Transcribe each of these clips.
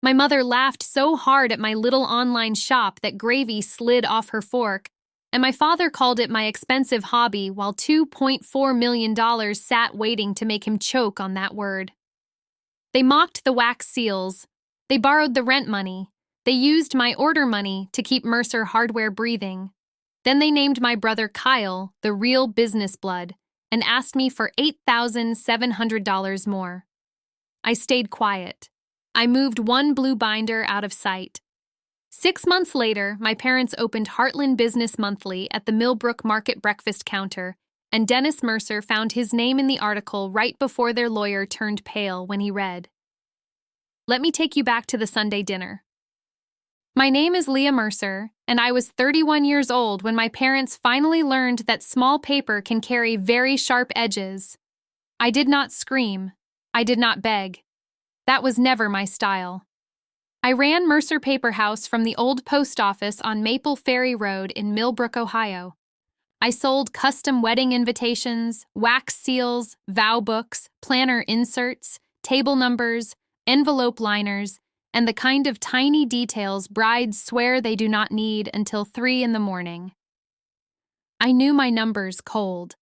My mother laughed so hard at my little online shop that gravy slid off her fork, and my father called it my expensive hobby while $2.4 million sat waiting to make him choke on that word. They mocked the wax seals. They borrowed the rent money. They used my order money to keep Mercer Hardware breathing. Then they named my brother Kyle the real business blood and asked me for $8,700 more. I stayed quiet. I moved one blue binder out of sight. 6 months later, my parents opened Heartland Business Monthly at the Millbrook Market breakfast counter, and Dennis Mercer found his name in the article right before their lawyer turned pale when he read, "Let me take you back to the Sunday dinner. My name is Leah Mercer, and I was 31 years old when my parents finally learned that small paper can carry very sharp edges. I did not scream. I did not beg. That was never my style. I ran Mercer Paper House from the old post office on Maple Ferry Road in Millbrook, Ohio. I sold custom wedding invitations, wax seals, vow books, planner inserts, table numbers, envelope liners, and the kind of tiny details brides swear they do not need until 3 in the morning. I knew my numbers cold.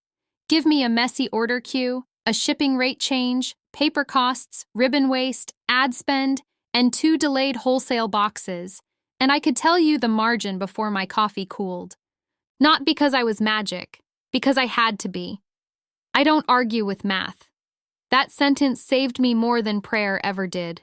Give me a messy order queue, a shipping rate change, paper costs, ribbon waste, ad spend, and 2 delayed wholesale boxes, and I could tell you the margin before my coffee cooled. Not because I was magic, because I had to be. I don't argue with math. That sentence saved me more than prayer ever did.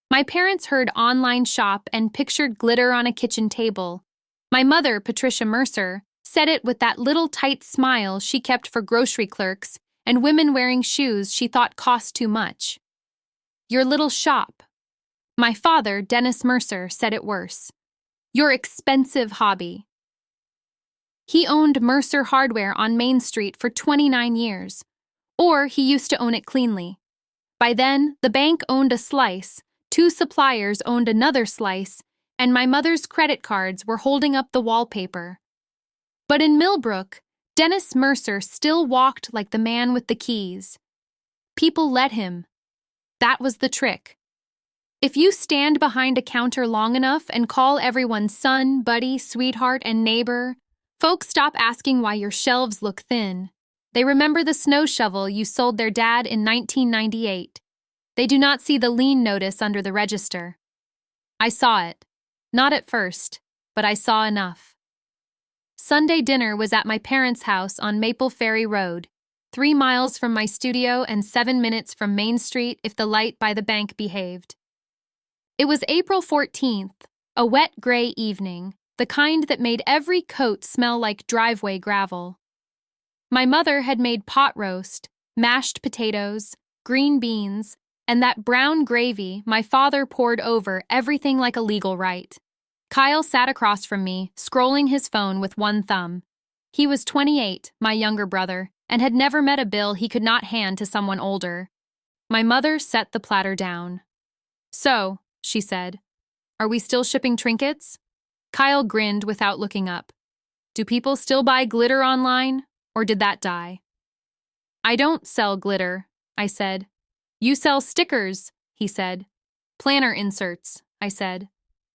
My parents heard online shop and pictured glitter on a kitchen table. My mother, Patricia Mercer, said it with that little tight smile she kept for grocery clerks and women wearing shoes she thought cost too much. Your little shop. My father, Dennis Mercer, said it worse. Your expensive hobby. He owned Mercer Hardware on Main Street for 29 years, or he used to own it cleanly. By then, the bank owned a slice, 2 suppliers owned another slice, and my mother's credit cards were holding up the wallpaper. But in Millbrook, Dennis Mercer still walked like the man with the keys. People let him. That was the trick. If you stand behind a counter long enough and call everyone son, buddy, sweetheart, and neighbor, folks stop asking why your shelves look thin. They remember the snow shovel you sold their dad in 1998. They do not see the lien notice under the register. I saw it. Not at first, but I saw enough. Sunday dinner was at my parents' house on Maple Ferry Road, 3 miles from my studio and 7 minutes from Main Street if the light by the bank behaved. It was April 14th, a wet gray evening, the kind that made every coat smell like driveway gravel. My mother had made pot roast, mashed potatoes, green beans, and that brown gravy my father poured over everything like a legal right. Kyle sat across from me, scrolling his phone with one thumb. He was 28, my younger brother, and had never met a bill he could not hand to someone older. My mother set the platter down. "So," she said, "are we still shipping trinkets?" Kyle grinned without looking up. "Do people still buy glitter online, or did that die?" "I don't sell glitter," I said. "You sell stickers," he said. "Planner inserts," I said.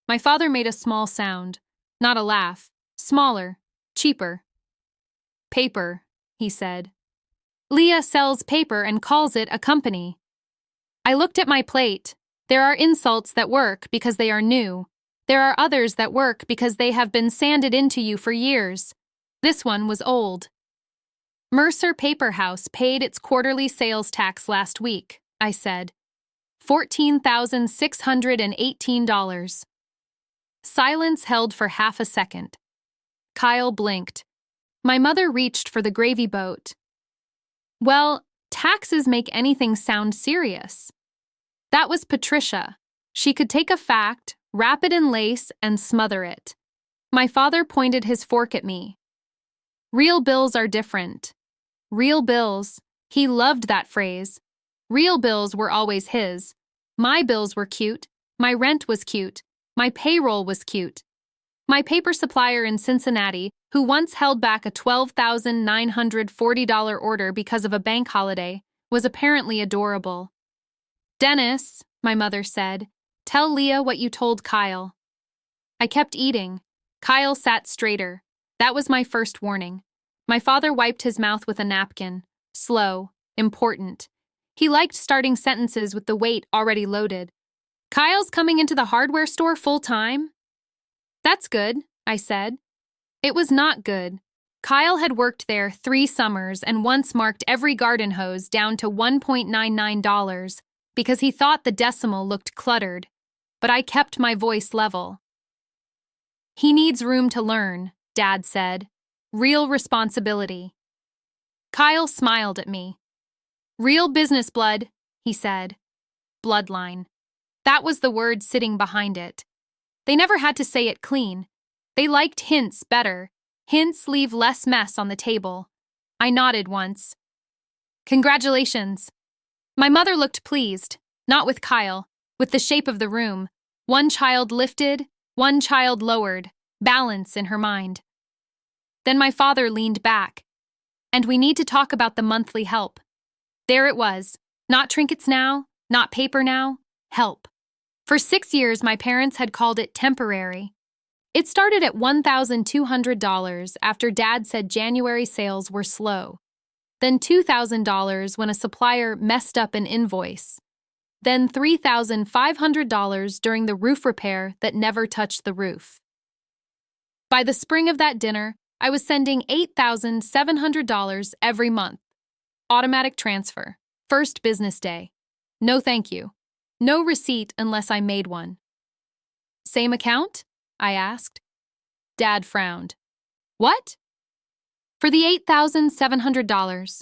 My father made a small sound, not a laugh, smaller, cheaper. "Paper," he said. "Leah sells paper and calls it a company." I looked at my plate. There are insults that work because they are new. There are others that work because they have been sanded into you for years. This one was old. Mercer Paper House paid its quarterly sales tax last week, I said. $14,618. Silence held for half a second. Kyle blinked. My mother reached for the gravy boat. "Well, taxes make anything sound serious." That was Patricia. She could take a fact, wrap it in lace, and smother it. My father pointed his fork at me. "Real bills are different." Real bills. He loved that phrase. Real bills were always his. My bills were cute. My rent was cute. My payroll was cute. My paper supplier in Cincinnati, who once held back a $12,940 order because of a bank holiday, was apparently adorable. "Dennis," my mother said, Tell Leah what you told Kyle. I kept eating. Kyle sat straighter. That was my first warning. My father wiped his mouth with a napkin. Slow, important. He liked starting sentences with the weight already loaded. Kyle's coming into the hardware store full-time? That's good, I said. It was not good. Kyle had worked there 3 summers and once marked every garden hose down to $1.99 because he thought the decimal looked cluttered, but I kept my voice level. He needs room to learn, Dad said. Real responsibility. Kyle smiled at me. Real business blood, he said. Bloodline. That was the word sitting behind it. They never had to say it clean. They liked hints better. Hints leave less mess on the table. I nodded once. Congratulations. My mother looked pleased, not with Kyle, with the shape of the room. One child lifted, one child lowered, balance in her mind. Then my father leaned back. And we need to talk about the monthly help. There it was. Not trinkets now, not paper now, help. For 6 years, my parents had called it temporary. It started at $1,200 after Dad said January sales were slow. Then $2,000 when a supplier messed up an invoice. Then $3,500 during the roof repair that never touched the roof. By the spring of that dinner, I was sending $8,700 every month. Automatic transfer. First business day. No thank you. No receipt unless I made one. Same account? I asked. Dad frowned. What? For the $8,700.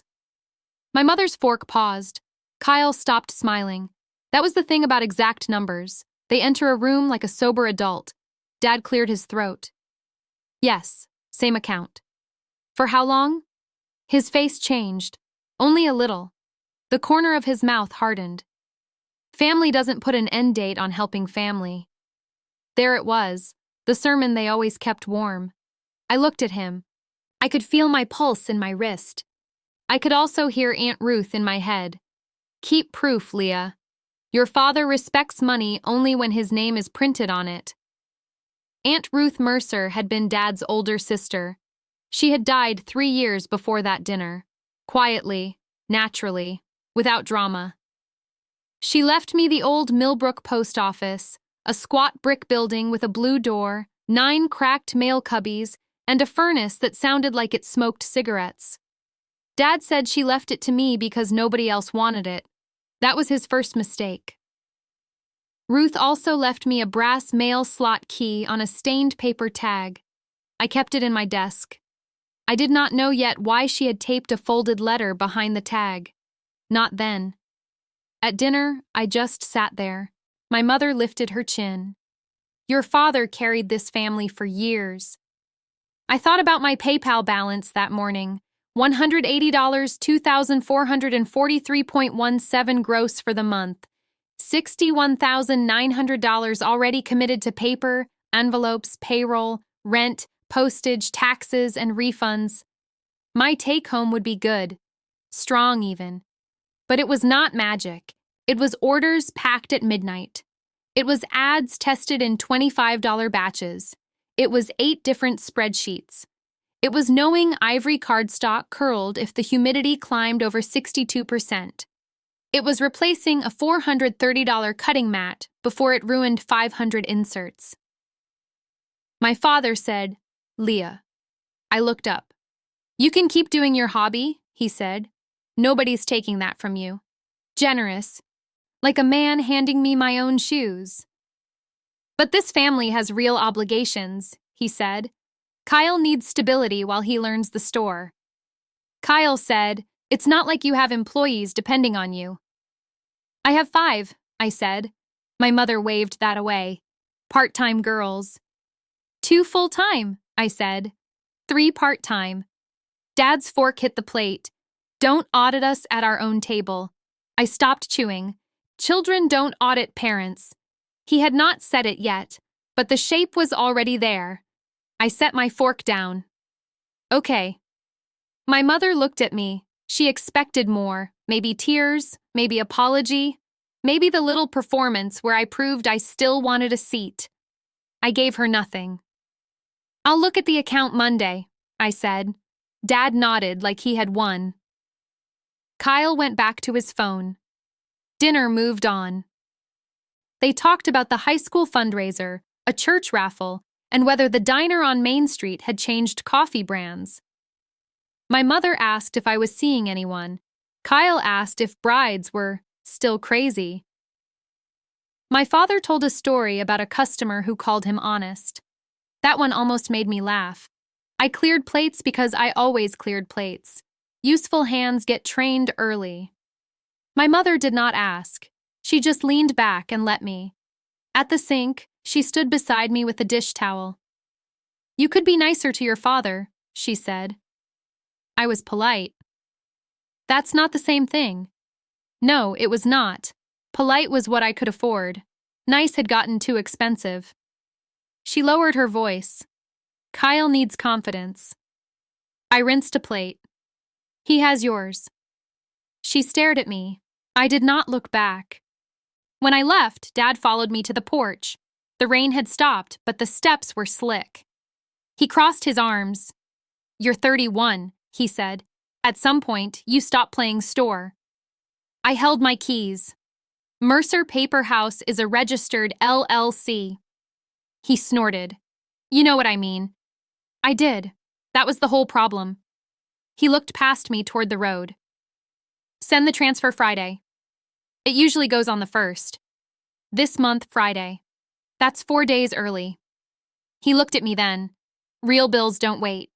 My mother's fork paused. Kyle stopped smiling. That was the thing about exact numbers. They enter a room like a sober adult. Dad cleared his throat. Yes, same account. For how long? His face changed. Only a little. The corner of his mouth hardened. Family doesn't put an end date on helping family. There it was, the sermon they always kept warm. I looked at him. I could feel my pulse in my wrist. I could also hear Aunt Ruth in my head. Keep proof, Leah. Your father respects money only when his name is printed on it. Aunt Ruth Mercer had been Dad's older sister. She had died 3 years before that dinner. Quietly, naturally, without drama. She left me the old Millbrook post office, a squat brick building with a blue door, 9 cracked mail cubbies, and a furnace that sounded like it smoked cigarettes. Dad said she left it to me because nobody else wanted it. That was his first mistake. Ruth also left me a brass mail slot key on a stained paper tag. I kept it in my desk. I did not know yet why she had taped a folded letter behind the tag. Not then. At dinner, I just sat there. My mother lifted her chin. Your father carried this family for years. I thought about my PayPal balance that morning. $180, $2,443.17 gross for the month. $61,900 already committed to paper, envelopes, payroll, rent, postage, taxes, and refunds. My take-home would be good. Strong, even. But it was not magic. It was orders packed at midnight. It was ads tested in $25 batches. It was 8 different spreadsheets. It was knowing ivory cardstock curled if the humidity climbed over 62%. It was replacing a $430 cutting mat before it ruined 500 inserts. My father said, Leah. I looked up. You can keep doing your hobby, he said. Nobody's taking that from you. Generous. Like a man handing me my own shoes. But this family has real obligations, he said. Kyle needs stability while he learns the store. Kyle said, it's not like you have employees depending on you. I have 5, I said. My mother waved that away. Part-time girls. 2 full-time, I said. 3 part-time. Dad's fork hit the plate. Don't audit us at our own table. I stopped chewing. Children don't audit parents. He had not said it yet, but the shape was already there. I set my fork down. Okay. My mother looked at me. She expected more, maybe tears, maybe apology. Maybe the little performance where I proved I still wanted a seat. I gave her nothing. "I'll look at the account Monday," I said. Dad nodded like he had won. Kyle went back to his phone. Dinner moved on. They talked about the high school fundraiser, a church raffle, and whether the diner on Main Street had changed coffee brands. My mother asked if I was seeing anyone. Kyle asked if brides were still crazy. My father told a story about a customer who called him honest. That one almost made me laugh. I cleared plates because I always cleared plates. Useful hands get trained early. My mother did not ask. She just leaned back and let me. At the sink, she stood beside me with a dish towel. "You could be nicer to your father," she said. I was polite. That's not the same thing. No, it was not. Polite was what I could afford. Nice had gotten too expensive. She lowered her voice. "Kyle needs confidence." I rinsed a plate. "He has yours." She stared at me. I did not look back. When I left, Dad followed me to the porch. The rain had stopped, but the steps were slick. He crossed his arms. "You're 31, he said. "At some point, you stop playing store." I held my keys. "Mercer Paper House is a registered LLC. He snorted. "You know what I mean." I did. That was the whole problem. He looked past me toward the road. "Send the transfer Friday. It usually goes on the 1st. This month, Friday. That's 4 days early." He looked at me then. "Real bills don't wait."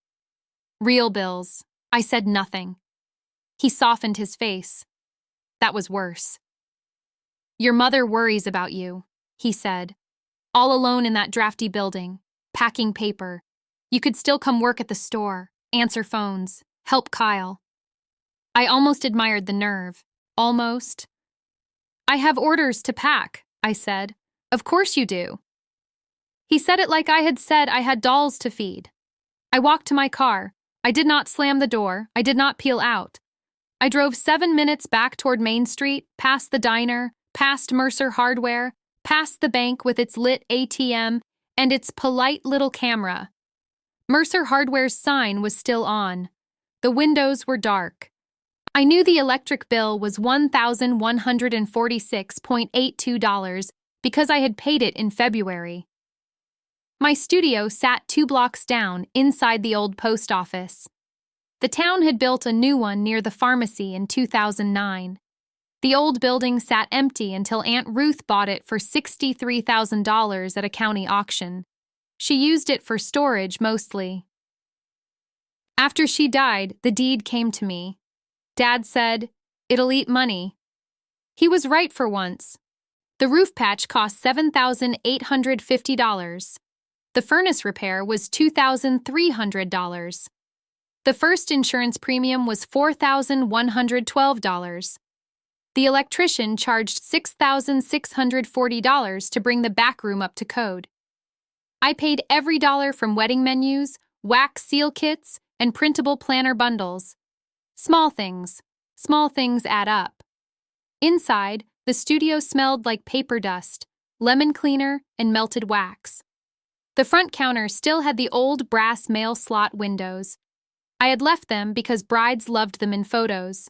"Real bills." I said nothing. He softened his face. That was worse. "Your mother worries about you," he said. "All alone in that drafty building, packing paper. You could still come work at the store, answer phones, help Kyle." I almost admired the nerve. Almost. "I have orders to pack," I said. "Of course you do." He said it like I had said I had dolls to feed. I walked to my car. I did not slam the door. I did not peel out. I drove 7 minutes back toward Main Street, past the diner, past Mercer Hardware, past the bank with its lit ATM and its polite little camera. Mercer Hardware's sign was still on. The windows were dark. I knew the electric bill was $1,146.82 because I had paid it in February. My studio sat 2 blocks down inside the old post office. The town had built a new one near the pharmacy in 2009. The old building sat empty until Aunt Ruth bought it for $63,000 at a county auction. She used it for storage mostly. After she died, the deed came to me. Dad said, "It'll eat money." He was right for once. The roof patch cost $7,850. The furnace repair was $2,300. The first insurance premium was $4,112. The electrician charged $6,640 to bring the back room up to code. I paid every dollar from wedding menus, wax seal kits, and printable planner bundles. Small things add up. Inside, the studio smelled like paper dust, lemon cleaner, and melted wax. The front counter still had the old brass mail slot windows. I had left them because brides loved them in photos.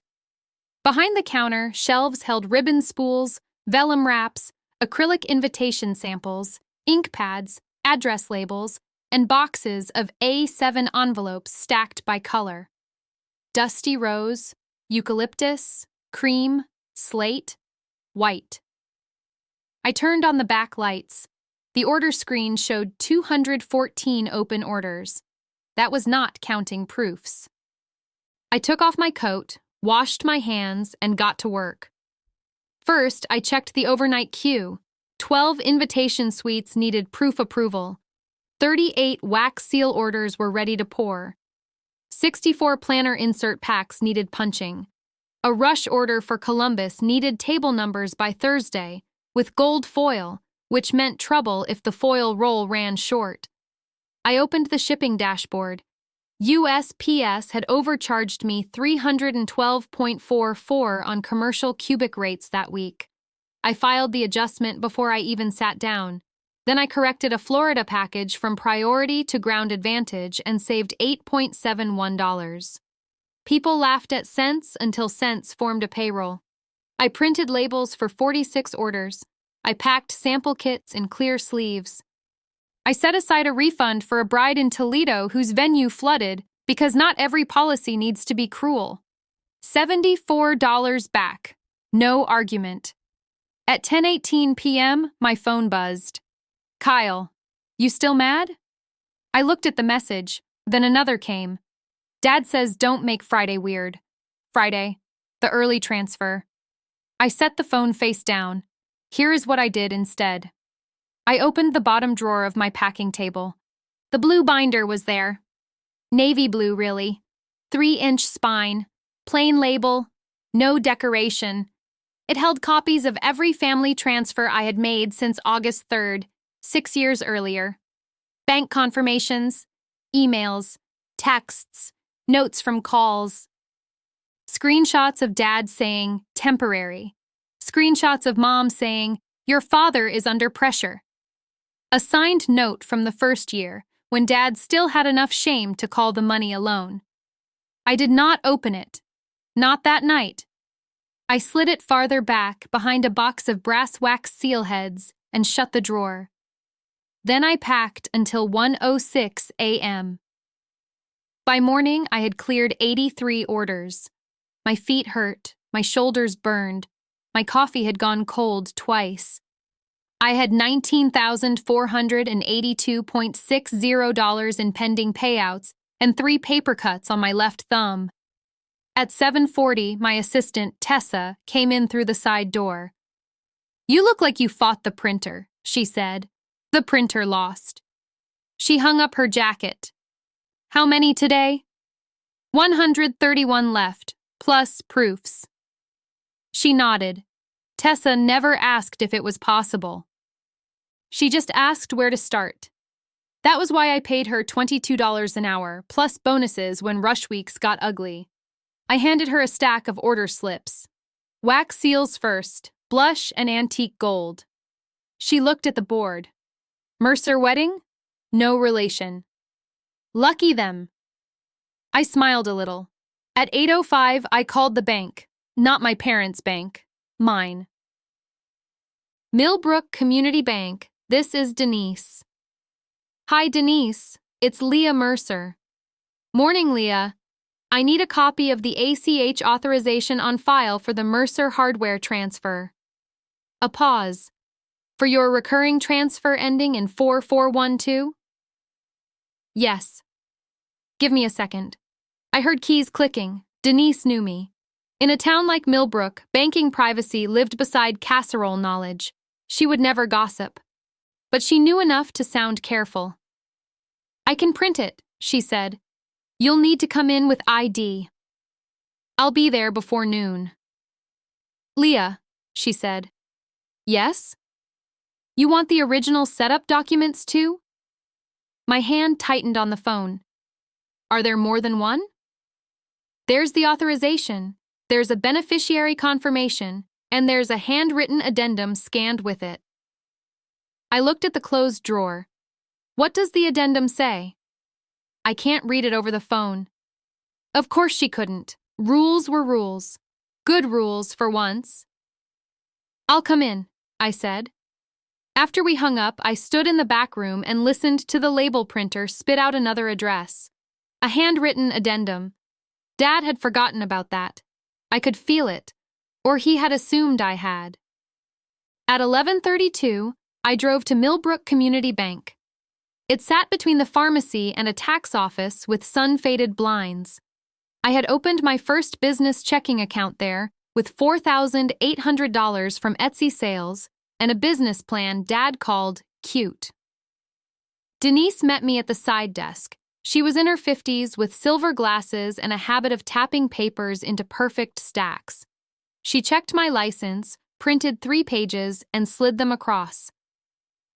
Behind the counter, shelves held ribbon spools, vellum wraps, acrylic invitation samples, ink pads, address labels, and boxes of A7 envelopes stacked by color. Dusty rose, eucalyptus, cream, slate, white. I turned on the back lights. The order screen showed 214 open orders. That was not counting proofs. I took off my coat, washed my hands, and got to work. First, I checked the overnight queue. 12 invitation suites needed proof approval. 38 wax seal orders were ready to pour. 64 planner insert packs needed punching. A rush order for Columbus needed table numbers by Thursday, with gold foil, which meant trouble if the foil roll ran short. I opened the shipping dashboard. USPS had overcharged me $312.44 on commercial cubic rates that week. I filed the adjustment before I even sat down. Then I corrected a Florida package from Priority to Ground Advantage and saved $8.71. People laughed at cents until cents formed a payroll. I printed labels for 46 orders. I packed sample kits in clear sleeves. I set aside a refund for a bride in Toledo whose venue flooded because not every policy needs to be cruel. $74 back. No argument. At 10:18 p.m., my phone buzzed. Kyle, you still mad? I looked at the message, then another came. Dad says don't make Friday weird. Friday, the early transfer. I set the phone face down. Here is what I did instead. I opened the bottom drawer of my packing table. The blue binder was there. Navy blue, really. 3-inch spine. Plain label. No decoration. It held copies of every family transfer I had made since August 3rd, 6 years earlier. Bank confirmations, emails, texts, notes from calls. Screenshots of Dad saying, temporary. Screenshots of Mom saying, your father is under pressure. A signed note from the first year, when Dad still had enough shame to call the money a loan. I did not open it. Not that night. I slid it farther back behind a box of brass wax seal heads and shut the drawer. Then I packed until 1:06 a.m. By morning, I had cleared 83 orders. My feet hurt, my shoulders burned, my coffee had gone cold twice. I had $19,482.60 in pending payouts and 3 paper cuts on my left thumb. At 7:40, my assistant, Tessa, came in through the side door. You look like you fought the printer, she said. The printer lost. She hung up her jacket. How many today? 131 left, plus proofs. She nodded. Tessa never asked if it was possible. She just asked where to start. That was why I paid her $22 an hour, plus bonuses when rush weeks got ugly. I handed her a stack of order slips. Wax seals first, blush and antique gold. She looked at the board. Mercer wedding? No relation. Lucky them. I smiled a little. At 8:05, I called the bank. Not my parents' bank. Mine. Millbrook Community Bank, this is Denise. Hi, Denise. It's Leah Mercer. Morning, Leah. I need a copy of the ACH authorization on file for the Mercer hardware transfer. A pause. For your recurring transfer ending in 4412? Yes. Give me a second. I heard keys clicking. Denise knew me. In a town like Millbrook, banking privacy lived beside casserole knowledge. She would never gossip. But she knew enough to sound careful. I can print it, she said. You'll need to come in with ID. I'll be there before noon. Leah, she said. Yes? You want the original setup documents too? My hand tightened on the phone. Are there more than one? There's the authorization, there's a beneficiary confirmation, and there's a handwritten addendum scanned with it. I looked at the closed drawer. What does the addendum say? I can't read it over the phone. Of course she couldn't. Rules were rules. Good rules for once. I'll come in, I said. After we hung up, I stood in the back room and listened to the label printer spit out another address. A handwritten addendum. Dad had forgotten about that. I could feel it, or he had assumed I had. At 11:32, I drove to Millbrook Community Bank. It sat between the pharmacy and a tax office with sun-faded blinds. I had opened my first business checking account there with $4,800 from Etsy sales and a business plan Dad called cute. Denise met me at the side desk. She was in her 50s with silver glasses and a habit of tapping papers into perfect stacks. She checked my license, printed 3 pages, and slid them across.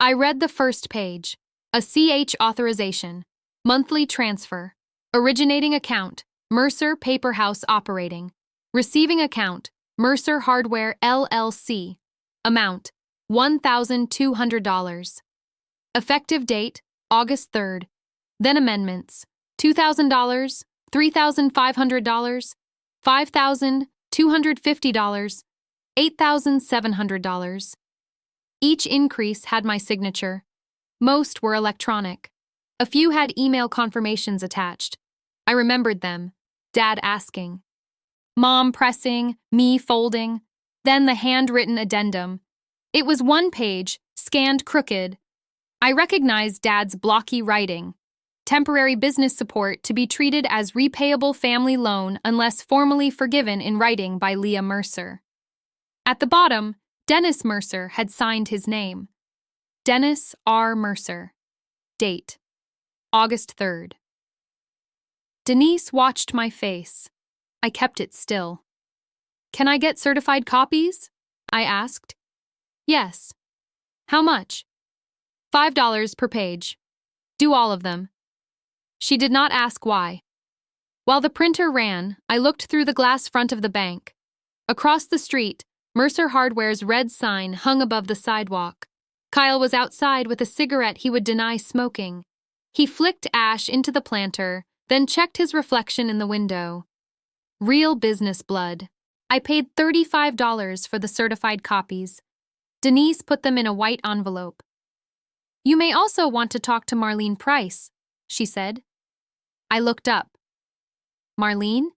I read the first page. A CH authorization. Monthly transfer. Originating account. Mercer Paper House operating. Receiving account. Mercer Hardware LLC. Amount, $1,200. Effective date, August 3rd. Then amendments, $2,000, $3,500, $5,250, $8,700. Each increase had my signature. Most were electronic. A few had email confirmations attached. I remembered them. Dad asking. Mom pressing, me folding. Then the handwritten addendum. It was one page, scanned crooked. I recognized Dad's blocky writing. Temporary business support to be treated as repayable family loan unless formally forgiven in writing by Leah Mercer. At the bottom, Dennis Mercer had signed his name. Dennis R. Mercer. Date, August 3rd. Denise watched my face. I kept it still. Can I get certified copies? I asked. Yes. How much? $5 per page. Do all of them. She did not ask why. While the printer ran, I looked through the glass front of the bank. Across the street, Mercer Hardware's red sign hung above the sidewalk. Kyle was outside with a cigarette he would deny smoking. He flicked ash into the planter, then checked his reflection in the window. Real business blood. I paid $35 for the certified copies. Denise put them in a white envelope. You may also want to talk to Marlene Price, she said. I looked up. Marlene?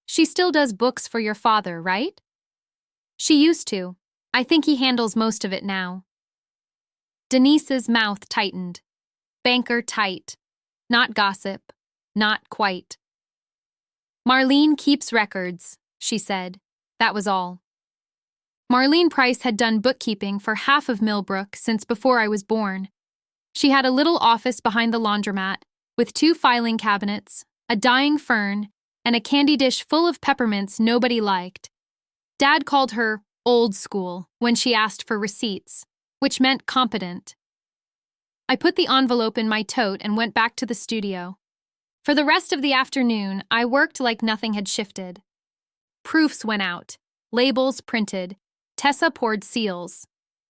She still does books for your father, right? She used to. I think he handles most of it now. Denise's mouth tightened. Banker tight. Not gossip. Not quite. Marlene keeps records, she said. That was all. Marlene Price had done bookkeeping for half of Millbrook since before I was born. She had a little office behind the laundromat with 2 filing cabinets, a dying fern, and a candy dish full of peppermints nobody liked. Dad called her old school when she asked for receipts, which meant competent. I put the envelope in my tote and went back to the studio. For the rest of the afternoon, I worked like nothing had shifted. Proofs went out, labels printed, Tessa poured seals.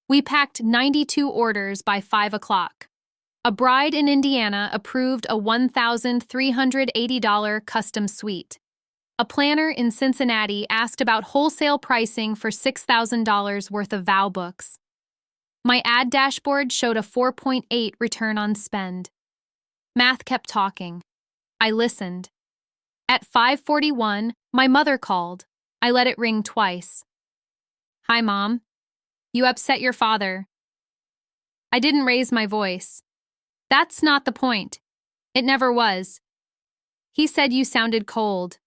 We packed 92 orders by 5 o'clock. A bride in Indiana approved a $1,380 custom suite. A planner in Cincinnati asked about wholesale pricing for $6,000 worth of vow books. My ad dashboard showed a 4.8 return on spend. Math kept talking. I listened. At 5:41, my mother called. I let it ring twice. Hi, Mom. You upset your father. I didn't raise my voice. That's not the point. It never was. He said you sounded cold.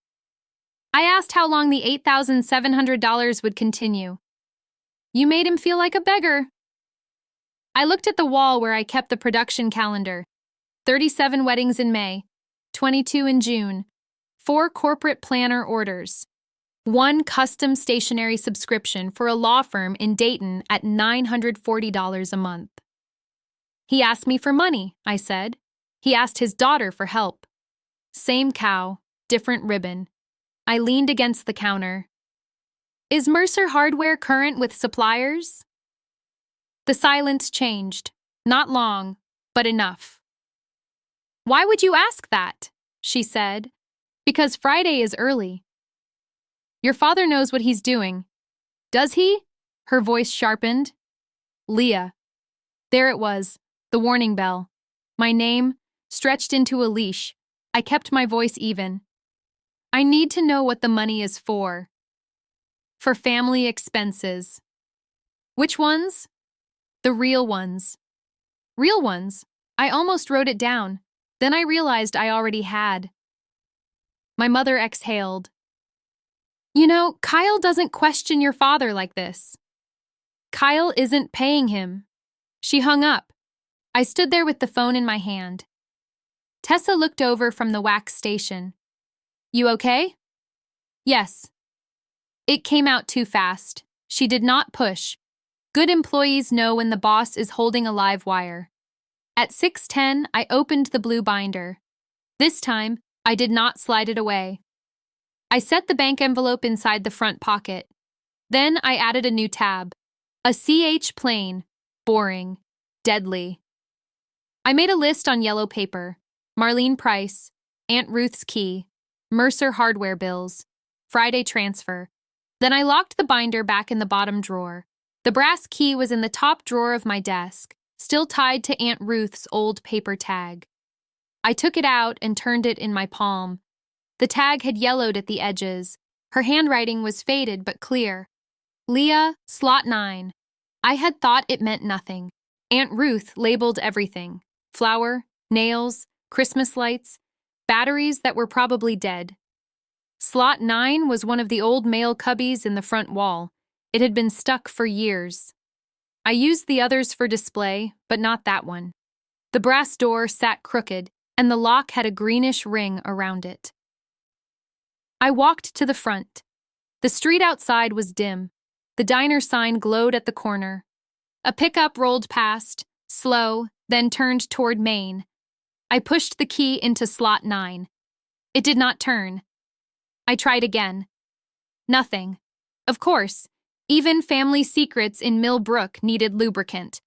I asked how long the $8,700 would continue. You made him feel like a beggar. I looked at the wall where I kept the production calendar. 37 weddings in May, 22 in June, 4 corporate planner orders, 1 custom stationery subscription for a law firm in Dayton at $940 a month. He asked me for money, I said. He asked his daughter for help. Same cow, different ribbon. I leaned against the counter. Is Mercer Hardware current with suppliers? The silence changed. Not long, but enough. Why would you ask that? She said. Because Friday is early. Your father knows what he's doing. Does he? Her voice sharpened. Leah. There it was, the warning bell. My name, stretched into a leash. I kept my voice even. I need to know what the money is for. For family expenses. Which ones? The real ones. Real ones? I almost wrote it down. Then I realized I already had. My mother exhaled. You know, Kyle doesn't question your father like this. Kyle isn't paying him. She hung up. I stood there with the phone in my hand. Tessa looked over from the wax station. You okay? Yes. It came out too fast. She did not push. Good employees know when the boss is holding a live wire. At 6:10, I opened the blue binder. This time, I did not slide it away. I set the bank envelope inside the front pocket. Then I added a new tab. A CH plain. Boring. Deadly. I made a list on yellow paper. Marlene Price, Aunt Ruth's key, Mercer hardware bills, Friday transfer. Then I locked the binder back in the bottom drawer. The brass key was in the top drawer of my desk, still tied to Aunt Ruth's old paper tag. I took it out and turned it in my palm. The tag had yellowed at the edges. Her handwriting was faded but clear. Leah, slot 9. I had thought it meant nothing. Aunt Ruth labeled everything. Flour, nails, Christmas lights, batteries that were probably dead. Slot 9 was one of the old mail cubbies in the front wall. It had been stuck for years. I used the others for display, but not that one. The brass door sat crooked, and the lock had a greenish ring around it. I walked to the front. The street outside was dim. The diner sign glowed at the corner. A pickup rolled past, slow, then turned toward Main. I pushed the key into slot 9. It did not turn. I tried again. Nothing. Of course, even family secrets in Millbrook needed lubricant.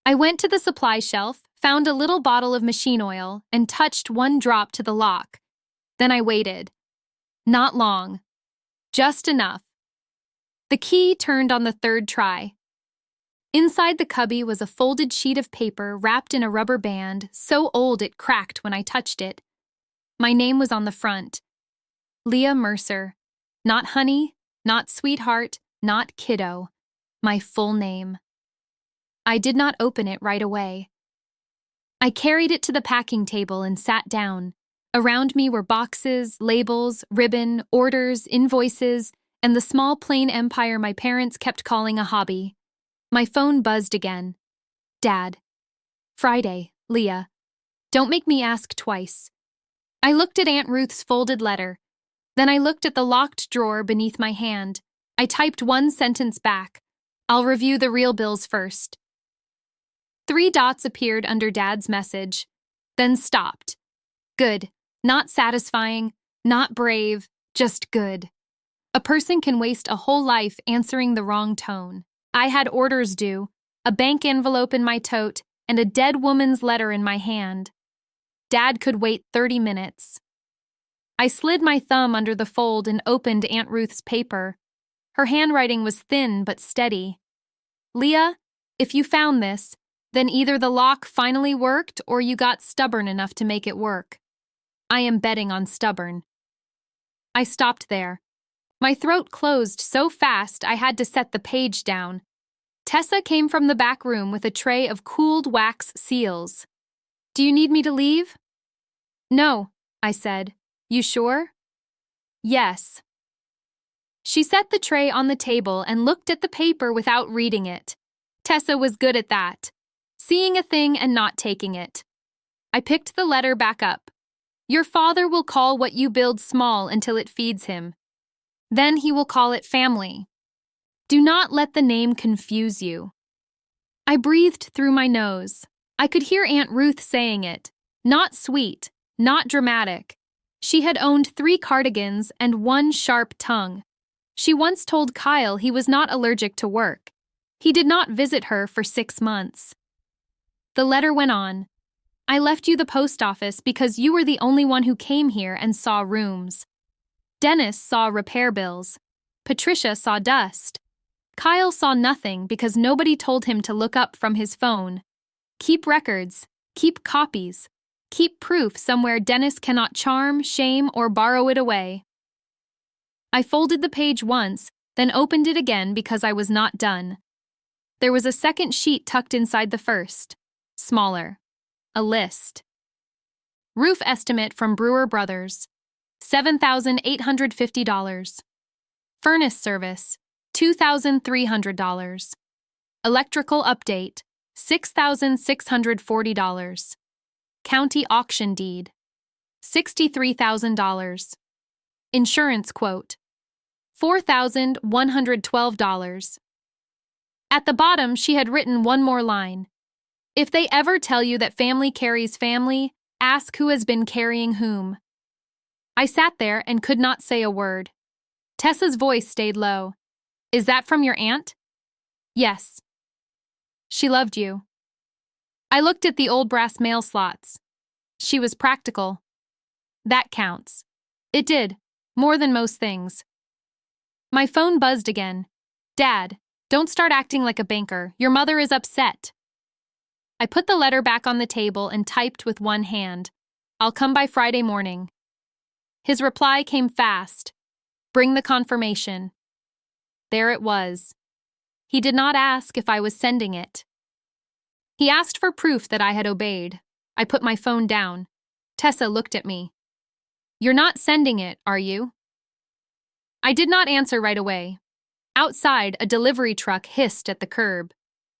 I went to the supply shelf, found a little bottle of machine oil, and touched one drop to the lock. Then I waited. Not long. Just enough. The key turned on the third try. Inside the cubby was a folded sheet of paper wrapped in a rubber band, so old it cracked when I touched it. My name was on the front. Leah Mercer. Not honey, not sweetheart, not kiddo. My full name. I did not open it right away. I carried it to the packing table and sat down. Around me were boxes, labels, ribbon, orders, invoices, and the small plain empire my parents kept calling a hobby. My phone buzzed again. Dad. Friday, Leah. Don't make me ask twice. I looked at Aunt Ruth's folded letter. Then I looked at the locked drawer beneath my hand. I typed one sentence back. I'll review the real bills first. 3 dots appeared under Dad's message, then stopped. Good. Not satisfying, not brave, just good. A person can waste a whole life answering the wrong tone. I had orders due, a bank envelope in my tote, and a dead woman's letter in my hand. Dad could wait 30 minutes. I slid my thumb under the fold and opened Aunt Ruth's paper. Her handwriting was thin but steady. Leah, if you found this, then either the lock finally worked or you got stubborn enough to make it work. I am betting on stubborn. I stopped there. My throat closed so fast I had to set the page down. Tessa came from the back room with a tray of cooled wax seals. Do you need me to leave? No, I said. You sure? Yes. She set the tray on the table and looked at the paper without reading it. Tessa was good at that. Seeing a thing and not taking it. I picked the letter back up. Your father will call what you build small until it feeds him. Then he will call it family. Do not let the name confuse you. I breathed through my nose. I could hear Aunt Ruth saying it. Not sweet, not dramatic. She had owned 3 cardigans and 1 sharp tongue. She once told Kyle he was not allergic to work. He did not visit her for 6 months. The letter went on. I left you the post office because you were the only one who came here and saw rooms. Dennis saw repair bills. Patricia saw dust. Kyle saw nothing because nobody told him to look up from his phone. Keep records. Keep copies. Keep proof somewhere Dennis cannot charm, shame, or borrow it away. I folded the page once, then opened it again because I was not done. There was a second sheet tucked inside the first. Smaller. A list. Roof estimate from Brewer Brothers. $7,850. Furnace service. $2,300. Electrical update. $6,640. County auction deed. $63,000. Insurance quote. $4,112. At the bottom, she had written one more line. If they ever tell you that family carries family, ask who has been carrying whom. I sat there and could not say a word. Tessa's voice stayed low. Is that from your aunt? Yes. She loved you. I looked at the old brass mail slots. She was practical. That counts. It did, more than most things. My phone buzzed again. Dad, don't start acting like a banker. Your mother is upset. I put the letter back on the table and typed with one hand. I'll come by Friday morning. His reply came fast. Bring the confirmation. There it was. He did not ask if I was sending it. He asked for proof that I had obeyed. I put my phone down. Tessa looked at me. You're not sending it, are you? I did not answer right away. Outside, a delivery truck hissed at the curb.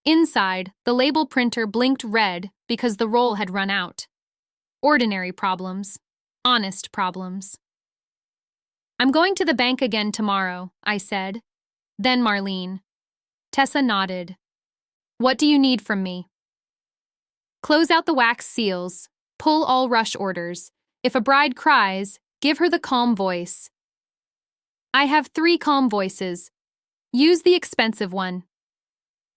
Inside, the label printer blinked red because the roll had run out. Ordinary problems. Honest problems. I'm going to the bank again tomorrow, I said. Then Marlene. Tessa nodded. What do you need from me? Close out the wax seals. Pull all rush orders. If a bride cries, give her the calm voice. I have 3 calm voices. Use the expensive one.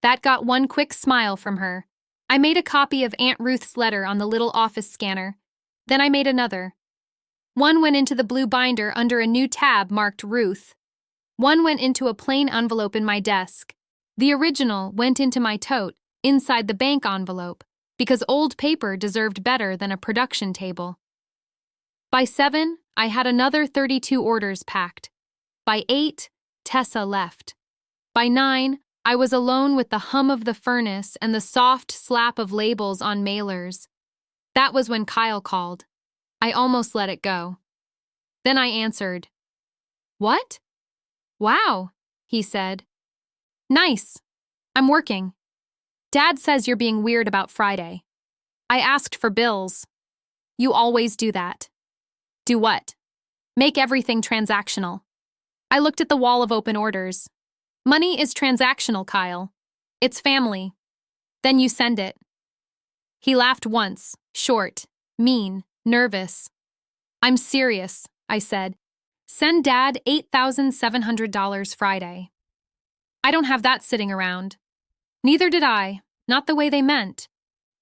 That got one quick smile from her. I made a copy of Aunt Ruth's letter on the little office scanner. Then I made another. One went into the blue binder under a new tab marked Ruth. One went into a plain envelope in my desk. The original went into my tote, inside the bank envelope, because old paper deserved better than a production table. By 7, I had another 32 orders packed. By 8, Tessa left. By 9, I was alone with the hum of the furnace and the soft slap of labels on mailers. That was when Kyle called. I almost let it go. Then I answered. What? Wow, he said. Nice. I'm working. Dad says you're being weird about Friday. I asked for bills. You always do that. Do what? Make everything transactional. I looked at the wall of open orders. Money is transactional, Kyle. It's family. Then you send it. He laughed once, short, mean, nervous. I'm serious, I said. Send Dad $8,700 Friday. I don't have that sitting around. Neither did I, not the way they meant.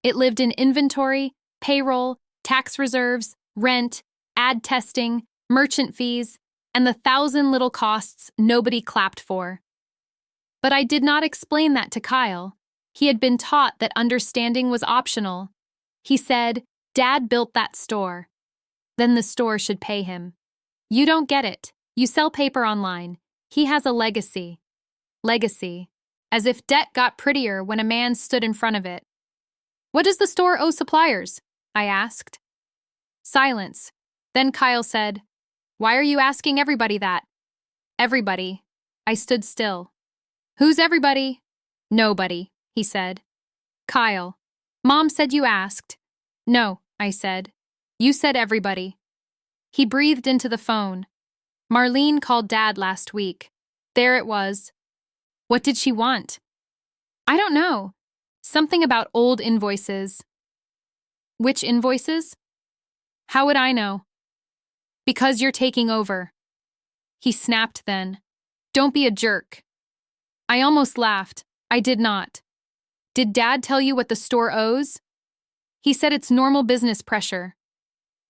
It lived in inventory, payroll, tax reserves, rent, ad testing, merchant fees, and the 1,000 little costs nobody clapped for. But I did not explain that to Kyle. He had been taught that understanding was optional. He said, Dad built that store. Then the store should pay him. You don't get it. You sell paper online. He has a legacy. Legacy. As if debt got prettier when a man stood in front of it. What does the store owe suppliers? I asked. Silence. Then Kyle said, Why are you asking everybody that? Everybody. I stood still. Who's everybody? Nobody, he said. Kyle. Mom said you asked. No, I said. You said everybody. He breathed into the phone. Marlene called Dad last week. There it was. What did she want? I don't know. Something about old invoices. Which invoices? How would I know? Because you're taking over. He snapped then. Don't be a jerk. I almost laughed. I did not. Did Dad tell you what the store owes? He said it's normal business pressure.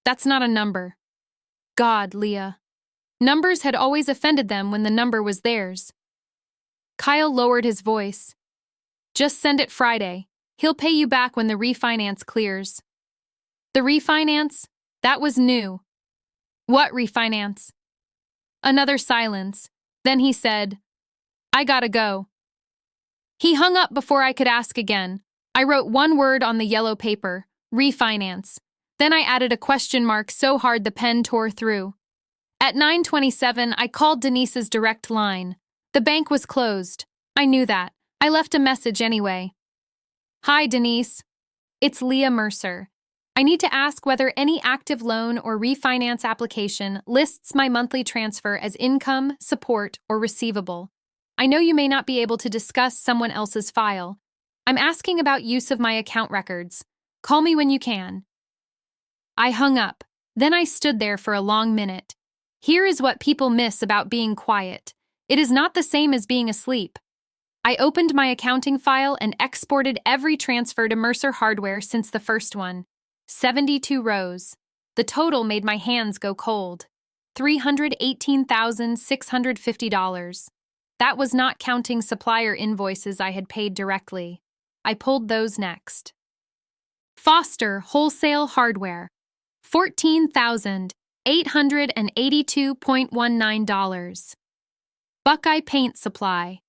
That's not a number. God, Leah. Numbers had always offended them when the number was theirs. Kyle lowered his voice. Just send it Friday. He'll pay you back when the refinance clears. The refinance? That was new. What refinance? Another silence. Then he said, I gotta go. He hung up before I could ask again. I wrote one word on the yellow paper, refinance. Then I added a question mark so hard the pen tore through. At 9:27, I called Denise's direct line. The bank was closed. I knew that. I left a message anyway. Hi, Denise. It's Leah Mercer. I need to ask whether any active loan or refinance application lists my monthly transfer as income, support, or receivable. I know you may not be able to discuss someone else's file. I'm asking about use of my account records. Call me when you can. I hung up. Then I stood there for a long minute. Here is what people miss about being quiet. It is not the same as being asleep. I opened my accounting file and exported every transfer to Mercer Hardware since the first one. 72 rows. The total made my hands go cold. $318,650. That was not counting supplier invoices I had paid directly. I pulled those next. Foster Wholesale Hardware. $14,882.19. Buckeye Paint Supply.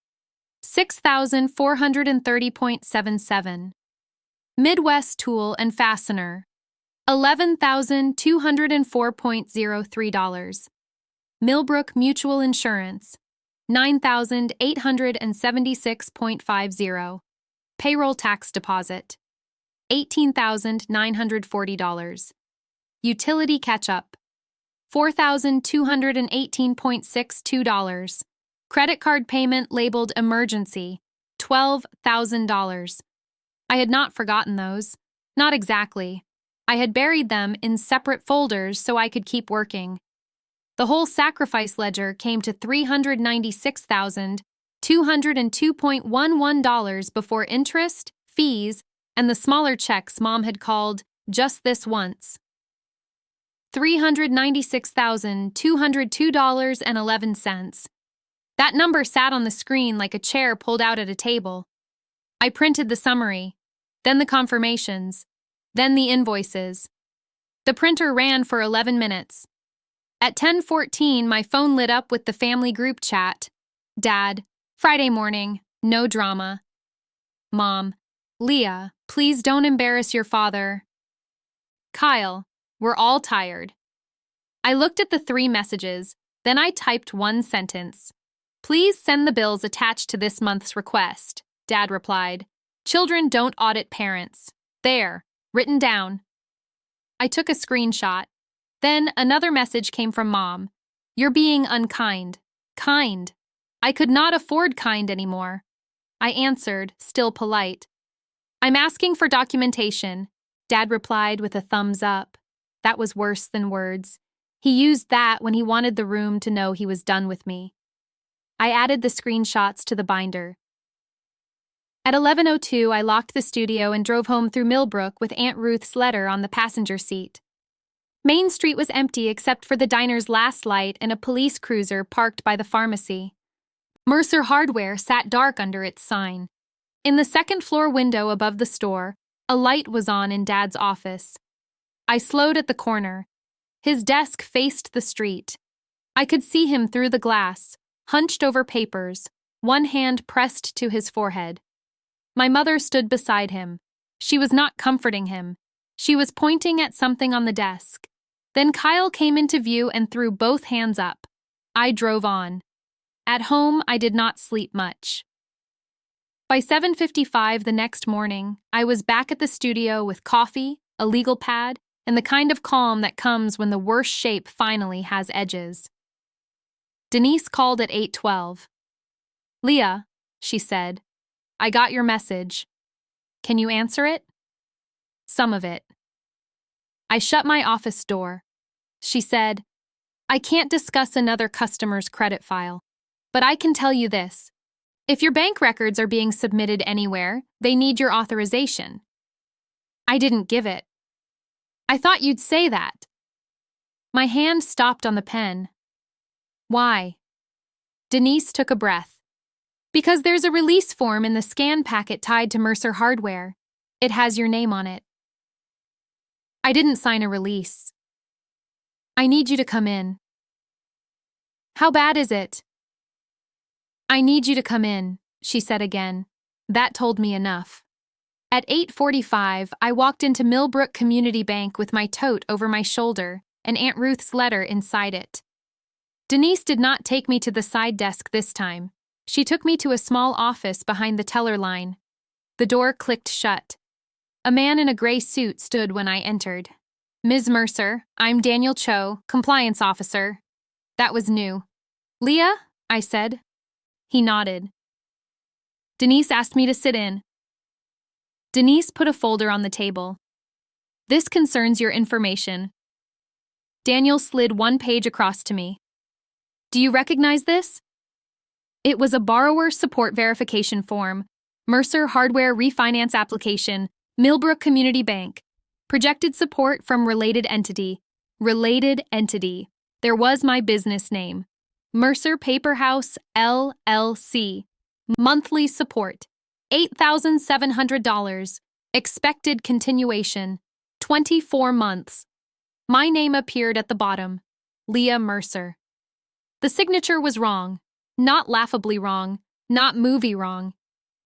$6,430.77. Midwest Tool and Fastener. $11,204.03. Millbrook Mutual Insurance. $9,876.50. Payroll tax deposit. $18,940. Utility catch-up. $4,218.62. Credit card payment labeled emergency. $12,000. I had not forgotten those. Not exactly. I had buried them in separate folders so I could keep working. The whole sacrifice ledger came to $396,202.11 before interest, fees, and the smaller checks Mom had called just this once. $396,202.11. That number sat on the screen like a chair pulled out at a table. I printed the summary, then the confirmations, then the invoices. The printer ran for 11 minutes. At 10:14, my phone lit up with the family group chat. Dad, Friday morning, no drama. Mom, Leah, please don't embarrass your father. Kyle, we're all tired. I looked at the 3 messages, then I typed one sentence. Please send the bills attached to this month's request, Dad replied. Children don't audit parents. There, written down. I took a screenshot. Then another message came from Mom. You're being unkind. Kind. I could not afford kind anymore. I answered, still polite. I'm asking for documentation, Dad replied with a thumbs up. That was worse than words. He used that when he wanted the room to know he was done with me. I added the screenshots to the binder. At 11:02, I locked the studio and drove home through Millbrook with Aunt Ruth's letter on the passenger seat. Main Street was empty except for the diner's last light and a police cruiser parked by the pharmacy. Mercer Hardware sat dark under its sign. In the second-floor window above the store, a light was on in Dad's office. I slowed at the corner. His desk faced the street. I could see him through the glass, hunched over papers, one hand pressed to his forehead. My mother stood beside him. She was not comforting him. She was pointing at something on the desk. Then Kyle came into view and threw both hands up. I drove on. At home, I did not sleep much. By 7:55 the next morning, I was back at the studio with coffee, a legal pad, and the kind of calm that comes when the worst shape finally has edges. Denise called at 8:12. Leah, she said, I got your message. Can you answer it? Some of it. I shut my office door. She said, I can't discuss another customer's credit file, but I can tell you this. If your bank records are being submitted anywhere, they need your authorization. I didn't give it. I thought you'd say that. My hand stopped on the pen. Why? Denise took a breath. Because there's a release form in the scan packet tied to Mercer Hardware. It has your name on it. I didn't sign a release. I need you to come in. How bad is it? I need you to come in, she said again. That told me enough. At 8:45, I walked into Millbrook Community Bank with my tote over my shoulder and Aunt Ruth's letter inside it. Denise did not take me to the side desk this time. She took me to a small office behind the teller line. The door clicked shut. A man in a gray suit stood when I entered. Ms. Mercer, I'm Daniel Cho, compliance officer. That was new. Leah? I said. He nodded. Denise asked me to sit in. Denise put a folder on the table. This concerns your information. Daniel slid one page across to me. Do you recognize this? It was a borrower support verification form, Mercer Hardware Refinance Application, Millbrook Community Bank. Projected support from related entity. Related entity. There was my business name. Mercer Paper House, LLC. Monthly support. $8,700. Expected continuation. 24 months. My name appeared at the bottom. Leah Mercer. The signature was wrong. Not laughably wrong. Not movie wrong.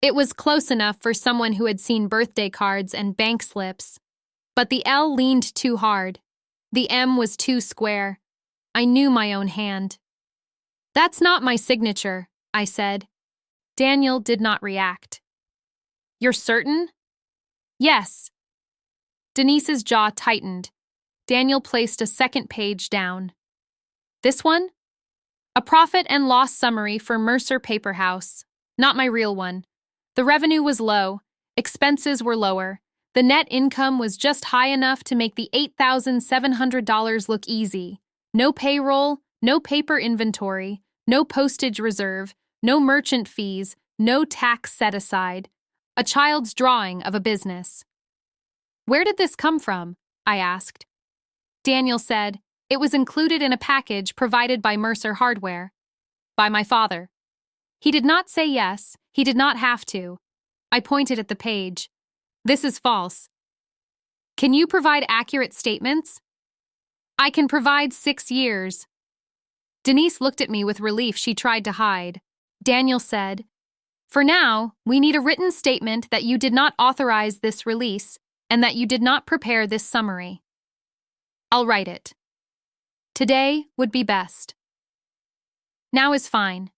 It was close enough for someone who had seen birthday cards and bank slips. But the L leaned too hard. The M was too square. I knew my own hand. That's not my signature, I said. Daniel did not react. You're certain? Yes. Denise's jaw tightened. Daniel placed a second page down. This one? A profit and loss summary for Mercer Paper House. Not my real one. The revenue was low. Expenses were lower. The net income was just high enough to make the $8,700 look easy. No payroll, no paper inventory, no postage reserve, no merchant fees, no tax set aside. A child's drawing of a business. Where did this come from? I asked. Daniel said, it was included in a package provided by Mercer Hardware. By my father. He did not say yes, he did not have to. I pointed at the page. This is false. Can you provide accurate statements? I can provide 6 years. Denise looked at me with relief she tried to hide. Daniel said, for now, we need a written statement that you did not authorize this release and that you did not prepare this summary. I'll write it. Today would be best. Now is fine.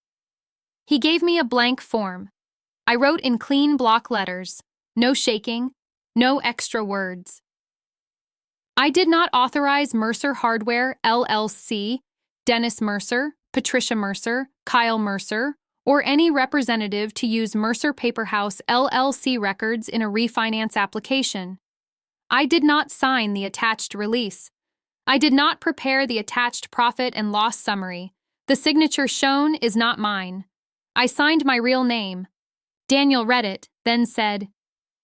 He gave me a blank form. I wrote in clean block letters, no shaking, no extra words. I did not authorize Mercer Hardware, LLC, Dennis Mercer, Patricia Mercer, Kyle Mercer, or any representative to use Mercer Paper House, LLC records in a refinance application. I did not sign the attached release. I did not prepare the attached profit and loss summary. The signature shown is not mine. I signed my real name. Daniel read it, then said,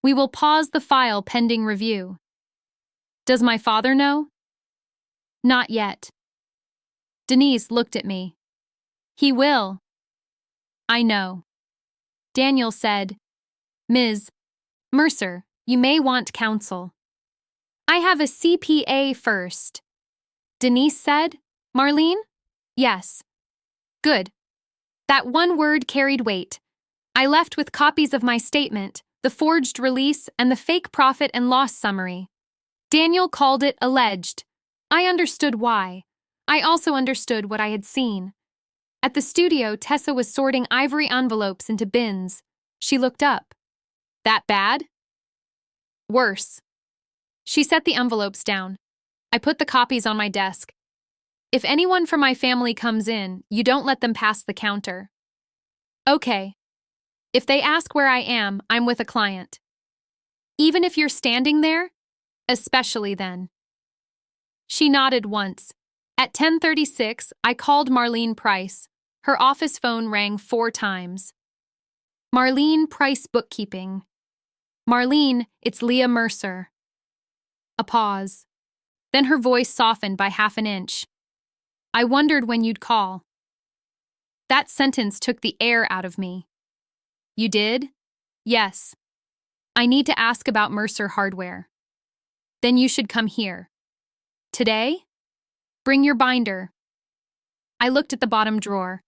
we will pause the file pending review. Does my father know? Not yet. Denise looked at me. He will. I know. Daniel said, Ms. Mercer, you may want counsel. I have a CPA first. Denise said, Marlene? Yes. Good. That one word carried weight. I left with copies of my statement, the forged release, and the fake profit and loss summary. Daniel called it alleged. I understood why. I also understood what I had seen. At the studio, Tessa was sorting ivory envelopes into bins. She looked up. That bad? Worse. She set the envelopes down. I put the copies on my desk. If anyone from my family comes in, you don't let them pass the counter. Okay. If they ask where I am, I'm with a client. Even if you're standing there? Especially then. She nodded once. At 10:36, I called Marlene Price. Her office phone rang 4 times. Marlene Price Bookkeeping. Marlene, it's Leah Mercer. A pause. Then her voice softened by half an inch. I wondered when you'd call. That sentence took the air out of me. You did? Yes. I need to ask about Mercer Hardware. Then you should come here. Today? Bring your binder. I looked at the bottom drawer.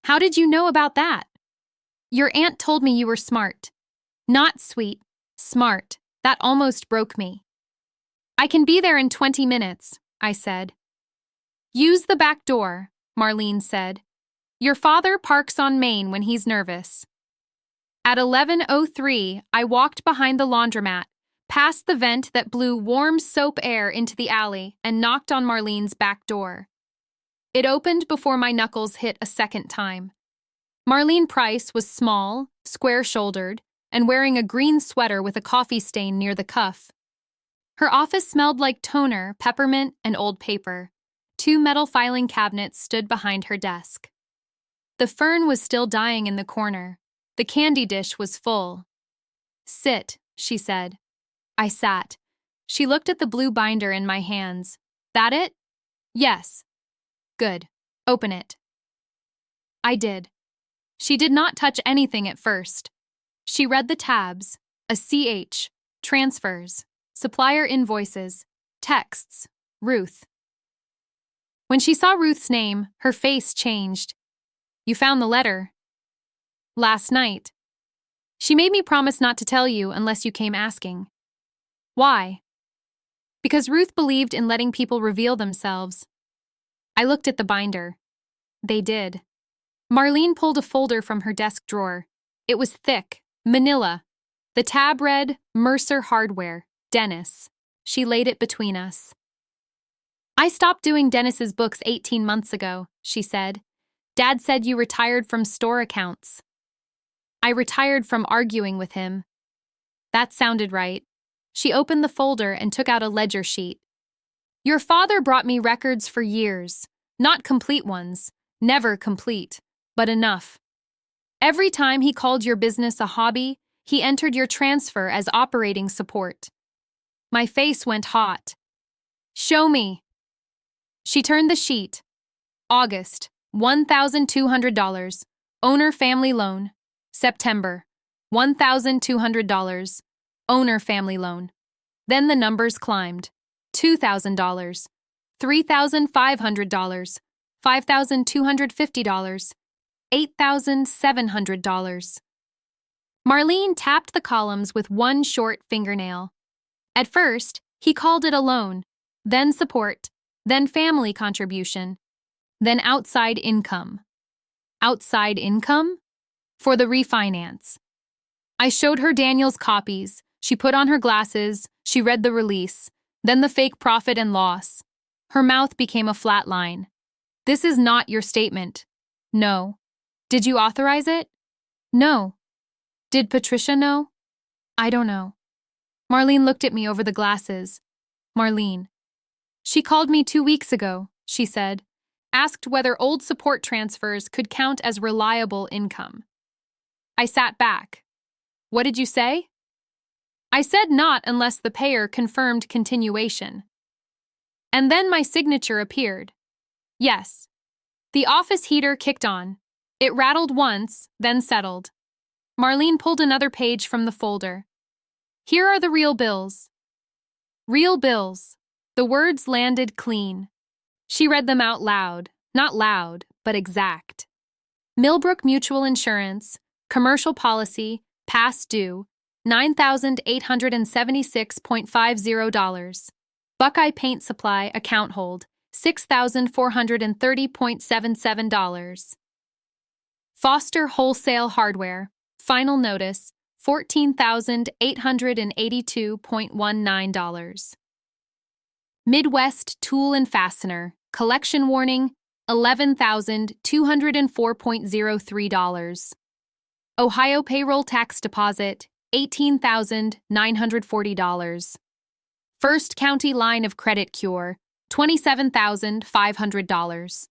How did you know about that? Your aunt told me you were smart. Not sweet, smart. That almost broke me. I can be there in 20 minutes, I said. Use the back door, Marlene said. Your father parks on Main when he's nervous. At 11:03, I walked behind the laundromat, past the vent that blew warm soap air into the alley, and knocked on Marlene's back door. It opened before my knuckles hit a second time. Marlene Price was small, square-shouldered, and wearing a green sweater with a coffee stain near the cuff. Her office smelled like toner, peppermint, and old paper. 2 metal filing cabinets stood behind her desk. The fern was still dying in the corner. The candy dish was full. "Sit," she said. I sat. She looked at the blue binder in my hands. "That it?" "Yes." "Good. Open it." I did. She did not touch anything at first. She read the tabs, a CH, transfers, supplier invoices, texts, Ruth. When she saw Ruth's name, her face changed. "You found the letter?" "Last night." "She made me promise not to tell you unless you came asking." "Why?" "Because Ruth believed in letting people reveal themselves." I looked at the binder. They did. Marlene pulled a folder from her desk drawer. It was thick, manila. The tab read, Mercer Hardware, Dennis. She laid it between us. "I stopped doing Dennis's books 18 months ago," she said. "Dad said you retired from store accounts." "I retired from arguing with him." That sounded right. She opened the folder and took out a ledger sheet. "Your father brought me records for years. Not complete ones. Never complete. But enough. Every time he called your business a hobby, he entered your transfer as operating support." My face went hot. "Show me." She turned the sheet. August, $1,200. Owner family loan. September, $1,200. Owner family loan. Then the numbers climbed. $2,000. $3,500. $5,250. $8,700. Marlene tapped the columns with one short fingernail. At first, he called it a loan, then support, then family contribution, then outside income. Outside income? For the refinance. I showed her Daniel's copies. She put on her glasses. She read the release, then the fake profit and loss. Her mouth became a flat line. "This is not your statement." "No." "Did you authorize it?" "No." "Did Patricia know?" "I don't know." Marlene looked at me over the glasses. Marlene. "She called me 2 weeks ago," she said. "Asked whether old support transfers could count as reliable income." I sat back. "What did you say?" I said not unless the payer confirmed continuation. And then my signature appeared. Yes. The office heater kicked on. It rattled once, then settled. Marlene pulled another page from the folder. "Here are the real bills." Real bills. The words landed clean. She read them out loud, not loud, but exact. Millbrook Mutual Insurance, commercial policy, past due, $9,876.50. Buckeye Paint Supply account hold, $6,430.77. Foster Wholesale Hardware, final notice, $14,882.19. Midwest Tool and Fastener, collection warning, $11,204.03. Ohio Payroll Tax Deposit, $18,940. First County Line of Credit Cure, $27,500.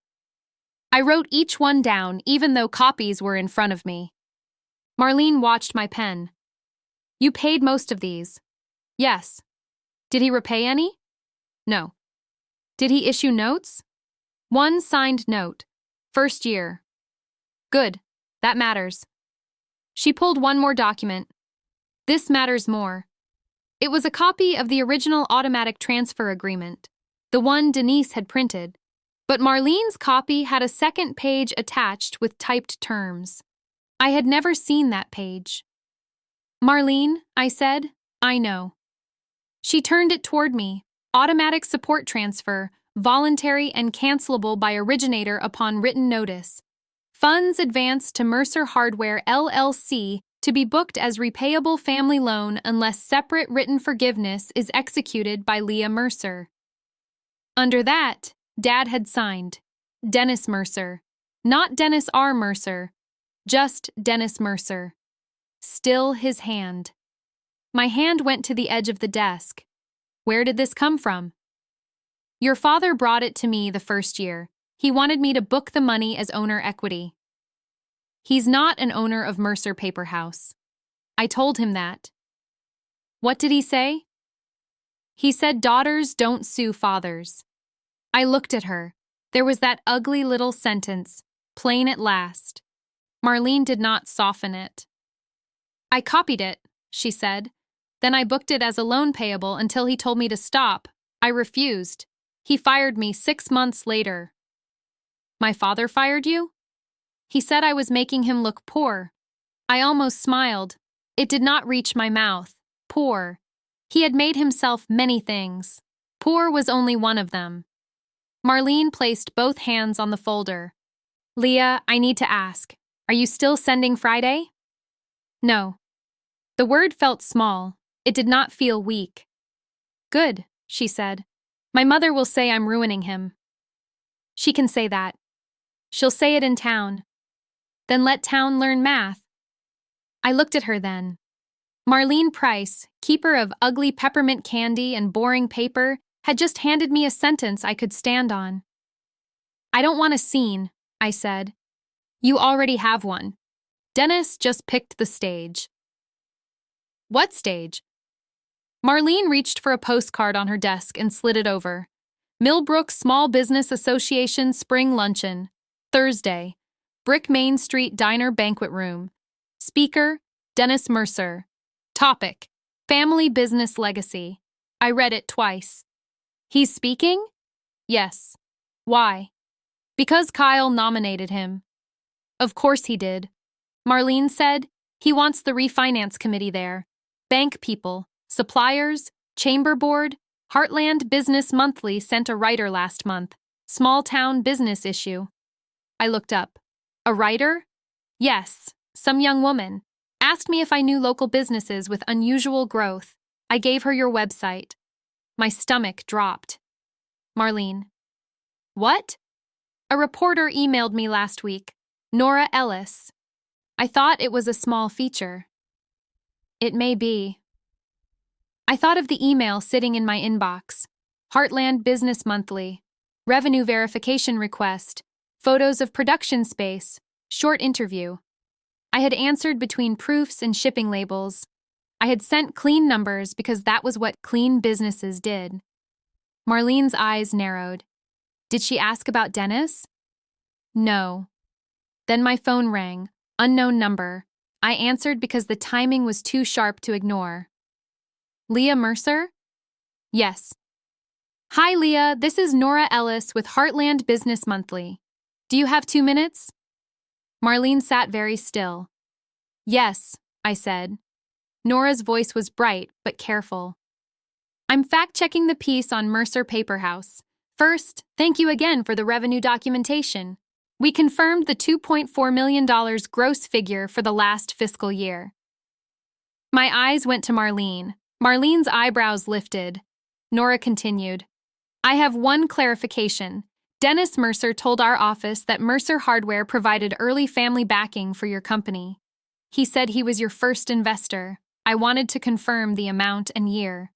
I wrote each one down even though copies were in front of me. Marlene watched my pen. "You paid most of these." "Yes." "Did he repay any?" "No." "Did he issue notes?" "One signed note. First year." "Good. That matters." She pulled one more document. "This matters more." It was a copy of the original automatic transfer agreement, the one Denise had printed, but Marlene's copy had a second page attached with typed terms. I had never seen that page. "Marlene," I said, "I know." She turned it toward me. Automatic support transfer, voluntary and cancelable by originator upon written notice. Funds advanced to Mercer Hardware, LLC, to be booked as repayable family loan unless separate written forgiveness is executed by Leah Mercer. Under that, Dad had signed Dennis Mercer, not Dennis R. Mercer, just Dennis Mercer. Still his hand. My hand went to the edge of the desk. Where did this come from? "Your father brought it to me the first year. He wanted me to book the money as owner equity." He's not an owner of Mercer Paper House. I told him that. What did he say? He said daughters don't sue fathers. I looked at her. There was that ugly little sentence, plain at last. Marlene did not soften it. I copied it, she said. Then I booked it as a loan payable until he told me to stop. I refused. He fired me 6 months later. My father fired you? He said I was making him look poor. I almost smiled. It did not reach my mouth. Poor. He had made himself many things. Poor was only one of them. Marlene placed both hands on the folder. Leah, I need to ask. Are you still sending Friday? No. The word felt small. It did not feel weak. Good, she said. My mother will say I'm ruining him. She can say that. She'll say it in town. Then let town learn math. I looked at her then. Marlene Price, keeper of ugly peppermint candy and boring paper, had just handed me a sentence I could stand on. I don't want a scene, I said. You already have one. Dennis just picked the stage. What stage? Marlene reached for a postcard on her desk and slid it over. Millbrook Small Business Association Spring Luncheon. Thursday. Brick Main Street Diner Banquet Room. Speaker, Dennis Mercer. Topic, Family Business Legacy. I read it twice. He's speaking? Yes. Why? Because Kyle nominated him. Of course he did. Marlene said, he wants the refinance committee there. Bank people, suppliers, chamber board. Heartland Business Monthly sent a writer last month. Small town business issue. I looked up. A writer? Yes, some young woman. Asked me if I knew local businesses with unusual growth. I gave her your website. My stomach dropped. Marlene. What? A reporter emailed me last week. Nora Ellis. I thought it was a small feature. It may be. I thought of the email sitting in my inbox. Heartland Business Monthly. Revenue verification request. Photos of production space. Short interview. I had answered between proofs and shipping labels. I had sent clean numbers because that was what clean businesses did. Marlene's eyes narrowed. Did she ask about Dennis? No. Then my phone rang. Unknown number. I answered because the timing was too sharp to ignore. Leah Mercer? Yes. Hi, Leah. This is Nora Ellis with Heartland Business Monthly. Do you have 2 minutes? Marlene sat very still. Yes, I said. Nora's voice was bright but careful. I'm fact-checking the piece on Mercer Paper House. First, thank you again for the revenue documentation. We confirmed the $2.4 million gross figure for the last fiscal year. My eyes went to Marlene. Marlene's eyebrows lifted. Nora continued. I have one clarification. Dennis Mercer told our office that Mercer Hardware provided early family backing for your company. He said he was your first investor. I wanted to confirm the amount and year.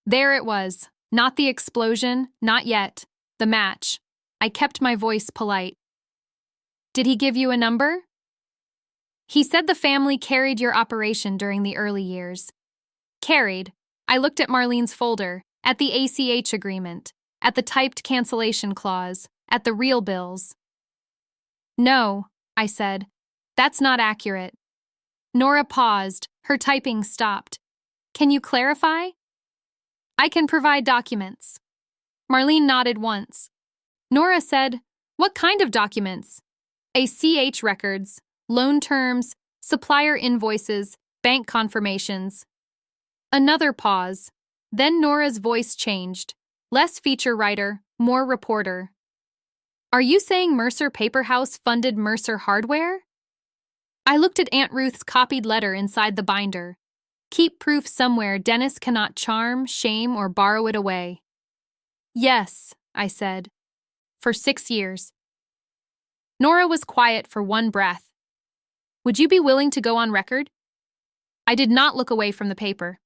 There it was. Not the explosion, not yet. The match. I kept my voice polite. Did he give you a number? He said the family carried your operation during the early years. Carried. I looked at Marlene's folder, at the ACH agreement, at the typed cancellation clause, at the real bills. No, I said. That's not accurate. Nora paused. Her typing stopped. Can you clarify? I can provide documents. Marlene nodded once. Nora said, what kind of documents? ACH records, loan terms, supplier invoices, bank confirmations. Another pause. Then Nora's voice changed. Less feature writer, more reporter. Are you saying Mercer Paper House funded Mercer Hardware? I looked at Aunt Ruth's copied letter inside the binder. Keep proof somewhere Dennis cannot charm, shame, or borrow it away. Yes, I said. For 6 years. Nora was quiet for one breath. Would you be willing to go on record? I did not look away from the paper.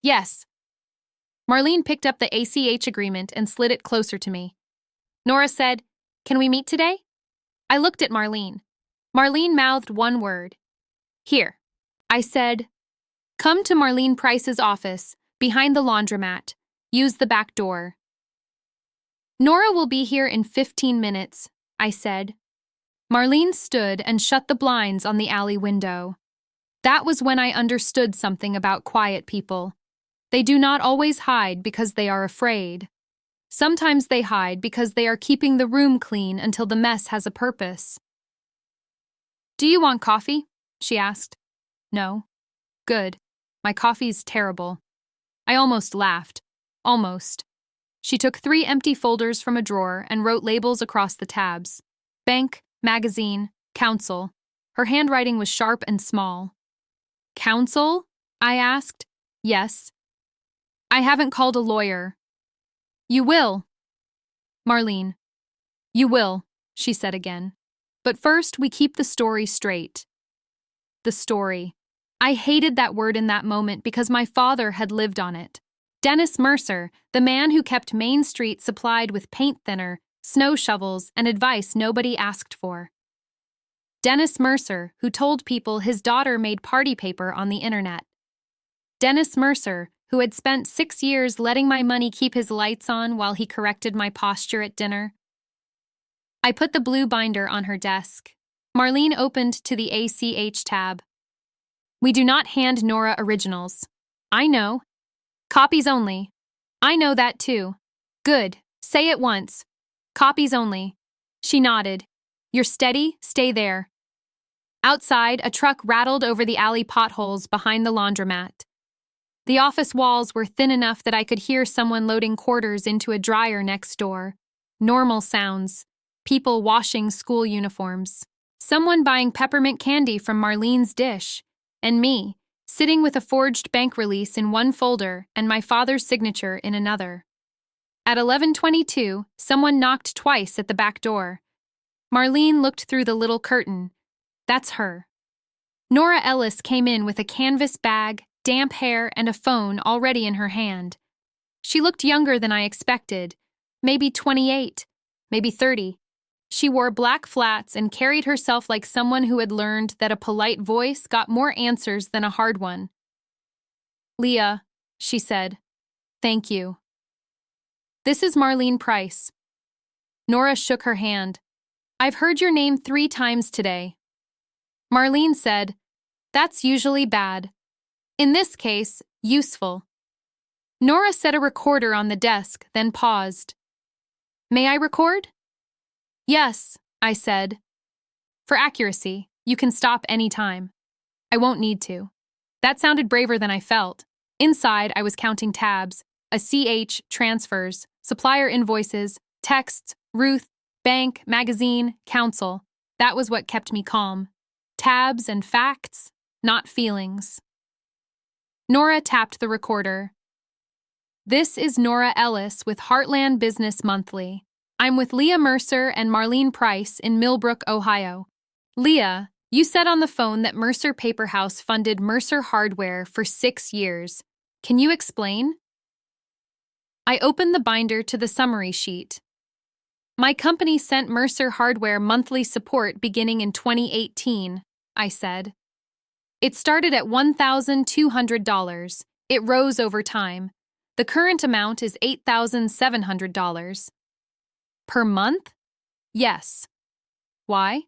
Yes. Marlene picked up the ACH agreement and slid it closer to me. Nora said, Can we meet today? I looked at Marlene. Marlene mouthed one word. Here. I said, come to Marlene Price's office, behind the laundromat. Use the back door. Nora will be here in 15 minutes, I said. Marlene stood and shut the blinds on the alley window. That was when I understood something about quiet people. They do not always hide because they are afraid. Sometimes they hide because they are keeping the room clean until the mess has a purpose. Do you want coffee? She asked. No. Good. My coffee's terrible. I almost laughed. Almost. She took 3 empty folders from a drawer and wrote labels across the tabs. Bank, magazine, counsel. Her handwriting was sharp and small. Counsel? I asked. Yes. I haven't called a lawyer. You will. Marlene. You will, she said again. But first, we keep the story straight. The story. I hated that word in that moment because my father had lived on it. Dennis Mercer, the man who kept Main Street supplied with paint thinner, snow shovels, and advice nobody asked for. Dennis Mercer, who told people his daughter made party paper on the internet. Dennis Mercer, who had spent 6 years letting my money keep his lights on while he corrected my posture at dinner. I put the blue binder on her desk. Marlene opened to the ACH tab. We do not hand Nora originals. I know. Copies only. I know that too. Good. Say it once. Copies only. She nodded. You're steady, stay there. Outside, a truck rattled over the alley potholes behind the laundromat. The office walls were thin enough that I could hear someone loading quarters into a dryer next door. Normal sounds. People washing school uniforms. Someone buying peppermint candy from Marlene's dish. And me, sitting with a forged bank release in one folder and my father's signature in another. At 11:22, someone knocked twice at the back door. Marlene looked through the little curtain. That's her. Nora Ellis came in with a canvas bag, damp hair, and a phone already in her hand. She looked younger than I expected, maybe 28, maybe 30. She wore black flats and carried herself like someone who had learned that a polite voice got more answers than a hard one. Leah, she said. Thank you. This is Marlene Price. Nora shook her hand. I've heard your name 3 times today. Marlene said, that's usually bad. In this case, useful. Nora set a recorder on the desk, then paused. May I record? Yes, I said. For accuracy, you can stop any time. I won't need to. That sounded braver than I felt. Inside, I was counting tabs, a CH, transfers, supplier invoices, texts, Ruth, bank, magazine, counsel. That was what kept me calm. Tabs and facts, not feelings. Nora tapped the recorder. This is Nora Ellis with Heartland Business Monthly. I'm with Leah Mercer and Marlene Price in Millbrook, Ohio. Leah, you said on the phone that Mercer Paper House funded Mercer Hardware for 6 years. Can you explain? I opened the binder to the summary sheet. My company sent Mercer Hardware monthly support beginning in 2018, I said. It started at $1,200. It rose over time. The current amount is $8,700. Per month? Yes. Why?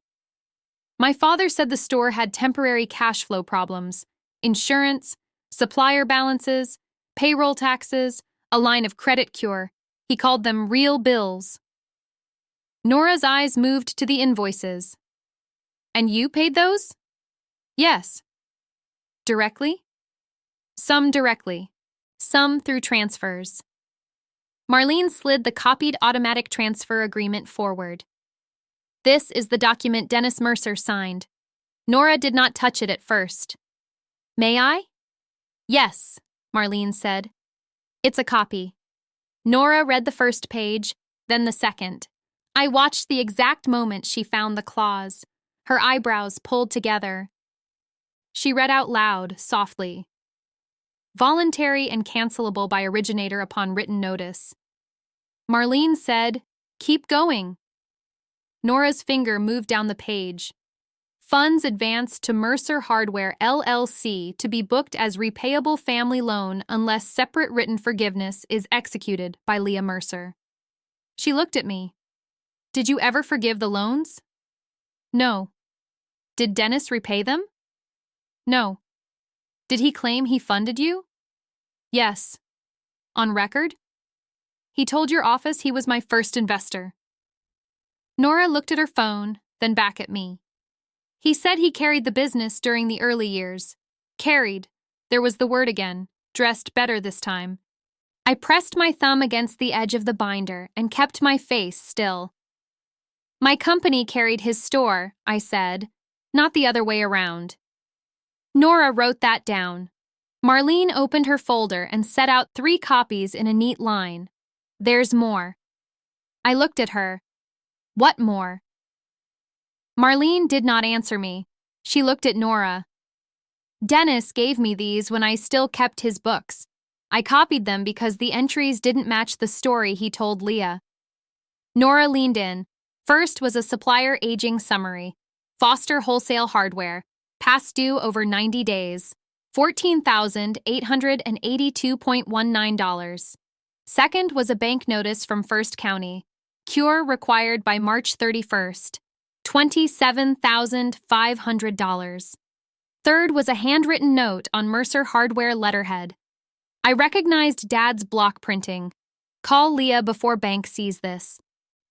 My father said the store had temporary cash flow problems, insurance, supplier balances, payroll taxes, a line of credit cure. He called them real bills. Nora's eyes moved to the invoices. And you paid those? Yes. Directly? Some directly. Some through transfers. Marlene slid the copied automatic transfer agreement forward. This is the document Dennis Mercer signed. Nora did not touch it at first. May I? Yes, Marlene said. It's a copy. Nora read the first page, then the second. I watched the exact moment she found the clause, her eyebrows pulled together. She read out loud, softly. Voluntary and cancelable by originator upon written notice. Marlene said, keep going. Nora's finger moved down the page. Funds advanced to Mercer Hardware LLC to be booked as repayable family loan unless separate written forgiveness is executed by Leah Mercer. She looked at me. Did you ever forgive the loans? No. Did Dennis repay them? No. Did he claim he funded you? Yes. On record? He told your office he was my first investor. Nora looked at her phone, then back at me. He said he carried the business during the early years. Carried. There was the word again, dressed better this time. I pressed my thumb against the edge of the binder and kept my face still. My company carried his store, I said, not the other way around. Nora wrote that down. Marlene opened her folder and set out 3 copies in a neat line. There's more. I looked at her. What more? Marlene did not answer me. She looked at Nora. Dennis gave me these when I still kept his books. I copied them because the entries didn't match the story he told Leah. Nora leaned in. First was a supplier aging summary. Foster Wholesale Hardware. Past due over 90 days. $14,882.19. Second was a bank notice from First County. Cure required by March 31st. $27,500. Third was a handwritten note on Mercer Hardware letterhead. I recognized Dad's block printing. Call Leah before bank sees this.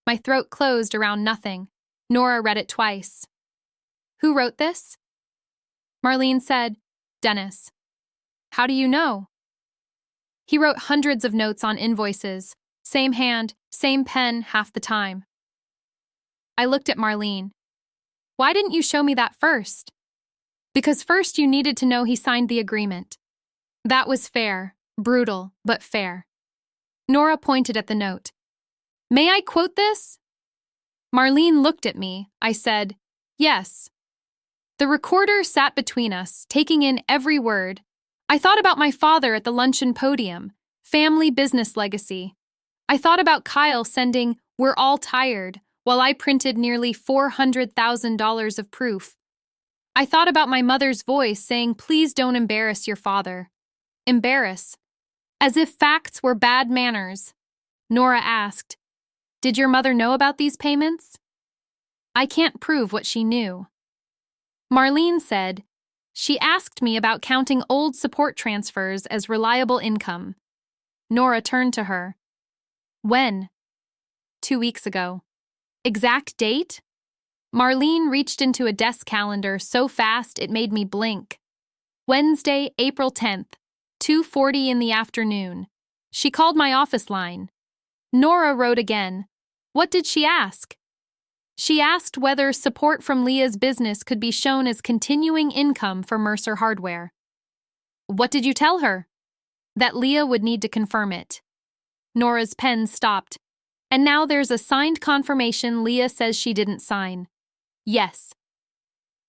My throat closed around nothing. Nora read it twice. Who wrote this? Marlene said, Dennis. How do you know? He wrote hundreds of notes on invoices. Same hand, same pen half the time. I looked at Marlene. Why didn't you show me that first? Because first you needed to know he signed the agreement. That was fair, brutal, but fair. Nora pointed at the note. May I quote this? Marlene looked at me. I said, yes. The recorder sat between us, taking in every word. I thought about my father at the luncheon podium, family business legacy. I thought about Kyle sending, "We're all tired," while I printed nearly $400,000 of proof. I thought about my mother's voice saying, please don't embarrass your father. Embarrass. As if facts were bad manners. Nora asked, did your mother know about these payments? I can't prove what she knew. Marlene said, she asked me about counting old support transfers as reliable income. Nora turned to her. When? 2 weeks ago. Exact date? Marlene reached into a desk calendar so fast it made me blink. Wednesday, April 10th, 2:40 in the afternoon. She called my office line. Nora wrote again. What did she ask? She asked whether support from Leah's business could be shown as continuing income for Mercer Hardware. What did you tell her? That Leah would need to confirm it. Nora's pen stopped. And now there's a signed confirmation Leah says she didn't sign. Yes.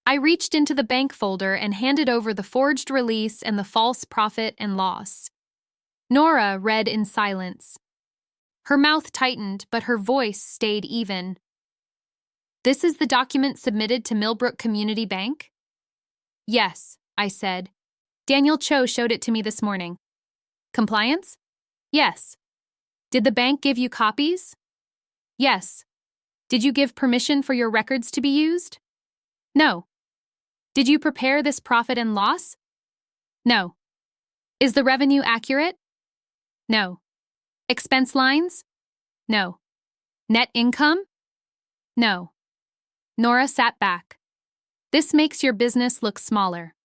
I reached into the bank folder and handed over the forged release and the false profit and loss. Nora read in silence. Her mouth tightened, but her voice stayed even. This is the document submitted to Millbrook Community Bank? Yes, I said. Daniel Cho showed it to me this morning. Compliance? Yes. Did the bank give you copies? Yes. Did you give permission for your records to be used? No. Did you prepare this profit and loss? No. Is the revenue accurate? No. Expense lines? No. Net income? No. Nora sat back. This makes your business look smaller.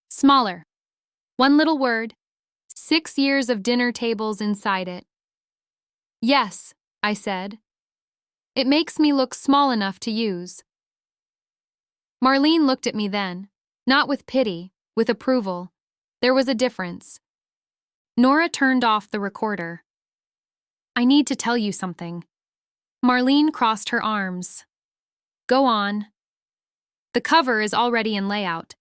Smaller. One little word. 6 years of dinner tables inside it. Yes, I said. It makes me look small enough to use. Marlene looked at me then, not with pity, with approval. There was a difference. Nora turned off the recorder. I need to tell you something. Marlene crossed her arms. Go on. The cover is already in layout.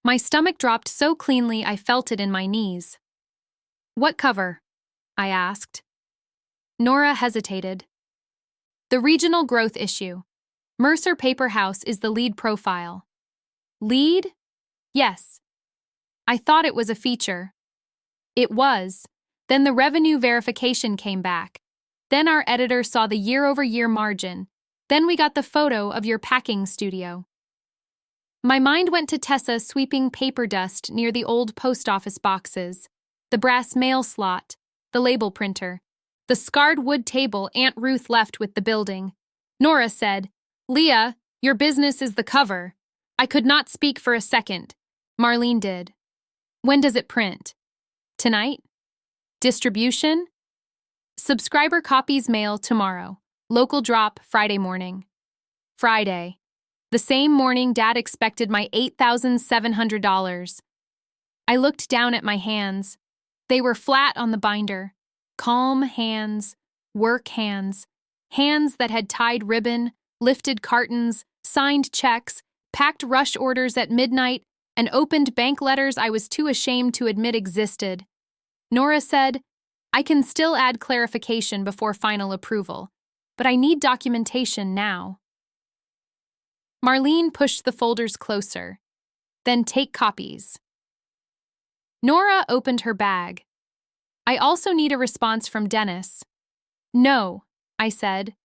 My stomach dropped so cleanly I felt it in my knees. What cover? I asked. Nora hesitated. The regional growth issue. Mercer Paper House is the lead profile. Lead? Yes. I thought it was a feature. It was. Then the revenue verification came back. Then our editor saw the year-over-year margin. Then we got the photo of your packing studio. My mind went to Tessa sweeping paper dust near the old post office boxes, the brass mail slot, the label printer, the scarred wood table Aunt Ruth left with the building. Nora said, "Leah, your business is the cover." I could not speak for a second. Marlene did. When does it print? Tonight? Distribution? Subscriber copies mail tomorrow. Local drop Friday morning. Friday. The same morning Dad expected my $8,700. I looked down at my hands. They were flat on the binder. Calm hands, work hands, hands that had tied ribbon, lifted cartons, signed checks, packed rush orders at midnight, and opened bank letters I was too ashamed to admit existed. Nora said, "I can still add clarification before final approval, but I need documentation now." Marlene pushed the folders closer. "Then take copies." Nora opened her bag. "I also need a response from Dennis." "No," I said.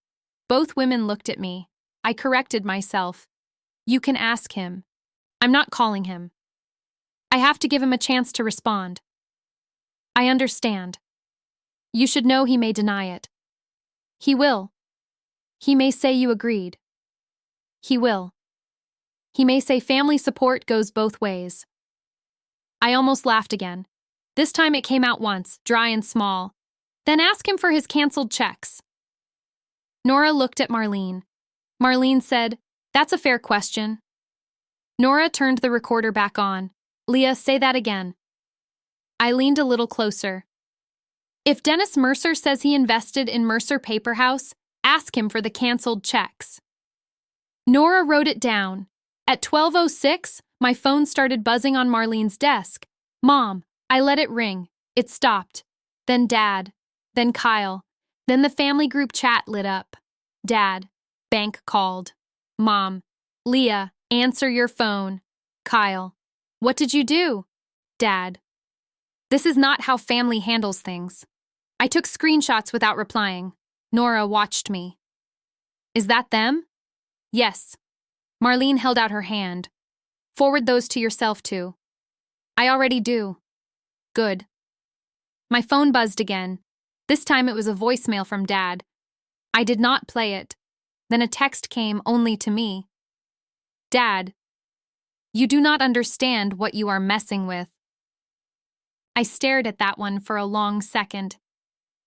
Both women looked at me. I corrected myself. "You can ask him. I'm not calling him. I have to give him a chance to respond." "I understand. You should know he may deny it." "He will. He may say you agreed." "He will. He may say family support goes both ways." I almost laughed again. This time it came out once, dry and small. "Then ask him for his canceled checks." Nora looked at Marlene. Marlene said, "That's a fair question." Nora turned the recorder back on. "Leah, say that again." I leaned a little closer. "If Dennis Mercer says he invested in Mercer Paper House, ask him for the canceled checks." Nora wrote it down. At 12:06, my phone started buzzing on Marlene's desk. "Mom." I let it ring. It stopped. Then Dad. Then Kyle. Then the family group chat lit up. Dad. Bank called. Mom. "Leah, answer your phone." Kyle. "What did you do?" Dad. "This is not how family handles things." I took screenshots without replying. Nora watched me. "Is that them?" "Yes." Marlene held out her hand. "Forward those to yourself, too." "I already do." "Good." My phone buzzed again. This time it was a voicemail from Dad. I did not play it. Then a text came only to me. "Dad, you do not understand what you are messing with." I stared at that one for a long second.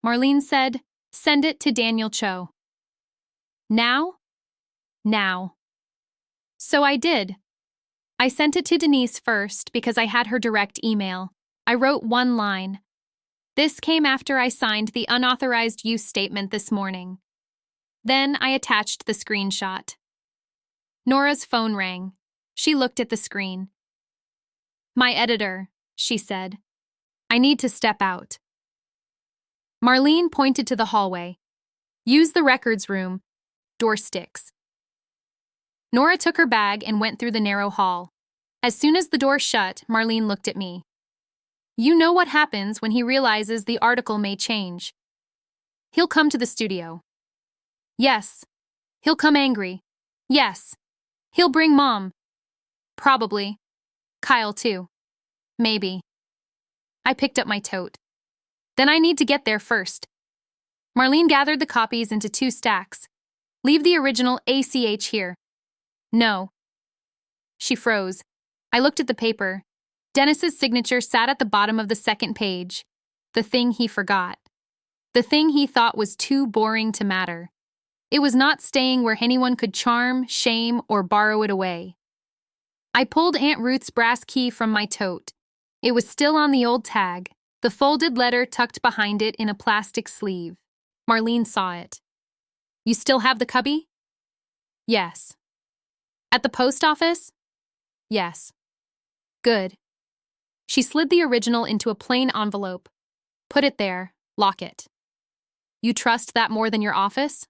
Marlene said, "Send it to Daniel Cho." Now? Now. So I did. I sent it to Denise first because I had her direct email. I wrote one line. "This came after I signed the unauthorized use statement this morning." Then I attached the screenshot. Nora's phone rang. She looked at the screen. "My editor," she said. "I need to step out." Marlene pointed to the hallway. "Use the records room. Door sticks." Nora took her bag and went through the narrow hall. As soon as the door shut, Marlene looked at me. "You know what happens when he realizes the article may change. He'll come to the studio." "Yes." "He'll come angry." "Yes." "He'll bring Mom." "Probably." "Kyle, too." "Maybe." I picked up my tote. "Then I need to get there first." Marlene gathered the copies into 2 stacks. "Leave the original ACH here." "No." She froze. I looked at the paper. Dennis's signature sat at the bottom of the second page. The thing he forgot. The thing he thought was too boring to matter. It was not staying where anyone could charm, shame, or borrow it away. I pulled Aunt Ruth's brass key from my tote. It was still on the old tag, the folded letter tucked behind it in a plastic sleeve. Marlene saw it. "You still have the cubby?" "Yes." "At the post office?" "Yes." "Good." She slid the original into a plain envelope. "Put it there. Lock it." "You trust that more than your office?"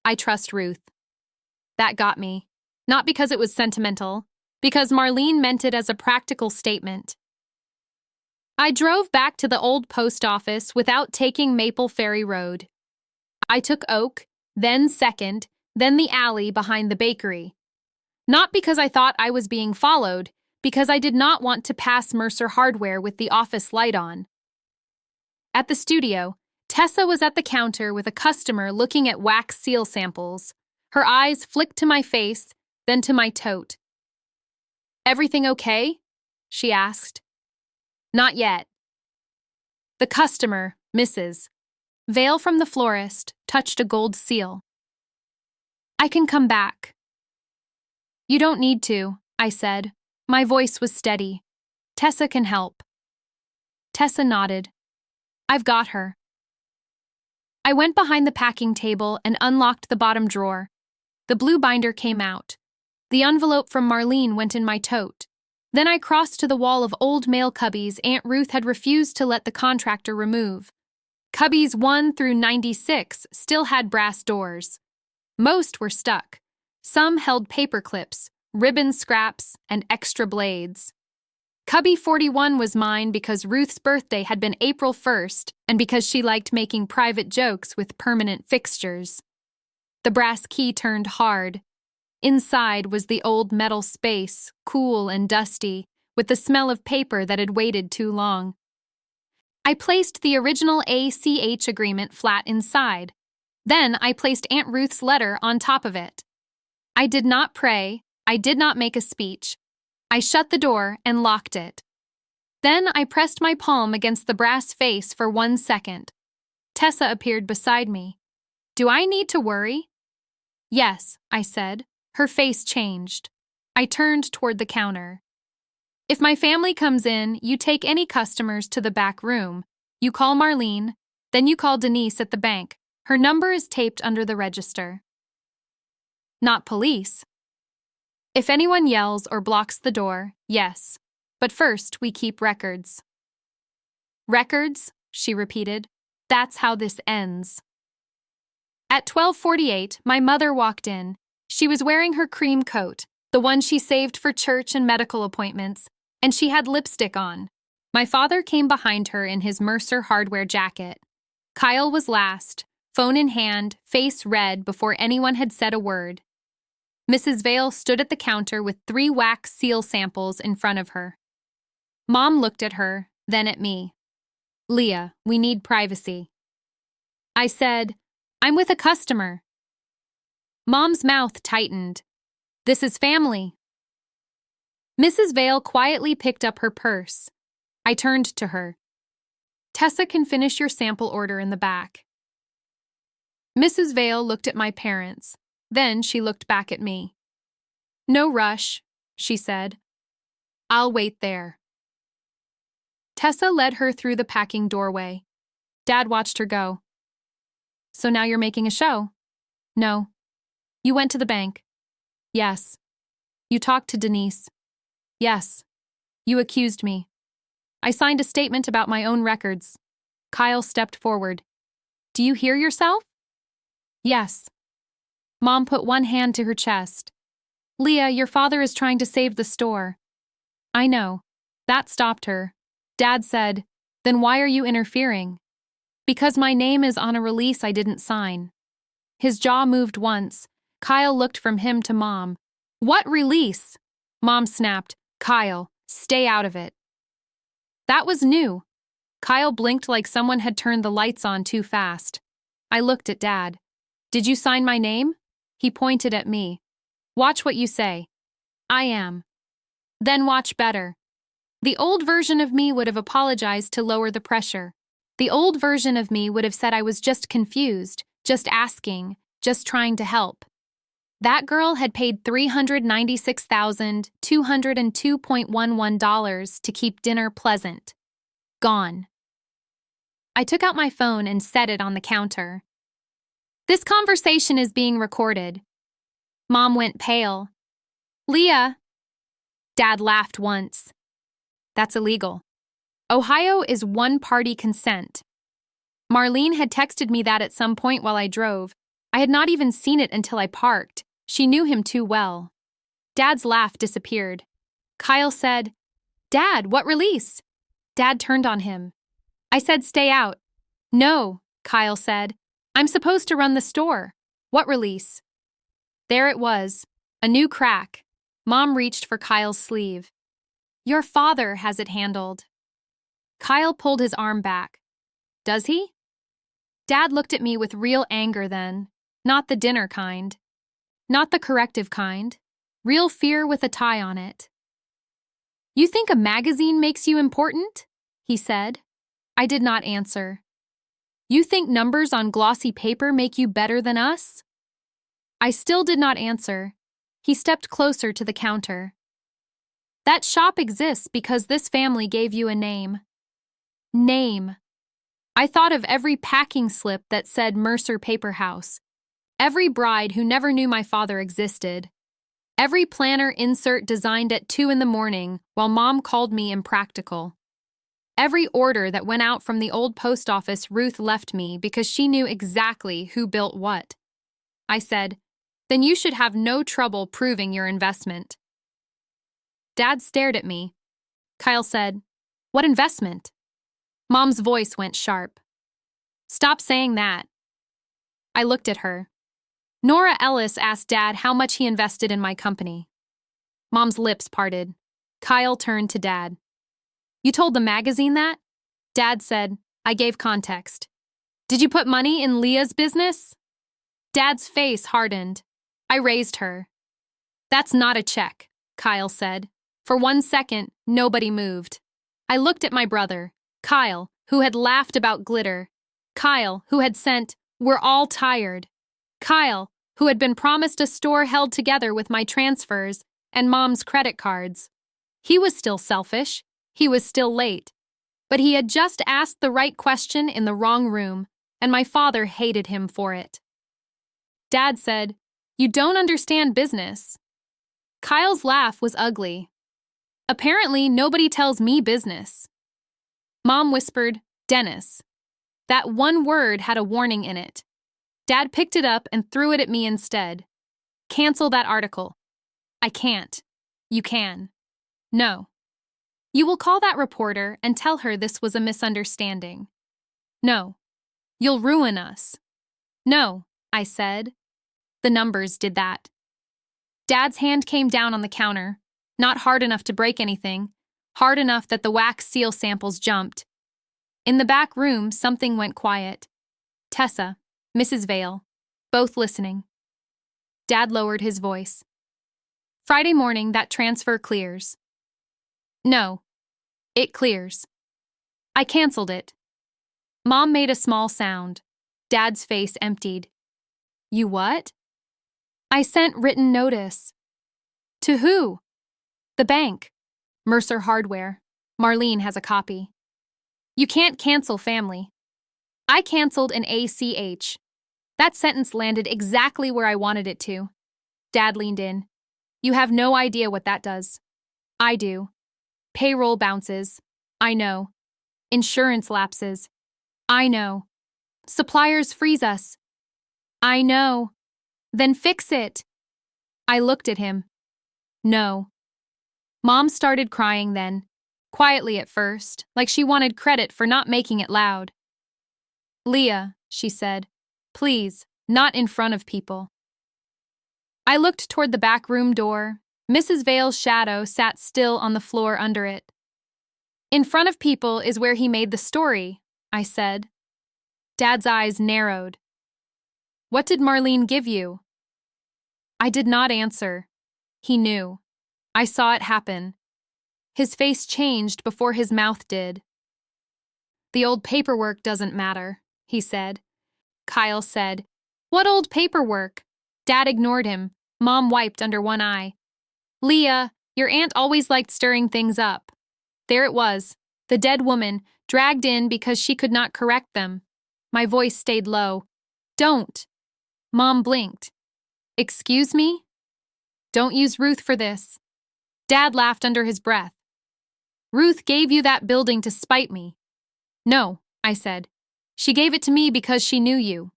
"I trust Ruth." That got me. Not because it was sentimental, because Marlene meant it as a practical statement. I drove back to the old post office without taking Maple Ferry Road. I took Oak, then Second, then the alley behind the bakery. Not because I thought I was being followed, because I did not want to pass Mercer Hardware with the office light on. At the studio, Tessa was at the counter with a customer looking at wax seal samples. Her eyes flicked to my face, then to my tote. "Everything okay?" she asked. "Not yet." The customer, Mrs. Vale from the florist, touched a gold seal. "I can come back." "You don't need to," I said. My voice was steady. "Tessa can help." Tessa nodded. "I've got her." I went behind the packing table and unlocked the bottom drawer. The blue binder came out. The envelope from Marlene went in my tote. Then I crossed to the wall of old mail cubbies Aunt Ruth had refused to let the contractor remove. Cubbies 1 through 96 still had brass doors. Most were stuck. Some held paper clips, ribbon scraps, and extra blades. Cubby 41 was mine because Ruth's birthday had been April 1st and because she liked making private jokes with permanent fixtures. The brass key turned hard. Inside was the old metal space, cool and dusty, with the smell of paper that had waited too long. I placed the original ACH agreement flat inside. Then I placed Aunt Ruth's letter on top of it. I did not pray. I did not make a speech. I shut the door and locked it. Then I pressed my palm against the brass face for 1 second. Tessa appeared beside me. "Do I need to worry?" "Yes," I said. Her face changed. I turned toward the counter. "If my family comes in, you take any customers to the back room. You call Marlene, then you call Denise at the bank. Her number is taped under the register." "Not police?" "If anyone yells or blocks the door, yes. But first, we keep records." "Records?" she repeated. "That's how this ends." At 12:48, my mother walked in. She was wearing her cream coat, the one she saved for church and medical appointments, and she had lipstick on. My father came behind her in his Mercer Hardware jacket. Kyle was last, phone in hand, face red before anyone had said a word. Mrs. Vale stood at the counter with 3 wax seal samples in front of her. Mom looked at her, then at me. "Leah, we need privacy." I said, "I'm with a customer." Mom's mouth tightened. "This is family." Mrs. Vale quietly picked up her purse. I turned to her. "Tessa can finish your sample order in the back." Mrs. Vale looked at my parents. Then she looked back at me. "No rush," she said. "I'll wait there." Tessa led her through the packing doorway. Dad watched her go. "So now you're making a show?" "No." "You went to the bank?" "Yes." "You talked to Denise?" "Yes." "You accused me." "I signed a statement about my own records." Kyle stepped forward. "Do you hear yourself?" "Yes." Mom put one hand to her chest. "Leah, your father is trying to save the store." "I know." That stopped her. Dad said, "Then why are you interfering?" "Because my name is on a release I didn't sign." His jaw moved once. Kyle looked from him to Mom. "What release?" Mom snapped, "Kyle, stay out of it." That was new. Kyle blinked like someone had turned the lights on too fast. I looked at Dad. "Did you sign my name?" He pointed at me. "Watch what you say." "I am." "Then watch better." The old version of me would have apologized to lower the pressure. The old version of me would have said I was just confused, just asking, just trying to help. That girl had paid $396,202.11 to keep dinner pleasant. Gone. I took out my phone and set it on the counter. "This conversation is being recorded." Mom went pale. "Leah." Dad laughed once. "That's illegal. Ohio is one-party consent." Marlene had texted me that at some point while I drove. I had not even seen it until I parked. She knew him too well. Dad's laugh disappeared. Kyle said, "Dad, what release?" Dad turned on him. I said stay out. "No," Kyle said. "I'm supposed to run the store." "What release?" There it was, a new crack. Mom reached for Kyle's sleeve. "Your father has it handled." Kyle pulled his arm back. "Does he?" Dad looked at me with real anger then, not the dinner kind. Not the corrective kind. Real fear with a tie on it. "You think a magazine makes you important?" he said. I did not answer. "You think numbers on glossy paper make you better than us?" I still did not answer. He stepped closer to the counter. "That shop exists because this family gave you a name." Name. I thought of every packing slip that said Mercer Paper House, every bride who never knew my father existed, every planner insert designed at 2 in the morning while Mom called me impractical. Every order that went out from the old post office Ruth left me because she knew exactly who built what. I said, "Then you should have no trouble proving your investment." Dad stared at me. Kyle said, "What investment?" Mom's voice went sharp. "Stop saying that." I looked at her. Nora Ellis asked Dad how much he invested in my company. Mom's lips parted. Kyle turned to Dad. "You told the magazine that?" Dad said, "I gave context." "Did you put money in Leah's business?" Dad's face hardened. I raised her. "That's not a check," Kyle said. For 1 second, nobody moved. I looked at my brother, Kyle, who had laughed about glitter. Kyle, who had sent, "We're all tired." Kyle, who had been promised a store held together with my transfers and Mom's credit cards. He was still selfish. He was still late. But he had just asked the right question in the wrong room, and my father hated him for it. Dad said, "You don't understand business." Kyle's laugh was ugly. "Apparently, nobody tells me business." Mom whispered, "Dennis." That one word had a warning in it. Dad picked it up and threw it at me instead. "Cancel that article." "I can't." "You can." "No." "You will call that reporter and tell her this was a misunderstanding." "No." "You'll ruin us." "No," I said. The numbers did that. Dad's hand came down on the counter, not hard enough to break anything, hard enough that the wax seal samples jumped. In the back room, something went quiet. Tessa, Mrs. Vale, both listening. Dad lowered his voice. "Friday morning, that transfer clears." "No, it clears." I canceled it. Mom made a small sound. Dad's face emptied. "You what?" "I sent written notice." "To who?" "The bank. Mercer Hardware. Marlene has a copy." "You can't cancel family." I canceled an ACH. That sentence landed exactly where I wanted it to. Dad leaned in. "You have no idea what that does." "I do. Payroll bounces." "I know." "Insurance lapses." "I know." "Suppliers freeze us." "I know." "Then fix it." I looked at him. "No." Mom started crying then, quietly at first, like she wanted credit for not making it loud. "Leah," she said, "please, not in front of people." I looked toward the back room door. Mrs. Vale's shadow sat still on the floor under it. "In front of people is where he made the story," I said. Dad's eyes narrowed. "What did Marlene give you?" I did not answer. He knew. I saw it happen. His face changed before his mouth did. "The old paperwork doesn't matter," he said. Kyle said, "What old paperwork?" Dad ignored him. Mom wiped under one eye. "Leah, your aunt always liked stirring things up." There it was, the dead woman, dragged in because she could not correct them. My voice stayed low. "Don't." Mom blinked. "Excuse me?" "Don't use Ruth for this." Dad laughed under his breath. "Ruth gave you that building to spite me." "No," I said. "She gave it to me because she knew you."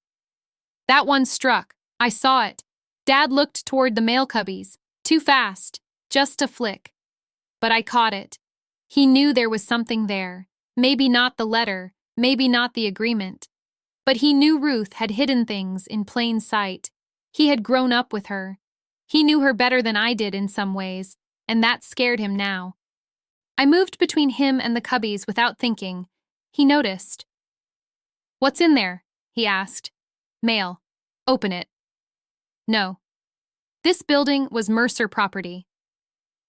That one struck. I saw it. Dad looked toward the mail cubbies. Too fast. Just a flick. But I caught it. He knew there was something there. Maybe not the letter, maybe not the agreement. But he knew Ruth had hidden things in plain sight. He had grown up with her. He knew her better than I did in some ways, and that scared him now. I moved between him and the cubbies without thinking. He noticed. "What's in there?" he asked. "Mail. Open it." No. This building was Mercer property.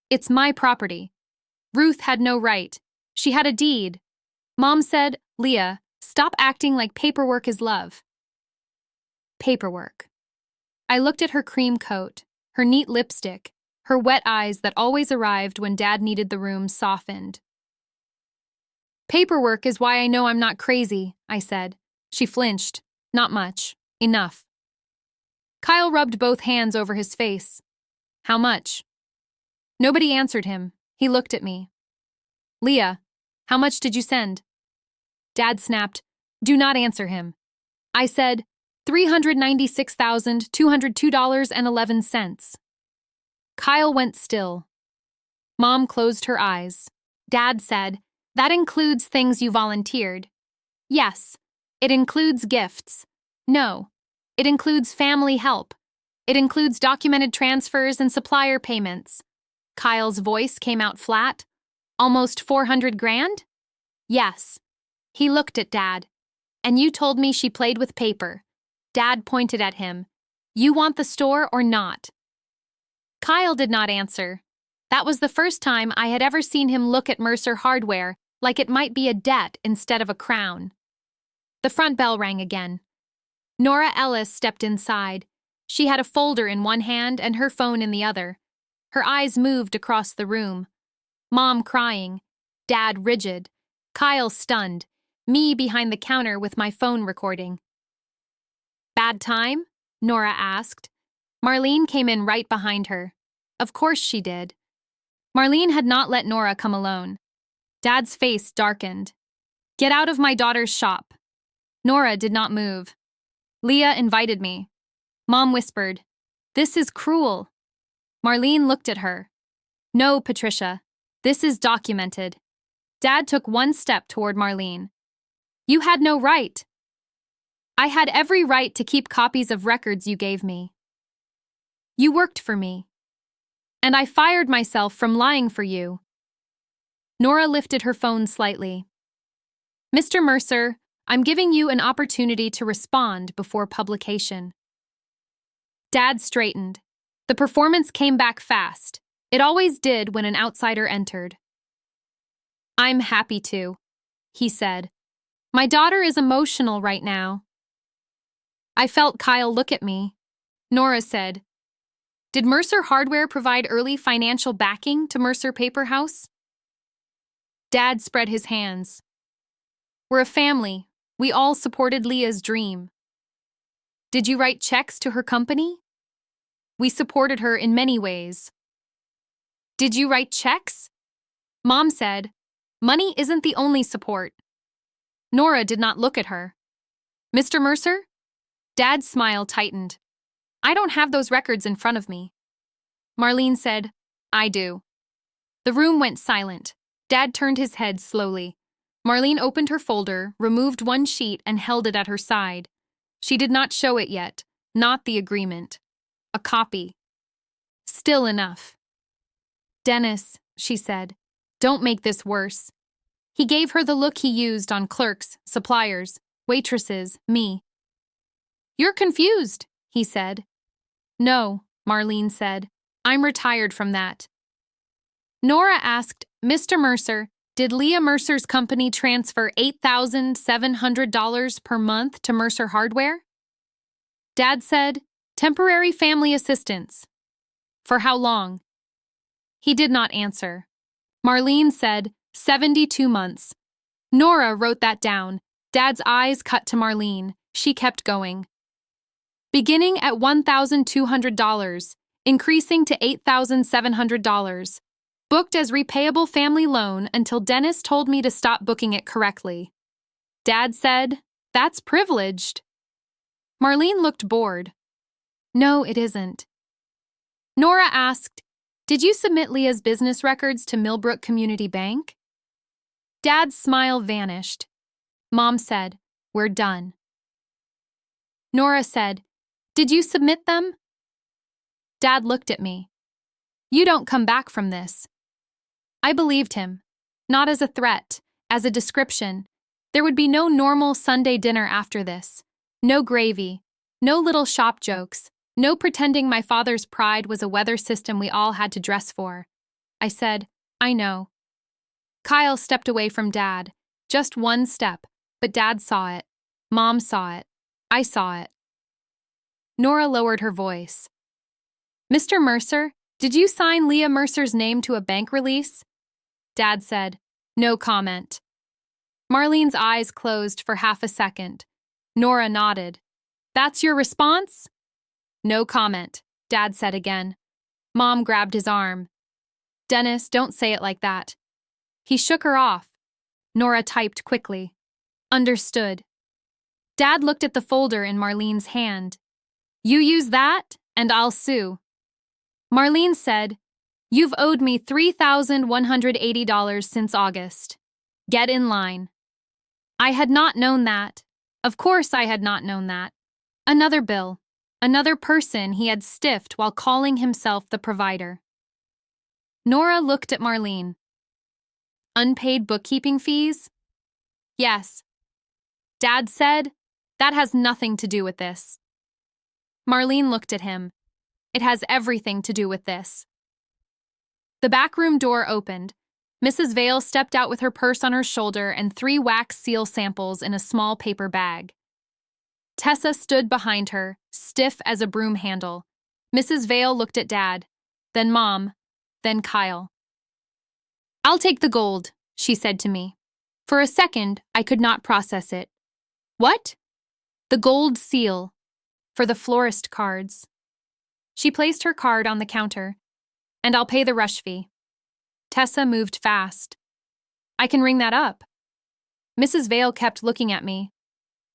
It's my property. Ruth had no right. She had a deed. Mom said, "Leah, stop acting like paperwork is love." Paperwork. I looked at her cream coat, her neat lipstick, her wet eyes that always arrived when Dad needed the room softened. "Paperwork is why I know I'm not crazy," I said. She flinched. "Not much. Enough." Kyle rubbed both hands over his face. "How much?" Nobody answered him. He looked at me. "Leah, how much did you send?" Dad snapped, "Do not answer him." I said, $396,202.11. Kyle went still. Mom closed her eyes. Dad said, "That includes things you volunteered." "Yes, it includes gifts." "No, it includes family help. It includes documented transfers and supplier payments." Kyle's voice came out flat. "Almost 400 grand?" "Yes." He looked at Dad. "And you told me she played with paper." Dad pointed at him. "You want the store or not?" Kyle did not answer. That was the first time I had ever seen him look at Mercer Hardware like it might be a debt instead of a crown. The front bell rang again. Nora Ellis stepped inside. She had a folder in one hand and her phone in the other. Her eyes moved across the room. Mom crying, Dad rigid, Kyle stunned, me behind the counter with my phone recording. "Bad time?" Nora asked. Marlene came in right behind her. Of course she did. Marlene had not let Nora come alone. Dad's face darkened. "Get out of my daughter's shop." Nora did not move. "Leah invited me." Mom whispered, "This is cruel." Marlene looked at her. "No, Patricia. This is documented." Dad took one step toward Marlene. "You had no right." "I had every right to keep copies of records you gave me. You worked for me. And I fired myself from lying for you." Nora lifted her phone slightly. "Mr. Mercer, I'm giving you an opportunity to respond before publication." Dad straightened. The performance came back fast. It always did when an outsider entered. "I'm happy to," he said. "My daughter is emotional right now." I felt Kyle look at me. Nora said, "Did Mercer Hardware provide early financial backing to Mercer Paper House?" Dad spread his hands. "We're a family. We all supported Leah's dream." "Did you write checks to her company?" "We supported her in many ways." "Did you write checks?" Mom said, "Money isn't the only support." Nora did not look at her. "Mr. Mercer?" Dad's smile tightened. "I don't have those records in front of me." Marlene said, "I do." The room went silent. Dad turned his head slowly. Marlene opened her folder, removed one sheet, and held it at her side. She did not show it yet, not the agreement. A copy. Still enough. "Dennis," she said, "don't make this worse." He gave her the look he used on clerks, suppliers, waitresses, me. "You're confused," he said. "No," Marlene said. "I'm retired from that." Nora asked, "Mr. Mercer, did Leah Mercer's company transfer $8,700 per month to Mercer Hardware?" Dad said, "Temporary family assistance." "For how long?" He did not answer. Marlene said, 72 months. Nora wrote that down. Dad's eyes cut to Marlene. She kept going. "Beginning at $1,200, increasing to $8,700. Booked as repayable family loan until Dennis told me to stop booking it correctly." Dad said, "That's privileged." Marlene looked bored. "No, it isn't. Nora asked, "Did you submit Leah's business records to Millbrook Community Bank?" Dad's smile vanished. Mom said, "We're done." Nora said, "Did you submit them?" Dad looked at me. "You don't come back from this." I believed him. Not as a threat, as a description. There would be no normal Sunday dinner after this. No gravy. No little shop jokes. No pretending my father's pride was a weather system we all had to dress for. I said, "I know." Kyle stepped away from Dad. Just one step, but Dad saw it. Mom saw it. I saw it. Nora lowered her voice. "Mr. Mercer, did you sign Leah Mercer's name to a bank release?" Dad said, "No comment." Marlene's eyes closed for half a second. Nora nodded. "That's your response?" "No comment," Dad said again. Mom grabbed his arm. "Dennis, don't say it like that." He shook her off. Nora typed quickly. "Understood." Dad looked at the folder in Marlene's hand. "You use that, and I'll sue." Marlene said, "You've owed me $3,180 since August. Get in line." I had not known that. Of course I had not known that. Another bill. Another person he had stiffed while calling himself the provider. Nora looked at Marlene. "Unpaid bookkeeping fees?" "Yes." Dad said, "That has nothing to do with this." Marlene looked at him. "It has everything to do with this." The back room door opened. Mrs. Vale stepped out with her purse on her shoulder and 3 wax seal samples in a small paper bag. Tessa stood behind her, stiff as a broom handle. Mrs. Vale looked at Dad, then Mom, then Kyle. "I'll take the gold," she said to me. For a second, I could not process it. "What?" "The gold seal. For the florist cards." She placed her card on the counter. "And I'll pay the rush fee." Tessa moved fast. "I can ring that up." Mrs. Vale kept looking at me.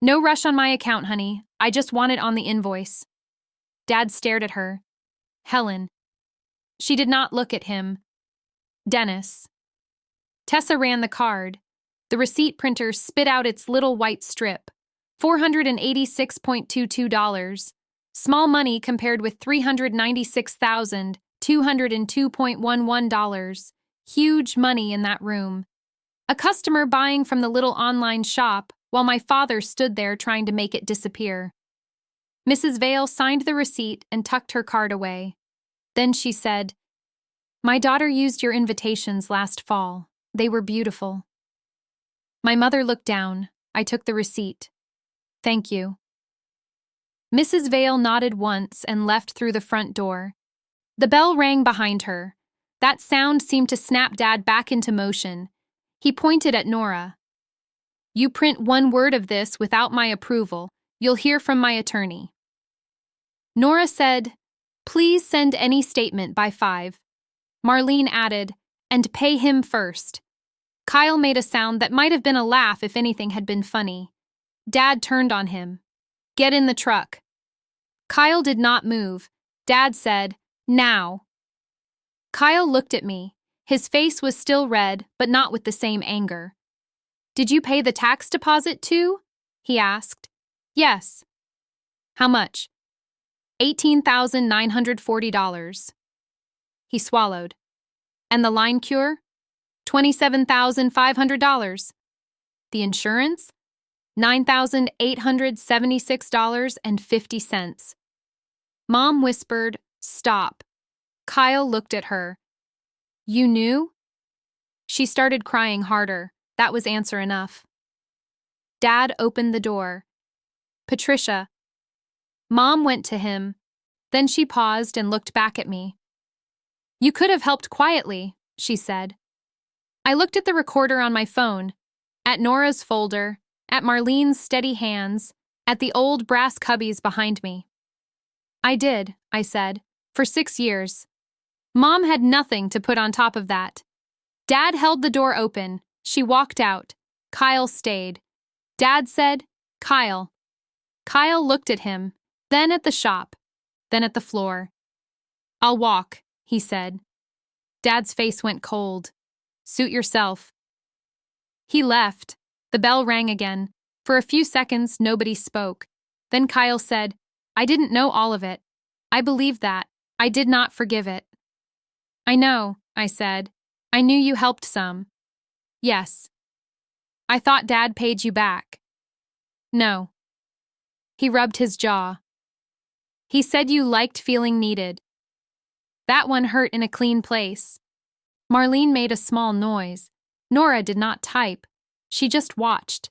"No rush on my account, honey. I just want it on the invoice." Dad stared at her. "Helen." She did not look at him. "Dennis." Tessa ran the card. The receipt printer spit out its little white strip. $486.22. Small money compared with $396,202.11. Huge money in that room. A customer buying from the little online shop while my father stood there trying to make it disappear. Mrs. Vale signed the receipt and tucked her card away. Then she said, "My daughter used your invitations last fall. They were beautiful." My mother looked down. I took the receipt. "Thank you." Mrs. Vale nodded once and left through the front door. The bell rang behind her. That sound seemed to snap Dad back into motion. He pointed at Nora. "You print one word of this without my approval, you'll hear from my attorney." Nora said, "Please send any statement by 5. Marlene added, "And pay him first." Kyle made a sound that might have been a laugh if anything had been funny. Dad turned on him. "Get in the truck." Kyle did not move. Dad said, "Now." Kyle looked at me. His face was still red, but not with the same anger. "Did you pay the tax deposit too?" he asked. "Yes." "How much?" $18,940. He swallowed. "And the line cure?" $27,500. "The insurance?" $9,876.50. Mom whispered, "Stop." Kyle looked at her. "You knew?" She started crying harder. That was answer enough. Dad opened the door. "Patricia." Mom went to him. Then she paused and looked back at me. "You could have helped quietly," she said. I looked at the recorder on my phone, at Nora's folder, at Marlene's steady hands, at the old brass cubbies behind me. "I did," I said, "for 6 years." Mom had nothing to put on top of that. Dad held the door open. She walked out. Kyle stayed. Dad said, "Kyle." Kyle looked at him, then at the shop, then at the floor. I'll walk, he said. Dad's face went cold. Suit yourself. He left. The bell rang again. For a few seconds, nobody spoke. Then Kyle said, I didn't know all of it. I believe that. I did not forgive it. I know, I said. I knew you helped some. Yes. I thought Dad paid you back. No. He rubbed his jaw. He said you liked feeling needed. That one hurt in a clean place. Marlene made a small noise. Nora did not type. She just watched.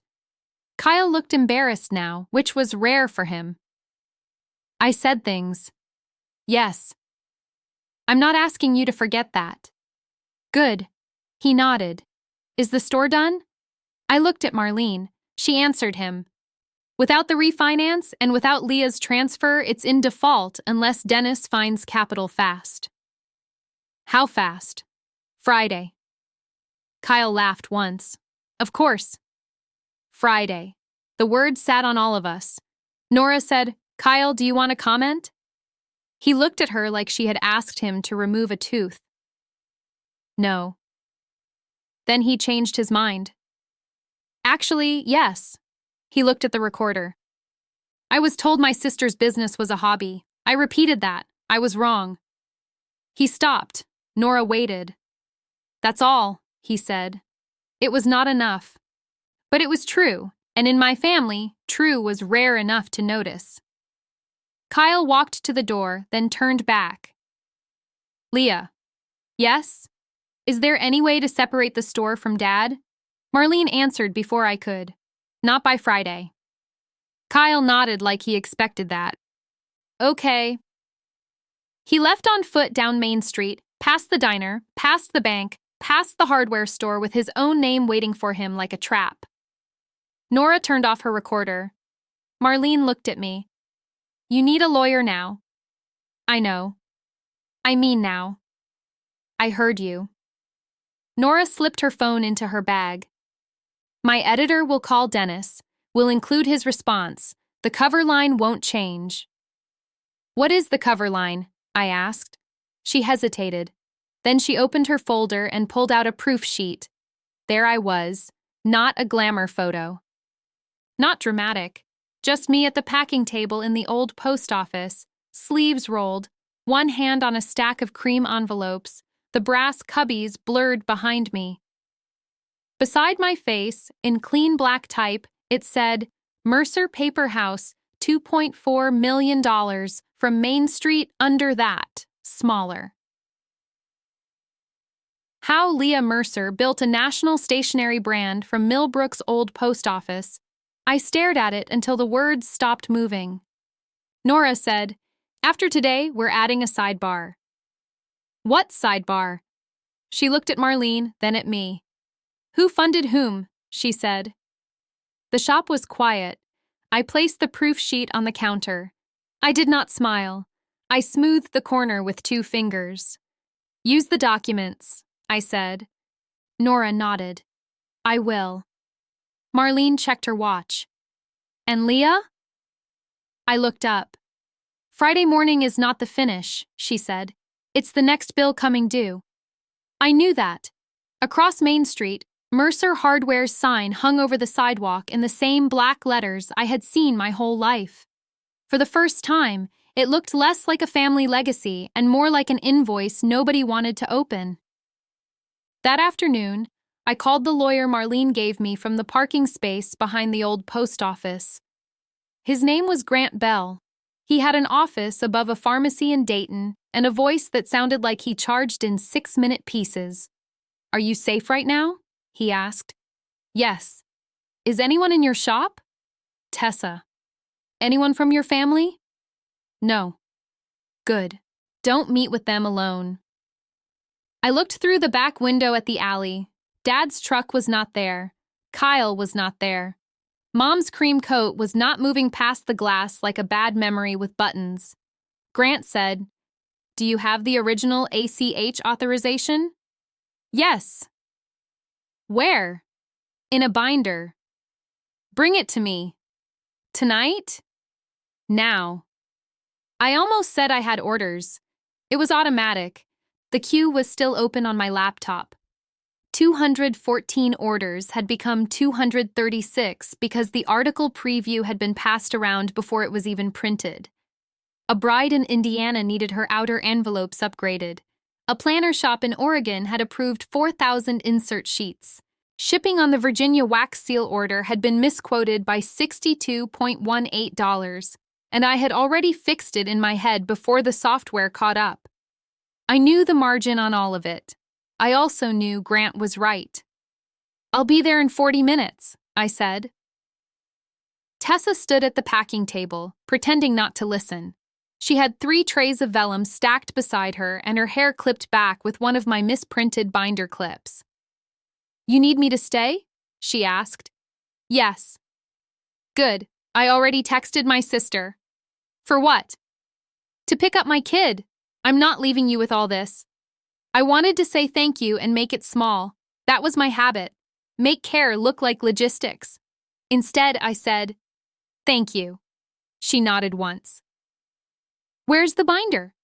Kyle looked embarrassed now, which was rare for him. I said things. Yes. I'm not asking you to forget that. Good. He nodded. Is the store done? I looked at Marlene. She answered him. Without the refinance and without Leah's transfer, it's in default unless Dennis finds capital fast. How fast? Friday. Kyle laughed once. Of course. Friday. The word sat on all of us. Nora said, Kyle, do you want to comment? He looked at her like she had asked him to remove a tooth. No. Then he changed his mind. Actually, yes. He looked at the recorder. I was told my sister's business was a hobby. I repeated that. I was wrong. He stopped. Nora waited. That's all, he said. It was not enough. But it was true, and in my family, true was rare enough to notice. Kyle walked to the door, then turned back. Leah. Yes? Is there any way to separate the store from Dad? Marlene answered before I could. Not by Friday. Kyle nodded like he expected that. Okay. He left on foot down Main Street, past the diner, past the bank, past the hardware store with his own name waiting for him like a trap. Nora turned off her recorder. Marlene looked at me. You need a lawyer now. I know. I mean now. I heard you. Nora slipped her phone into her bag. My editor will call Dennis. We'll include his response. The cover line won't change. What is the cover line? I asked. She hesitated. Then she opened her folder and pulled out a proof sheet. There I was, not a glamour photo. Not dramatic. Just me at the packing table in the old post office, sleeves rolled, one hand on a stack of cream envelopes, the brass cubbies blurred behind me. Beside my face, in clean black type, it said, Mercer Paper House, $2.4 million from Main Street under that, smaller. How Leah Mercer built a national stationery brand from Millbrook's old post office. I stared at it until the words stopped moving. Nora said, After today, we're adding a sidebar. What sidebar? She looked at Marlene, then at me. Who funded whom? She said. The shop was quiet. I placed the proof sheet on the counter. I did not smile. I smoothed the corner with 2 fingers. Use the documents, I said. Nora nodded. I will. Marlene checked her watch. And Leah? I looked up. Friday morning is not the finish, she said. It's the next bill coming due. I knew that. Across Main Street, Mercer Hardware's sign hung over the sidewalk in the same black letters I had seen my whole life. For the first time, it looked less like a family legacy and more like an invoice nobody wanted to open. That afternoon, I called the lawyer Marlene gave me from the parking space behind the old post office. His name was Grant Bell. He had an office above a pharmacy in Dayton and a voice that sounded like he charged in 6-minute pieces. Are you safe right now? He asked. Yes. Is anyone in your shop? Tessa. Anyone from your family? No. Good. Don't meet with them alone. I looked through the back window at the alley. Dad's truck was not there. Kyle was not there. Mom's cream coat was not moving past the glass like a bad memory with buttons. Grant said, Do you have the original ACH authorization? Yes. Where? In a binder. Bring it to me. Tonight? Now. I almost said I had orders. It was automatic. The queue was still open on my laptop. 214 orders had become 236 because the article preview had been passed around before it was even printed. A bride in Indiana needed her outer envelopes upgraded. A planner shop in Oregon had approved 4,000 insert sheets. Shipping on the Virginia wax seal order had been misquoted by $62.18, and I had already fixed it in my head before the software caught up. I knew the margin on all of it. I also knew Grant was right. "I'll be there in 40 minutes, I said. Tessa stood at the packing table, pretending not to listen. She had 3 trays of vellum stacked beside her and her hair clipped back with one of my misprinted binder clips. "You need me to stay?" she asked. "Yes." "Good. I already texted my sister." "For what?" "To pick up my kid. I'm not leaving you with all this." I wanted to say thank you and make it small. That was my habit. Make care look like logistics. Instead, I said, "Thank you." She nodded once. "Where's the binder?"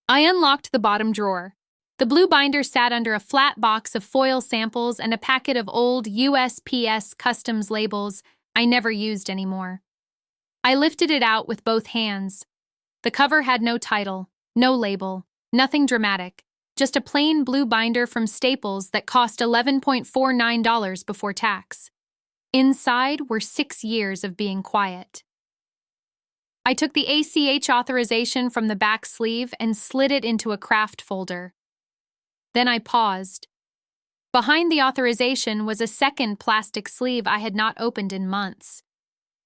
I unlocked the bottom drawer. The blue binder sat under a flat box of foil samples and a packet of old USPS customs labels I never used anymore. I lifted it out with both hands. The cover had no title, no label, nothing dramatic, just a plain blue binder from Staples that cost $11.49 before tax. Inside were 6 years of being quiet. I took the ACH authorization from the back sleeve and slid it into a craft folder. Then I paused. Behind the authorization was a second plastic sleeve I had not opened in months.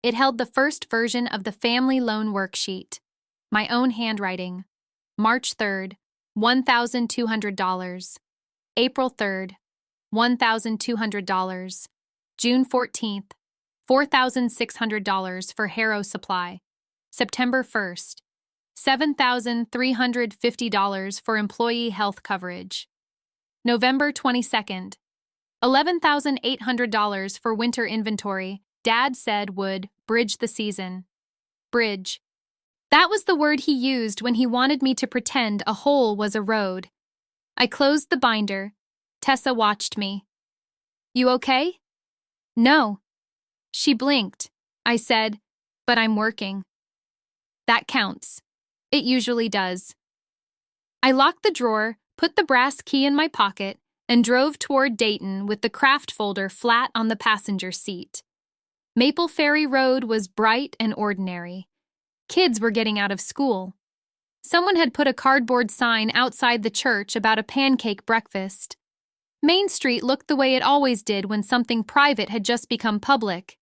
It held the first version of the family loan worksheet. My own handwriting. March 3rd, $1,200. April 3rd, $1,200. June 14th, $4,600 for Harrow Supply. September 1st, $7,350 for employee health coverage. November 22nd, $11,800 for winter inventory Dad said would bridge the season. Bridge. That was the word he used when he wanted me to pretend a hole was a road. I closed the binder. Tessa watched me. "You okay?" "No." She blinked. I said, "But I'm working." "That counts." It usually does. I locked the drawer, put the brass key in my pocket, and drove toward Dayton with the craft folder flat on the passenger seat. Maple Ferry Road was bright and ordinary. Kids were getting out of school. Someone had put a cardboard sign outside the church about a pancake breakfast. Main Street looked the way it always did when something private had just become public.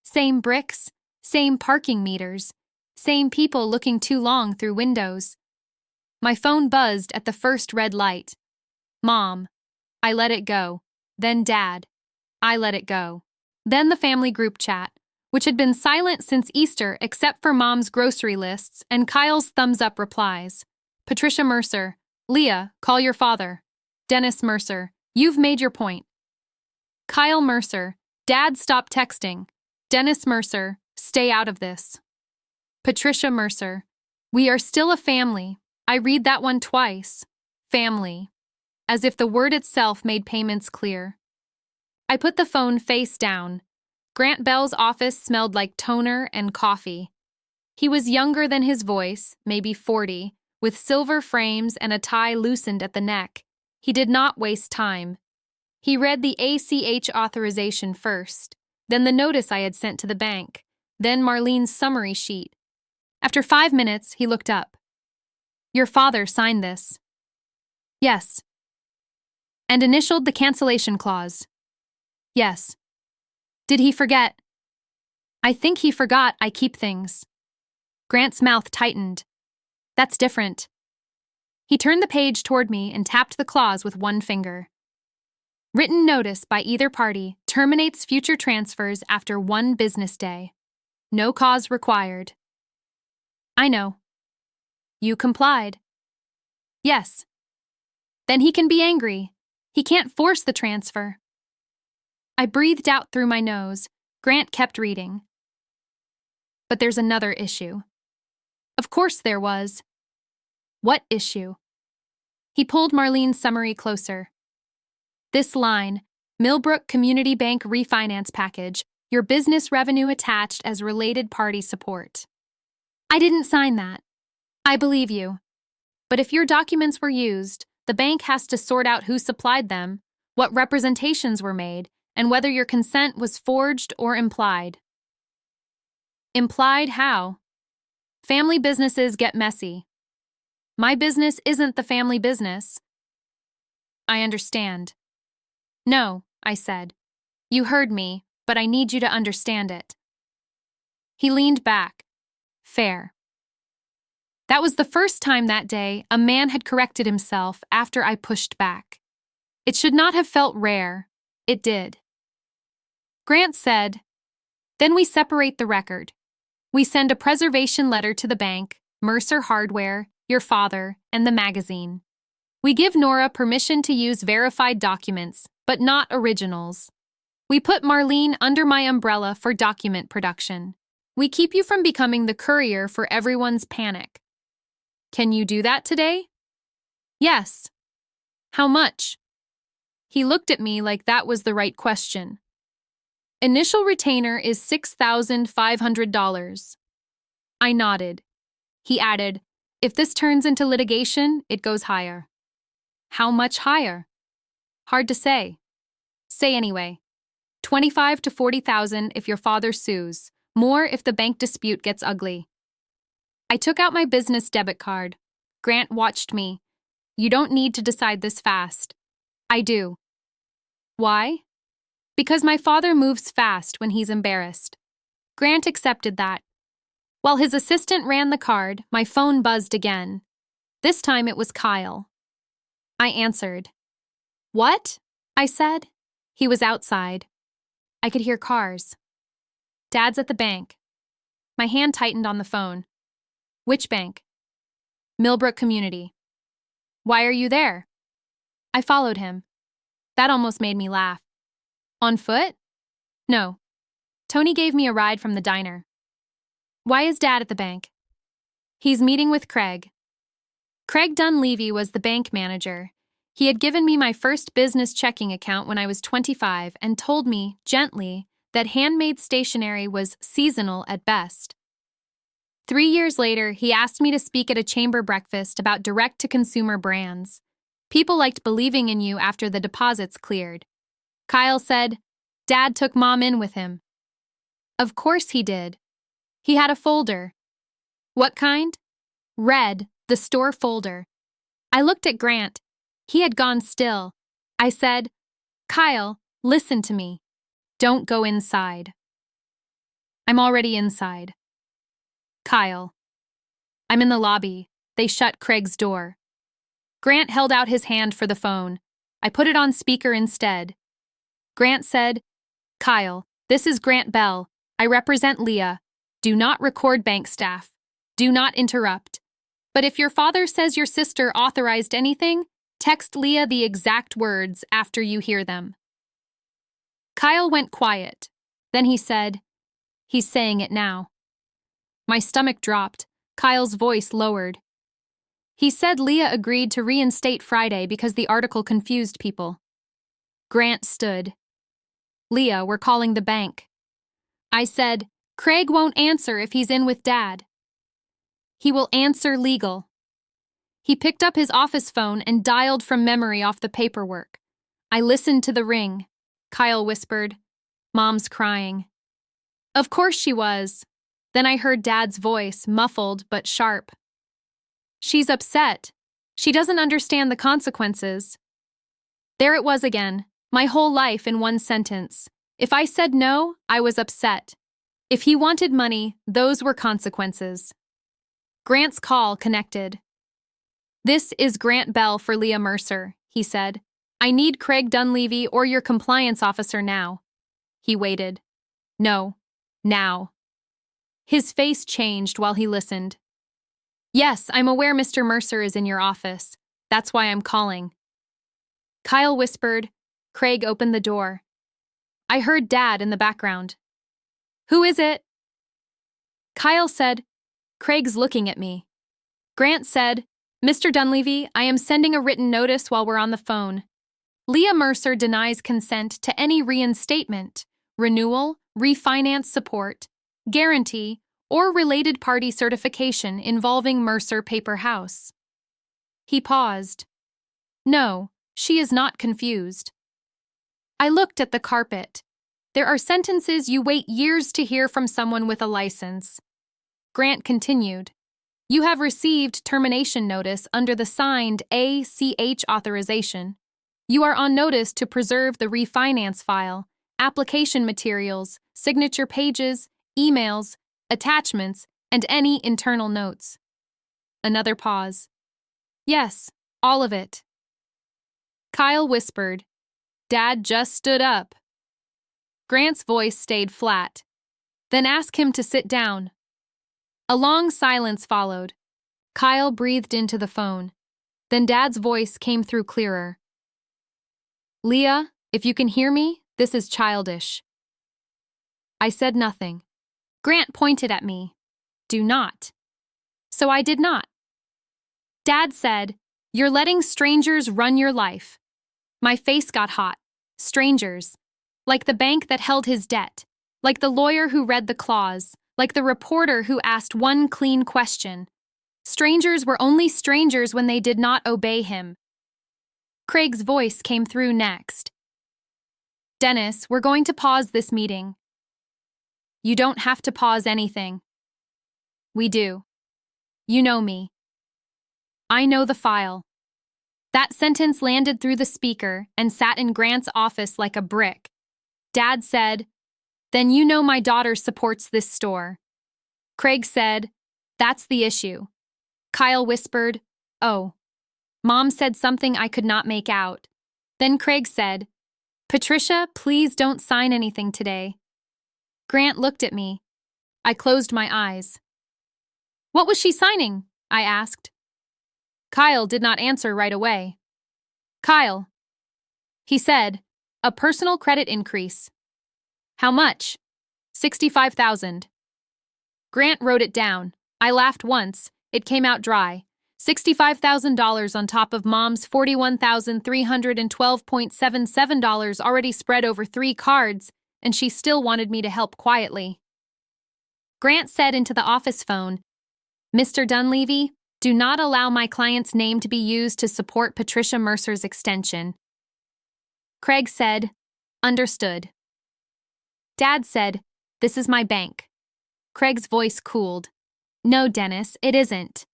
Same bricks, same parking meters, same people looking too long through windows. My phone buzzed at the first red light. Mom. I let it go. Then Dad. I let it go. Then the family group chat, which had been silent since Easter except for Mom's grocery lists and Kyle's thumbs-up replies. Patricia Mercer. Leah, call your father. Dennis Mercer. You've made your point. Kyle Mercer. Dad, stop texting. Dennis Mercer. Stay out of this. Patricia Mercer. We are still a family. I read that one twice. Family. As if the word itself made payments clear. I put the phone face down. Grant Bell's office smelled like toner and coffee. He was younger than his voice, maybe 40, with silver frames and a tie loosened at the neck. He did not waste time. He read the ACH authorization first, then the notice I had sent to the bank, then Marlene's summary sheet. After 5 minutes, he looked up. Your father signed this. Yes. And initialed the cancellation clause. Yes. Did he forget? I think he forgot I keep things. Grant's mouth tightened. That's different. He turned the page toward me and tapped the clause with one finger. Written notice by either party terminates future transfers after 1 business day. No cause required. I know. You complied. Yes. Then he can be angry. He can't force the transfer. I breathed out through my nose. Grant kept reading. But there's another issue. Of course there was. What issue? He pulled Marlene's summary closer. This line, Millbrook Community Bank refinance package, your business revenue attached as related party support. I didn't sign that. I believe you. But if your documents were used, the bank has to sort out who supplied them, what representations were made, and whether your consent was forged or implied. Implied how? Family businesses get messy. My business isn't the family business. I understand. No, I said. You heard me, but I need you to understand it. He leaned back. Fair. That was the first time that day a man had corrected himself after I pushed back. It should not have felt rare. It did. Grant said, then we separate the record. We send a preservation letter to the bank, Mercer Hardware, your father, and the magazine. We give Nora permission to use verified documents, but not originals. We put Marlene under my umbrella for document production. We keep you from becoming the courier for everyone's panic. Can you do that today? Yes. How much? He looked at me like that was the right question. Initial retainer is $6,500. I nodded. He added, if this turns into litigation, it goes higher. How much higher? Hard to say. Say anyway. 25 to 40,000 if your father sues, more if the bank dispute gets ugly. I took out my business debit card. Grant watched me. You don't need to decide this fast. I do. Why? Because my father moves fast when he's embarrassed. Grant accepted that. While his assistant ran the card, my phone buzzed again. This time it was Kyle. I answered. What? I said. He was outside. I could hear cars. Dad's at the bank. My hand tightened on the phone. Which bank? Millbrook Community. Why are you there? I followed him. That almost made me laugh. On foot? No. Tony gave me a ride from the diner. Why is Dad at the bank? He's meeting with Craig. Craig Dunleavy was the bank manager. He had given me my first business checking account when I was 25 and told me, gently, that handmade stationery was seasonal at best. 3 years later, he asked me to speak at a chamber breakfast about direct-to-consumer brands. People liked believing in you after the deposits cleared. Kyle said, Dad took Mom in with him. Of course he did. He had a folder. What kind? Red, the store folder. I looked at Grant. He had gone still. I said, Kyle, listen to me. Don't go inside. I'm already inside. Kyle. I'm in the lobby. They shut Craig's door. Grant held out his hand for the phone. I put it on speaker instead. Grant said, Kyle, this is Grant Bell. I represent Leah. Do not record bank staff. Do not interrupt. But if your father says your sister authorized anything, text Leah the exact words after you hear them. Kyle went quiet. Then he said, he's saying it now. My stomach dropped. Kyle's voice lowered. He said Leah agreed to reinstate Friday because the article confused people. Grant stood. Leah, we're calling the bank. I said, Craig won't answer if he's in with Dad. He will answer legal. He picked up his office phone and dialed from memory off the paperwork. I listened to the ring. Kyle whispered, Mom's crying. Of course she was. Then I heard Dad's voice, muffled but sharp. She's upset. She doesn't understand the consequences. There it was again, my whole life in one sentence. If I said no, I was upset. If he wanted money, those were consequences. Grant's call connected. This is Grant Bell for Leah Mercer, he said. I need Craig Dunleavy or your compliance officer now. He waited. No, now. His face changed while he listened. Yes, I'm aware Mr. Mercer is in your office. That's why I'm calling. Kyle whispered. Craig opened the door. I heard Dad in the background. Who is it? Kyle said, Craig's looking at me. Grant said, Mr. Dunleavy, I am sending a written notice while we're on the phone. Leah Mercer denies consent to any reinstatement, renewal, refinance support, guarantee, or related party certification involving Mercer Paper House. He paused. No, she is not confused. I looked at the carpet. There are sentences you wait years to hear from someone with a license. Grant continued. You have received termination notice under the signed ACH authorization. You are on notice to preserve the refinance file, application materials, signature pages, emails, attachments, and any internal notes. Another pause. Yes, all of it. Kyle whispered. Dad just stood up. Grant's voice stayed flat. Then ask him to sit down. A long silence followed. Kyle breathed into the phone. Then Dad's voice came through clearer. Leah, if you can hear me, this is childish. I said nothing. Grant pointed at me. Do not. So I did not. Dad said, You're letting strangers run your life. My face got hot. Strangers. Like the bank that held his debt. Like the lawyer who read the clause. Like the reporter who asked one clean question. Strangers were only strangers when they did not obey him. Craig's voice came through next. Dennis, we're going to pause this meeting. You don't have to pause anything. We do. You know me. I know the file. That sentence landed through the speaker and sat in Grant's office like a brick. Dad said, Then you know my daughter supports this store. Craig said, That's the issue. Kyle whispered, Oh. Mom said something I could not make out. Then Craig said, Patricia, please don't sign anything today. Grant looked at me. I closed my eyes. What was she signing? I asked. Kyle did not answer right away. Kyle. He said, A personal credit increase. How much? 65,000. Grant wrote it down. I laughed once. It came out dry. $65,000 on top of Mom's $41,312.77 already spread over 3 cards, and she still wanted me to help quietly. Grant said into the office phone, Mr. Dunleavy, do not allow my client's name to be used to support Patricia Mercer's extension. Craig said, Understood. Dad said, This is my bank. Craig's voice cooled. No, Dennis, it isn't.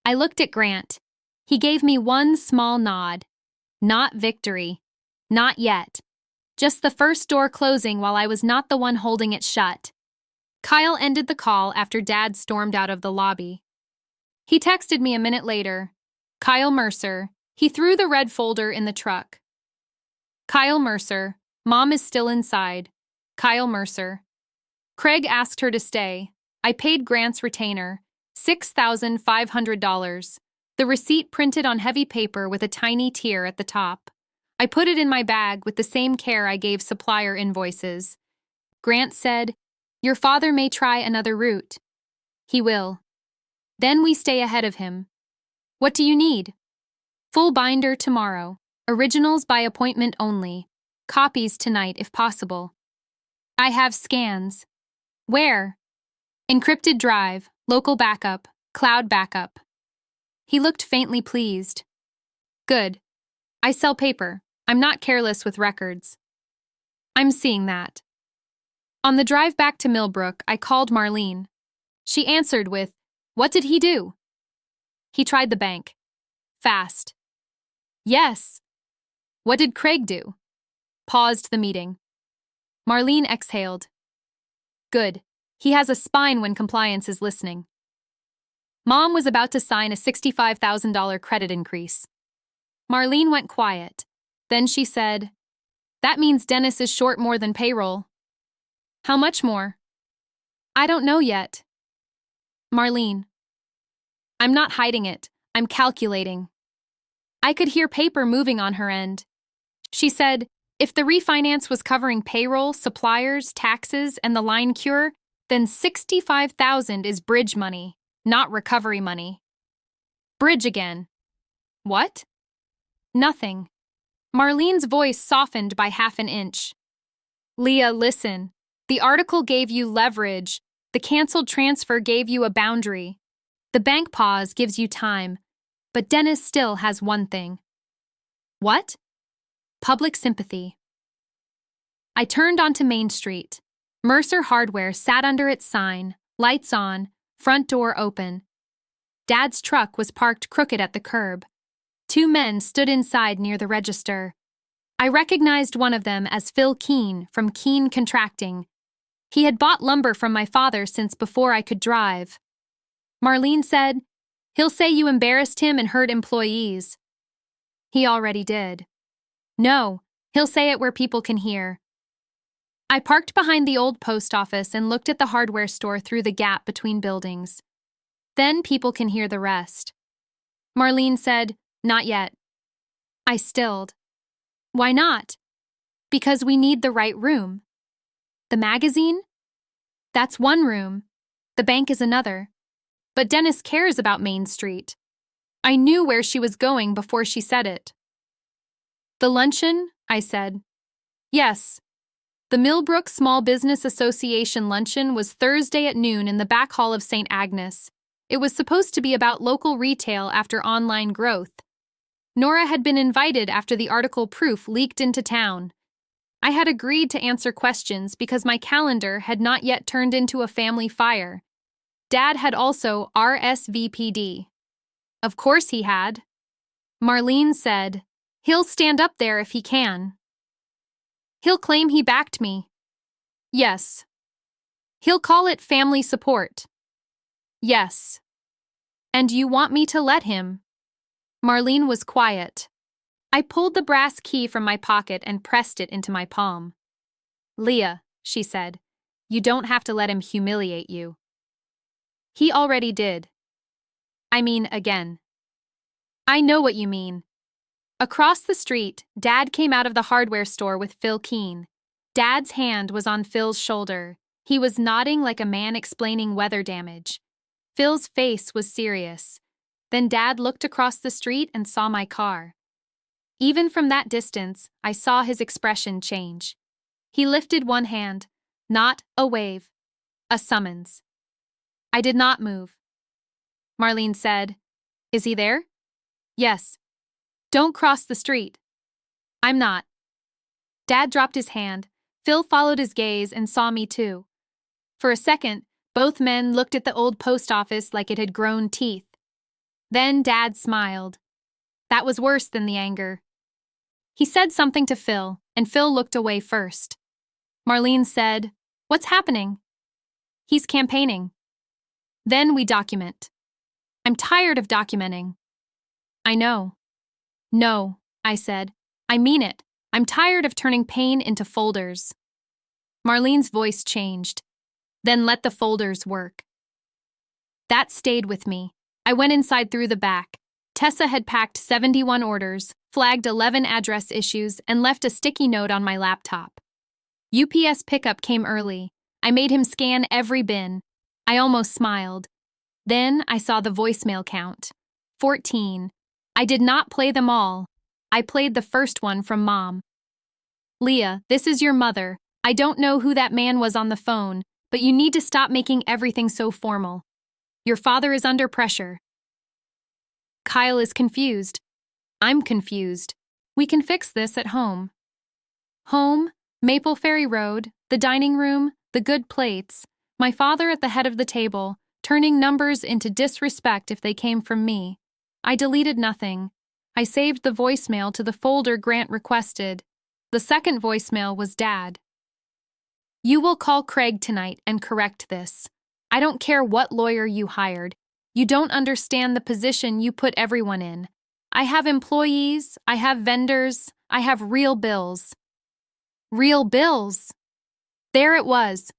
I looked at Grant. He gave me one small nod. Not victory. Not yet. Just the first door closing while I was not the one holding it shut. Kyle ended the call after Dad stormed out of the lobby. He texted me a minute later. Kyle Mercer. He threw the red folder in the truck. Kyle Mercer. Mom is still inside. Kyle Mercer. Craig asked her to stay. I paid Grant's retainer. $6,500. The receipt printed on heavy paper with a tiny tear at the top. I put it in my bag with the same care I gave supplier invoices. Grant said, Your father may try another route. He will. Then we stay ahead of him. What do you need? Full binder tomorrow. Originals by appointment only. Copies tonight if possible. I have scans. Where? Encrypted drive, local backup, cloud backup. He looked faintly pleased. Good. I sell paper. I'm not careless with records. I'm seeing that. On the drive back to Millbrook, I called Marlene. She answered with, What did he do? He tried the bank. Fast. Yes. What did Craig do? Paused the meeting. Marlene exhaled. Good. He has a spine when compliance is listening. Mom was about to sign a $65,000 credit increase. Marlene went quiet. Then she said, That means Dennis is short more than payroll. How much more? I don't know yet. Marlene. I'm not hiding it. I'm calculating. I could hear paper moving on her end. She said, If the refinance was covering payroll, suppliers, taxes, and the line cure, then $65,000 is bridge money, not recovery money. Bridge again. What? Nothing. Marlene's voice softened by half an inch. Leah, listen. The article gave you leverage. The canceled transfer gave you a boundary. The bank pause gives you time. But Dennis still has one thing. What? Public sympathy. I turned onto Main Street. Mercer Hardware sat under its sign, lights on, front door open. Dad's truck was parked crooked at the curb. Two men stood inside near the register. I recognized one of them as Phil Keene from Keene Contracting. He had bought lumber from my father since before I could drive. Marlene said, "He'll say you embarrassed him and hurt employees." He already did. No, he'll say it where people can hear. I parked behind the old post office and looked at the hardware store through the gap between buildings. Then people can hear the rest. Marlene said, "Not yet." I stilled. Why not? Because we need the right room. The magazine? That's one room. The bank is another. But Dennis cares about Main Street. I knew where she was going before she said it. The luncheon? I said. Yes. The Millbrook Small Business Association luncheon was Thursday at noon in the back hall of St. Agnes. It was supposed to be about local retail after online growth. Nora had been invited after the article proof leaked into town. I had agreed to answer questions because my calendar had not yet turned into a family fire. Dad had also RSVP'd. Of course he had. Marlene said, "He'll stand up there if he can." He'll claim he backed me. Yes. He'll call it family support. Yes. And you want me to let him? Marlene was quiet. I pulled the brass key from my pocket and pressed it into my palm. Leah, she said, you don't have to let him humiliate you. He already did. I mean, again. I know what you mean. Across the street, Dad came out of the hardware store with Phil Keene. Dad's hand was on Phil's shoulder. He was nodding like a man explaining weather damage. Phil's face was serious. Then Dad looked across the street and saw my car. Even from that distance, I saw his expression change. He lifted one hand, not a wave, a summons. I did not move. Marlene said, "Is he there?" "Yes." "Don't cross the street." "I'm not." Dad dropped his hand. Phil followed his gaze and saw me too. For a second, both men looked at the old post office like it had grown teeth. Then Dad smiled. That was worse than the anger. He said something to Phil, and Phil looked away first. Marlene said, "What's happening?" "He's campaigning." "Then we document." "I'm tired of documenting." "I know." "No," I said. "I mean it. I'm tired of turning pain into folders." Marlene's voice changed. "Then let the folders work." That stayed with me. I went inside through the back. Tessa had packed 71 orders, flagged 11 address issues, and left a sticky note on my laptop. UPS pickup came early. I made him scan every bin. I almost smiled. Then I saw the voicemail count. 14. I did not play them all. I played the first one from Mom. "Leah, this is your mother. I don't know who that man was on the phone, but you need to stop making everything so formal. Your father is under pressure." Kyle is confused. I'm confused. We can fix this at home. Home, Maple Ferry Road, the dining room, the good plates, my father at the head of the table, turning numbers into disrespect if they came from me. I deleted nothing. I saved the voicemail to the folder Grant requested. The second voicemail was Dad. "You will call Craig tonight and correct this. I don't care what lawyer you hired. You don't understand the position you put everyone in. I have employees, I have vendors, I have real bills." Real bills. There it was.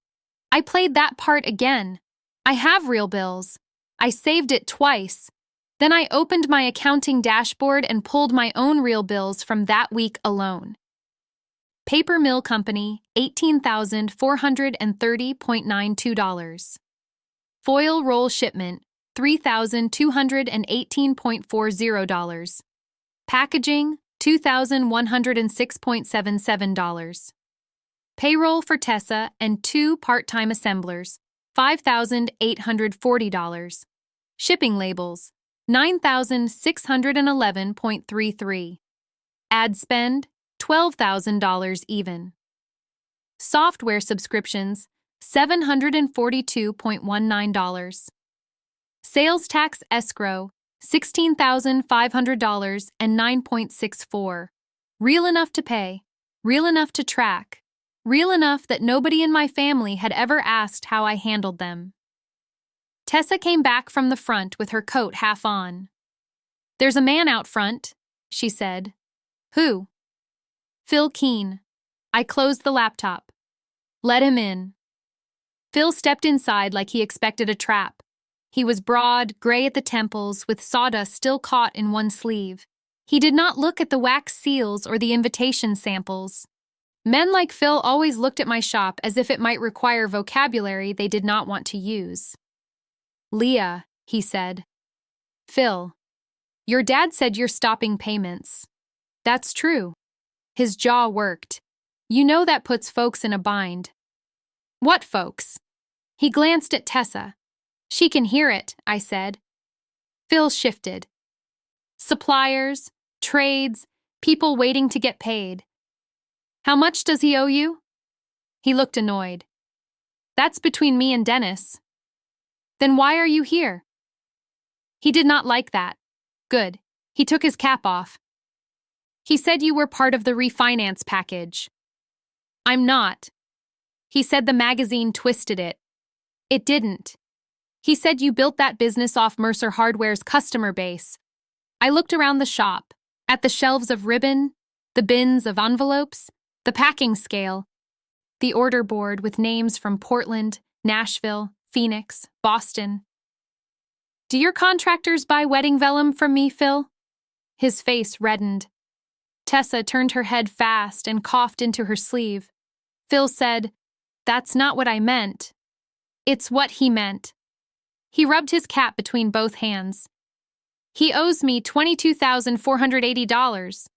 I played that part again. I have real bills. I saved it twice. Then I opened my accounting dashboard and pulled my own real bills from that week alone. Paper Mill Company, $18,430.92. Foil roll shipment, $3,218.40. Packaging, $2,106.77. Payroll for Tessa and 2 part-time assemblers, $5,840. Shipping labels, $9,611.33. Ad spend, $12,000 even. Software subscriptions, $742.19. Sales tax escrow, $16,500 and 9.64. Real enough to pay, real enough to track, real enough that nobody in my family had ever asked how I handled them. Tessa came back from the front with her coat half on. "There's a man out front," she said. "Who?" "Phil Keene." I closed the laptop. "Let him in." Phil stepped inside like he expected a trap. He was broad, gray at the temples, with sawdust still caught in one sleeve. He did not look at the wax seals or the invitation samples. Men like Phil always looked at my shop as if it might require vocabulary they did not want to use. "Leah," he said. "Phil, your dad said you're stopping payments." "That's true." His jaw worked. "You know that puts folks in a bind." "What folks?" He glanced at Tessa. "She can hear it," I said. Phil shifted. "Suppliers, trades, people waiting to get paid." "How much does he owe you?" He looked annoyed. "That's between me and Dennis." "Then why are you here?" He did not like that. Good. He took his cap off. "He said you were part of the refinance package." "I'm not." He said the magazine twisted it. It didn't. He said you built that business off Mercer Hardware's customer base. I looked around the shop, at the shelves of ribbon, the bins of envelopes, the packing scale, the order board with names from Portland, Nashville, Phoenix, Boston. "Do your contractors buy wedding vellum from me, Phil?" His face reddened. Tessa turned her head fast and coughed into her sleeve. Phil said, "That's not what I meant." "It's what he meant." He rubbed his cap between both hands. "He owes me $22,480.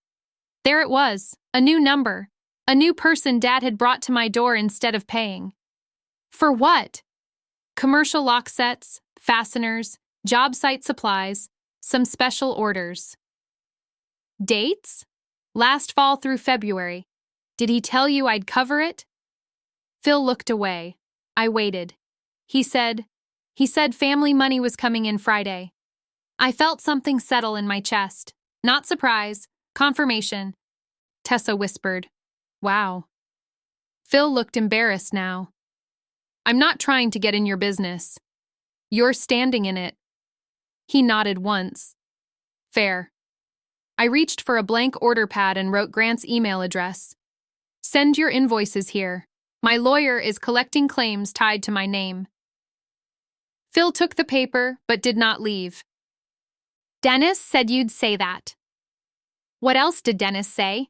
There it was, a new number, a new person Dad had brought to my door instead of paying. For what? Commercial lock sets, fasteners, job site supplies, some special orders. Dates? Last fall through February. Did he tell you I'd cover it? Phil looked away. I waited. He said family money was coming in Friday. I felt something settle in my chest. Not surprise, confirmation. Tessa whispered, "Wow." Phil looked embarrassed now. "I'm not trying to get in your business. You're standing in it." He nodded once. "Fair." I reached for a blank order pad and wrote Grant's email address. "Send your invoices here. My lawyer is collecting claims tied to my name." Phil took the paper, but did not leave. "Dennis said you'd say that." "What else did Dennis say?"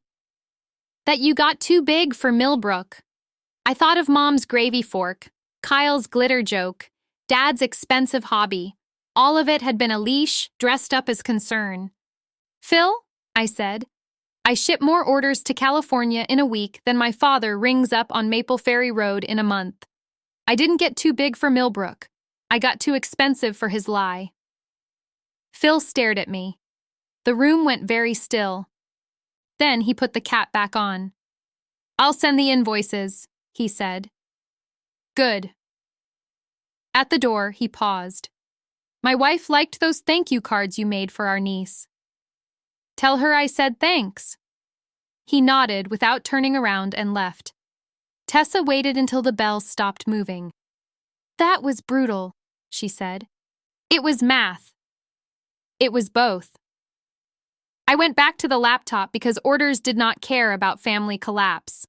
"That you got too big for Millbrook." I thought of Mom's gravy fork, Kyle's glitter joke, Dad's expensive hobby. All of it had been a leash dressed up as concern. "Phil," I said, "I ship more orders to California in a week than my father rings up on Maple Ferry Road in a month. I didn't get too big for Millbrook. I got too expensive for his lie." Phil stared at me. The room went very still. Then he put the cap back on. "I'll send the invoices," he said. "Good." At the door, he paused. "My wife liked those thank you cards you made for our niece." "Tell her I said thanks." He nodded without turning around and left. Tessa waited until the bell stopped moving. "That was brutal," she said. "It was math." "It was both." I went back to the laptop because orders did not care about family collapse.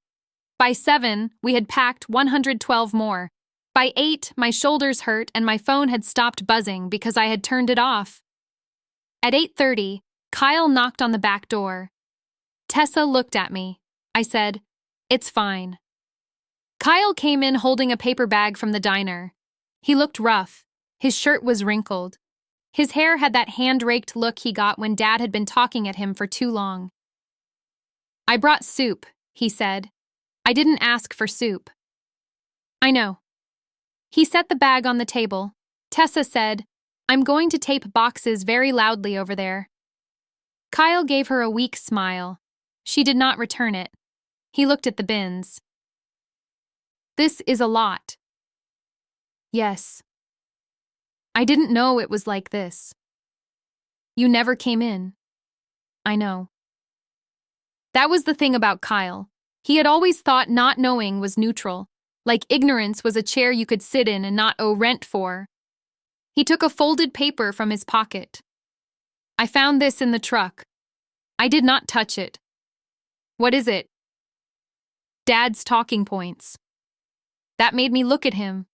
By 7, we had packed 112 more. By 8, my shoulders hurt and my phone had stopped buzzing because I had turned it off. At 8:30, Kyle knocked on the back door. Tessa looked at me. I said, "It's fine." Kyle came in holding a paper bag from the diner. He looked rough. His shirt was wrinkled. His hair had that hand-raked look he got when Dad had been talking at him for too long. "I brought soup," he said. "I didn't ask for soup." "I know." He set the bag on the table. Tessa said, "I'm going to tape boxes very loudly over there." Kyle gave her a weak smile. She did not return it. He looked at the bins. "This is a lot." "Yes. I didn't know it was like this." "You never came in." "I know." That was the thing about Kyle. He had always thought not knowing was neutral, like ignorance was a chair you could sit in and not owe rent for. He took a folded paper from his pocket. "I found this in the truck. I did not touch it." "What is it?" "Dad's talking points." That made me look at him.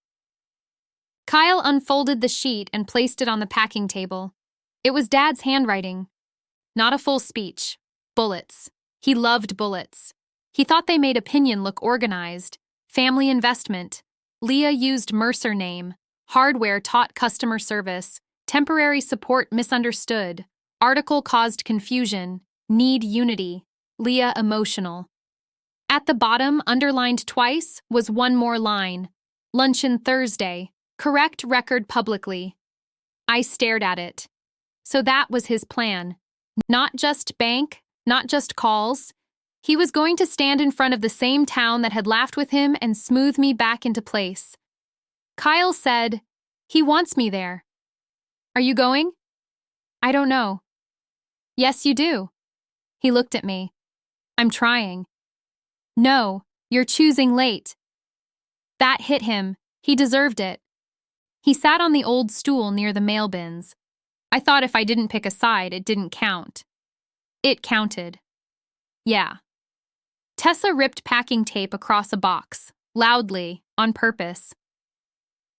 Kyle unfolded the sheet and placed it on the packing table. It was Dad's handwriting. Not a full speech. Bullets. He loved bullets. He thought they made opinion look organized. Family investment. Leah used Mercer name. Hardware taught customer service. Temporary support misunderstood. Article caused confusion. Need unity. Leah emotional. At the bottom, underlined twice, was one more line. Luncheon Thursday. Correct record publicly. I stared at it. So that was his plan. Not just bank, not just calls. He was going to stand in front of the same town that had laughed with him and smooth me back into place. Kyle said, "He wants me there." "Are you going?" "I don't know." "Yes, you do." He looked at me. "I'm trying." "No, you're choosing late." That hit him. He deserved it. He sat on the old stool near the mail bins. I thought if I didn't pick a side, it didn't count. It counted. Yeah. Tessa ripped packing tape across a box, loudly, on purpose.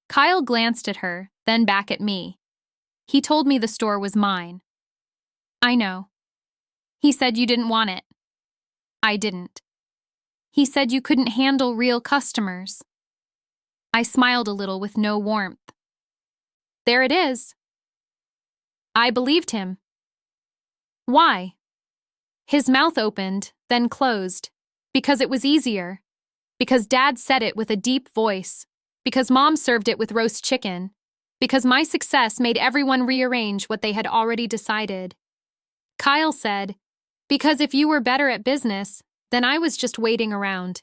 Kyle glanced at her, then back at me. He told me the store was mine. I know. He said you didn't want it. I didn't. He said you couldn't handle real customers. I smiled a little with no warmth. There it is. I believed him. Why? His mouth opened, then closed. Because it was easier. Because Dad said it with a deep voice. Because Mom served it with roast chicken. Because my success made everyone rearrange what they had already decided. Kyle said, "Because if you were better at business, then I was just waiting around."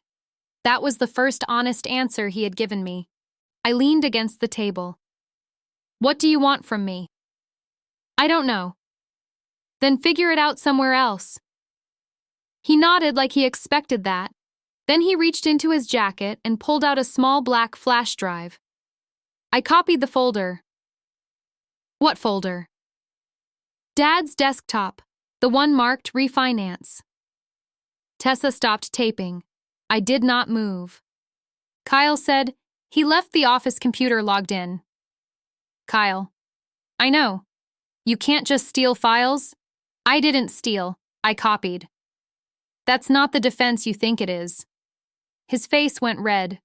That was the first honest answer he had given me. I leaned against the table. "What do you want from me?" "I don't know." "Then figure it out somewhere else." He nodded like he expected that. Then he reached into his jacket and pulled out a small black flash drive. I copied the folder. What folder? Dad's desktop, the one marked refinance. Tessa stopped taping. I did not move. Kyle said, "He left the office computer logged in." Kyle, "I know. You can't just steal files." I didn't steal. I copied. That's not the defense you think it is. His face went red.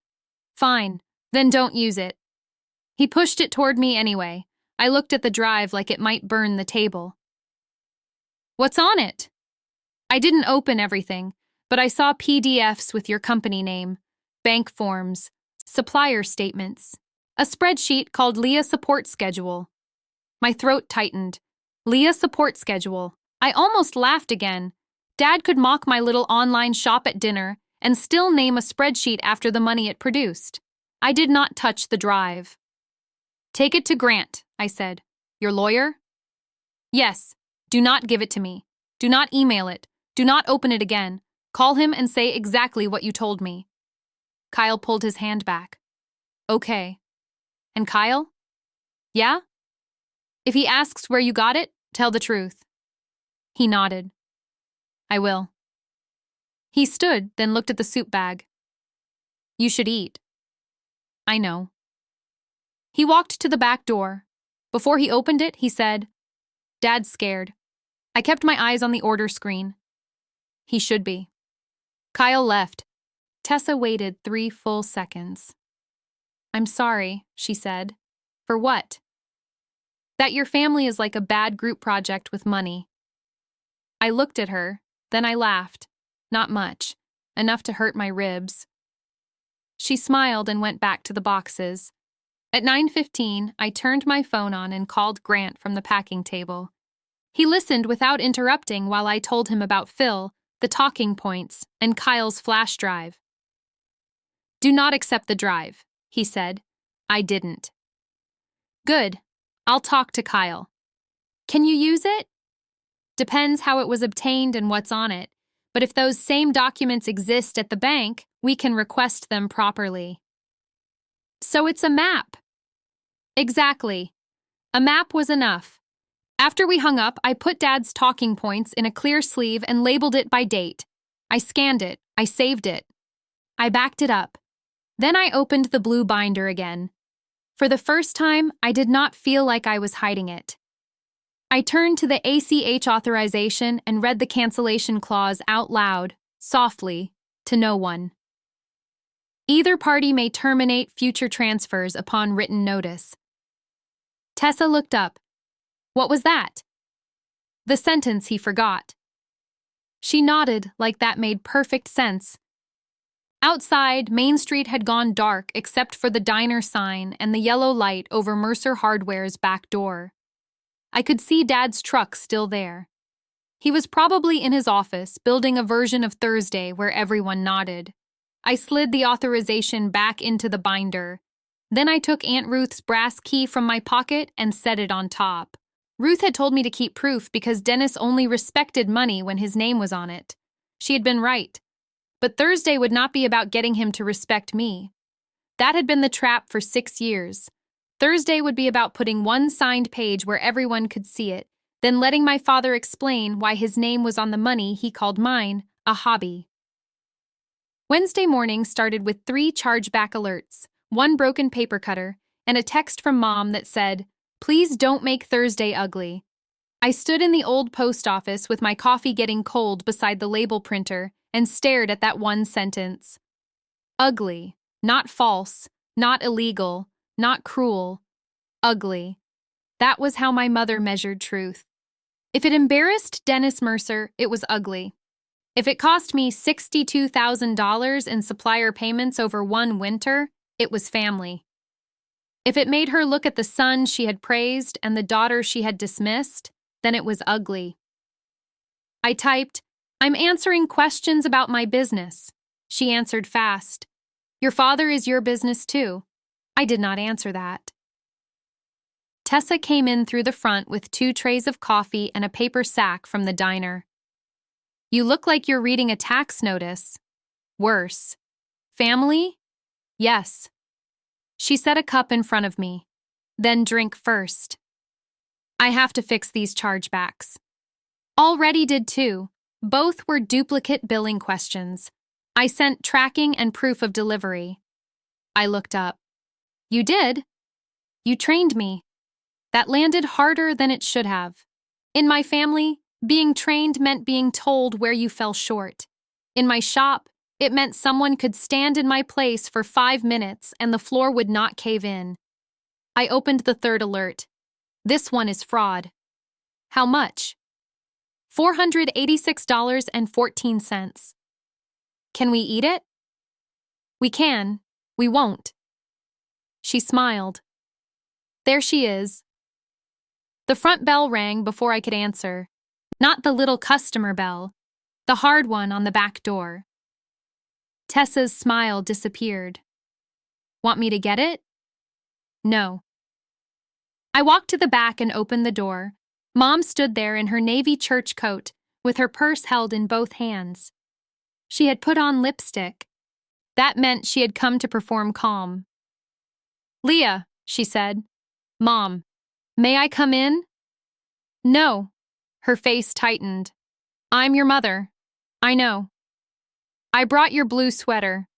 Fine, then don't use it. He pushed it toward me anyway. I looked at the drive like it might burn the table. What's on it? I didn't open everything, but I saw PDFs with your company name, bank forms, supplier statements, a spreadsheet called Leah Support Schedule. My throat tightened. Leah Support Schedule. I almost laughed again. Dad could mock my little online shop at dinner and still name a spreadsheet after the money it produced. I did not touch the drive. Take it to Grant, I said. Your lawyer? Yes. Do not give it to me. Do not email it. Do not open it again. Call him and say exactly what you told me. Kyle pulled his hand back. Okay. And Kyle? Yeah? If he asks where you got it, tell the truth. He nodded. I will. He stood, then looked at the soup bag. You should eat. I know. He walked to the back door. Before he opened it, he said, Dad's scared. I kept my eyes on the order screen. He should be. Kyle left. Tessa waited 3 full seconds. I'm sorry, she said. For what? That your family is like a bad group project with money. I looked at her, then I laughed. Not much, enough to hurt my ribs. She smiled and went back to the boxes. At 9:15, I turned my phone on and called Grant from the packing table. He listened without interrupting while I told him about Phil, the talking points, and Kyle's flash drive. "Do not accept the drive," he said. I didn't. "Good. I'll talk to Kyle." "Can you use it?" "Depends how it was obtained and what's on it, but if those same documents exist at the bank, we can request them properly." "So it's a map." "Exactly. A map was enough." After we hung up, I put Dad's talking points in a clear sleeve and labeled it by date. I scanned it. I saved it. I backed it up. Then I opened the blue binder again. For the first time, I did not feel like I was hiding it. I turned to the ACH authorization and read the cancellation clause out loud, softly, to no one. Either party may terminate future transfers upon written notice. Tessa looked up. What was that? The sentence he forgot. She nodded like that made perfect sense. Outside, Main Street had gone dark except for the diner sign and the yellow light over Mercer Hardware's back door. I could see Dad's truck still there. He was probably in his office, building a version of Thursday where everyone nodded. I slid the authorization back into the binder. Then I took Aunt Ruth's brass key from my pocket and set it on top. Ruth had told me to keep proof because Dennis only respected money when his name was on it. She had been right. But Thursday would not be about getting him to respect me. That had been the trap for 6 years. Thursday would be about putting one signed page where everyone could see it, then letting my father explain why his name was on the money he called mine a hobby. Wednesday morning started with 3 chargeback alerts, 1 broken paper cutter, and a text from Mom that said, "Please don't make Thursday ugly." I stood in the old post office with my coffee getting cold beside the label printer and stared at that one sentence. Ugly, not false, not illegal, not cruel. Ugly. That was how my mother measured truth. If it embarrassed Dennis Mercer, it was ugly. If it cost me $62,000 in supplier payments over one winter, it was family. If it made her look at the son she had praised and the daughter she had dismissed, then it was ugly. I typed, "I'm answering questions about my business." She answered fast, "Your father is your business too." I did not answer that. Tessa came in through the front with 2 trays of coffee and a paper sack from the diner. "You look like you're reading a tax notice." "Worse." "Family?" "Yes." She set a cup in front of me. "Then drink first." "I have to fix these chargebacks." Already did too. Both were duplicate billing questions. I sent tracking and proof of delivery. I looked up. "You did? You trained me." That landed harder than it should have. In my family, being trained meant being told where you fell short. In my shop, it meant someone could stand in my place for 5 minutes and the floor would not cave in. I opened the 3rd alert. This one is fraud. "How much?" $486.14. "Can we eat it?" "We can. We won't." She smiled. There she is. The front bell rang before I could answer. Not the little customer bell, the hard one on the back door. Tessa's smile disappeared. "Want me to get it?" "No." I walked to the back and opened the door. Mom stood there in her navy church coat, with her purse held in both hands. She had put on lipstick. That meant she had come to perform calm. "Leah," she said. "Mom, may I come in?" "No." Her face tightened. "I'm your mother. I know." "I brought your blue sweater."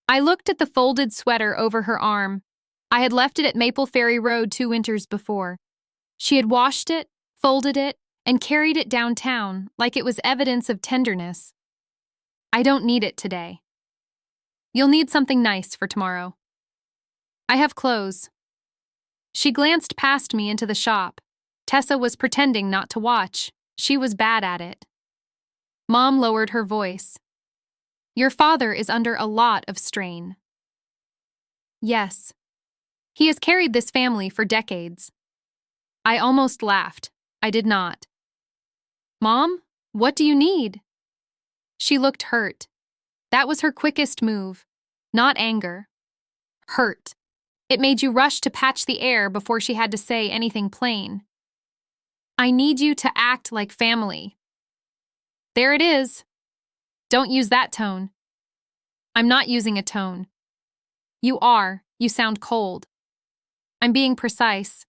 I looked at the folded sweater over her arm. I had left it at Maple Ferry Road 2 winters before. She had washed it, folded it, and carried it downtown like it was evidence of tenderness. "I don't need it today." "You'll need something nice for tomorrow." "I have clothes." She glanced past me into the shop. Tessa was pretending not to watch. She was bad at it. Mom lowered her voice. Your father is under a lot of strain. Yes. He has carried this family for decades. I almost laughed. I did not. Mom, what do you need? She looked hurt. That was her quickest move. Not anger. Hurt. It made you rush to patch the air before she had to say anything plain. I need you to act like family. There it is. Don't use that tone. I'm not using a tone. You are. You sound cold. I'm being precise.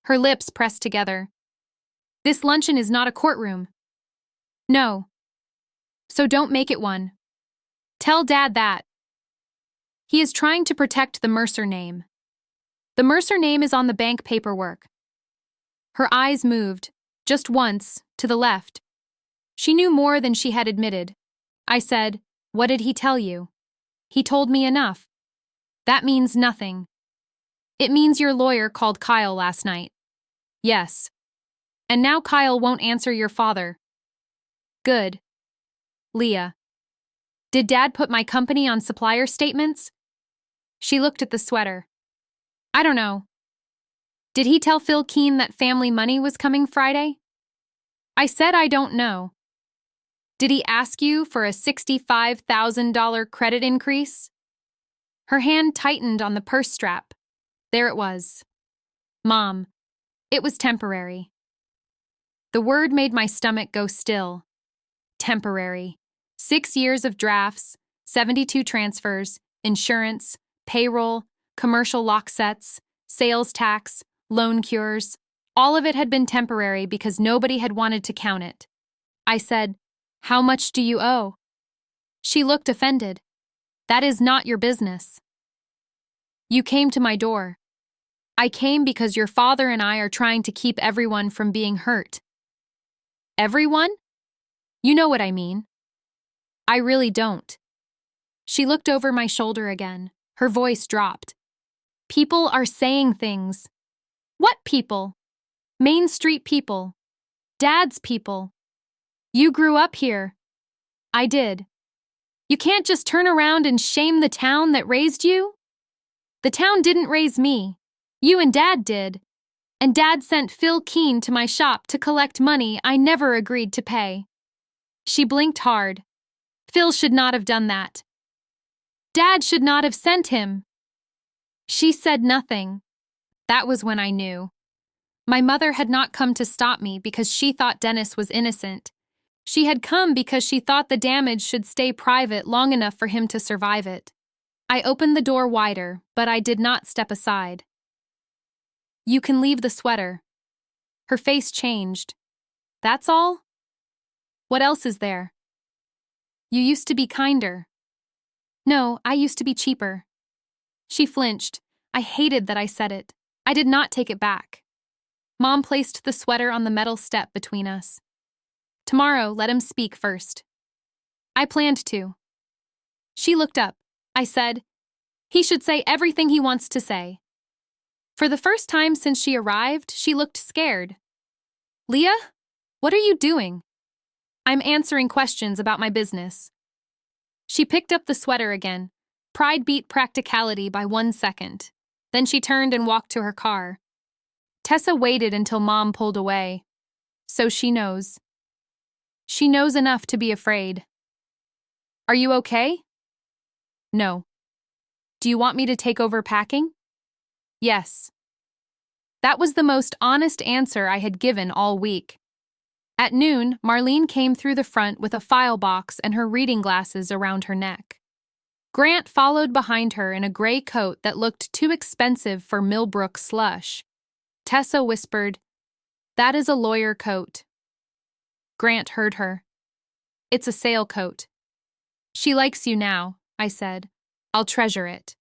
Her lips pressed together. This luncheon is not a courtroom. No. So don't make it one. Tell Dad that. He is trying to protect the Mercer name. The Mercer name is on the bank paperwork. Her eyes moved, just once, to the left. She knew more than she had admitted. I said, "What did he tell you?" He told me enough. That means nothing. It means your lawyer called Kyle last night. Yes. And now Kyle won't answer your father. Good. Leah. Did Dad put my company on supplier statements? She looked at the sweater. I don't know. Did he tell Phil Keene that family money was coming Friday? I said I don't know. Did he ask you for a $65,000 credit increase? Her hand tightened on the purse strap. There it was. Mom. It was temporary. The word made my stomach go still. Temporary. 6 years of drafts, 72 transfers, insurance, payroll, commercial lock sets, sales tax, loan cures. All of it had been temporary because nobody had wanted to count it. I said, "How much do you owe?" She looked offended. That is not your business. You came to my door. I came because your father and I are trying to keep everyone from being hurt. Everyone? You know what I mean. I really don't. She looked over my shoulder again. Her voice dropped. People are saying things. What people? Main Street people. Dad's people. You grew up here. I did. You can't just turn around and shame the town that raised you? The town didn't raise me. You and Dad did. And Dad sent Phil Keene to my shop to collect money I never agreed to pay. She blinked hard. Phil should not have done that. Dad should not have sent him. She said nothing. That was when I knew. My mother had not come to stop me because she thought Dennis was innocent. She had come because she thought the damage should stay private long enough for him to survive it. I opened the door wider, but I did not step aside. You can leave the sweater. Her face changed. That's all? What else is there? You used to be kinder. No, I used to be cheaper. She flinched. I hated that I said it. I did not take it back. Mom placed the sweater on the metal step between us. Tomorrow, let him speak first. I planned to. She looked up. I said, he should say everything he wants to say. For the first time since she arrived, she looked scared. Leah, what are you doing? I'm answering questions about my business. She picked up the sweater again. Pride beat practicality by 1 second. Then she turned and walked to her car. Tessa waited until Mom pulled away. So she knows. She knows enough to be afraid. Are you okay? No. Do you want me to take over packing? Yes. That was the most honest answer I had given all week. At noon, Marlene came through the front with a file box and her reading glasses around her neck. Grant followed behind her in a gray coat that looked too expensive for Millbrook slush. Tessa whispered, "That is a lawyer coat." Grant heard her. "It's a sale coat." "She likes you now," I said. "I'll treasure it."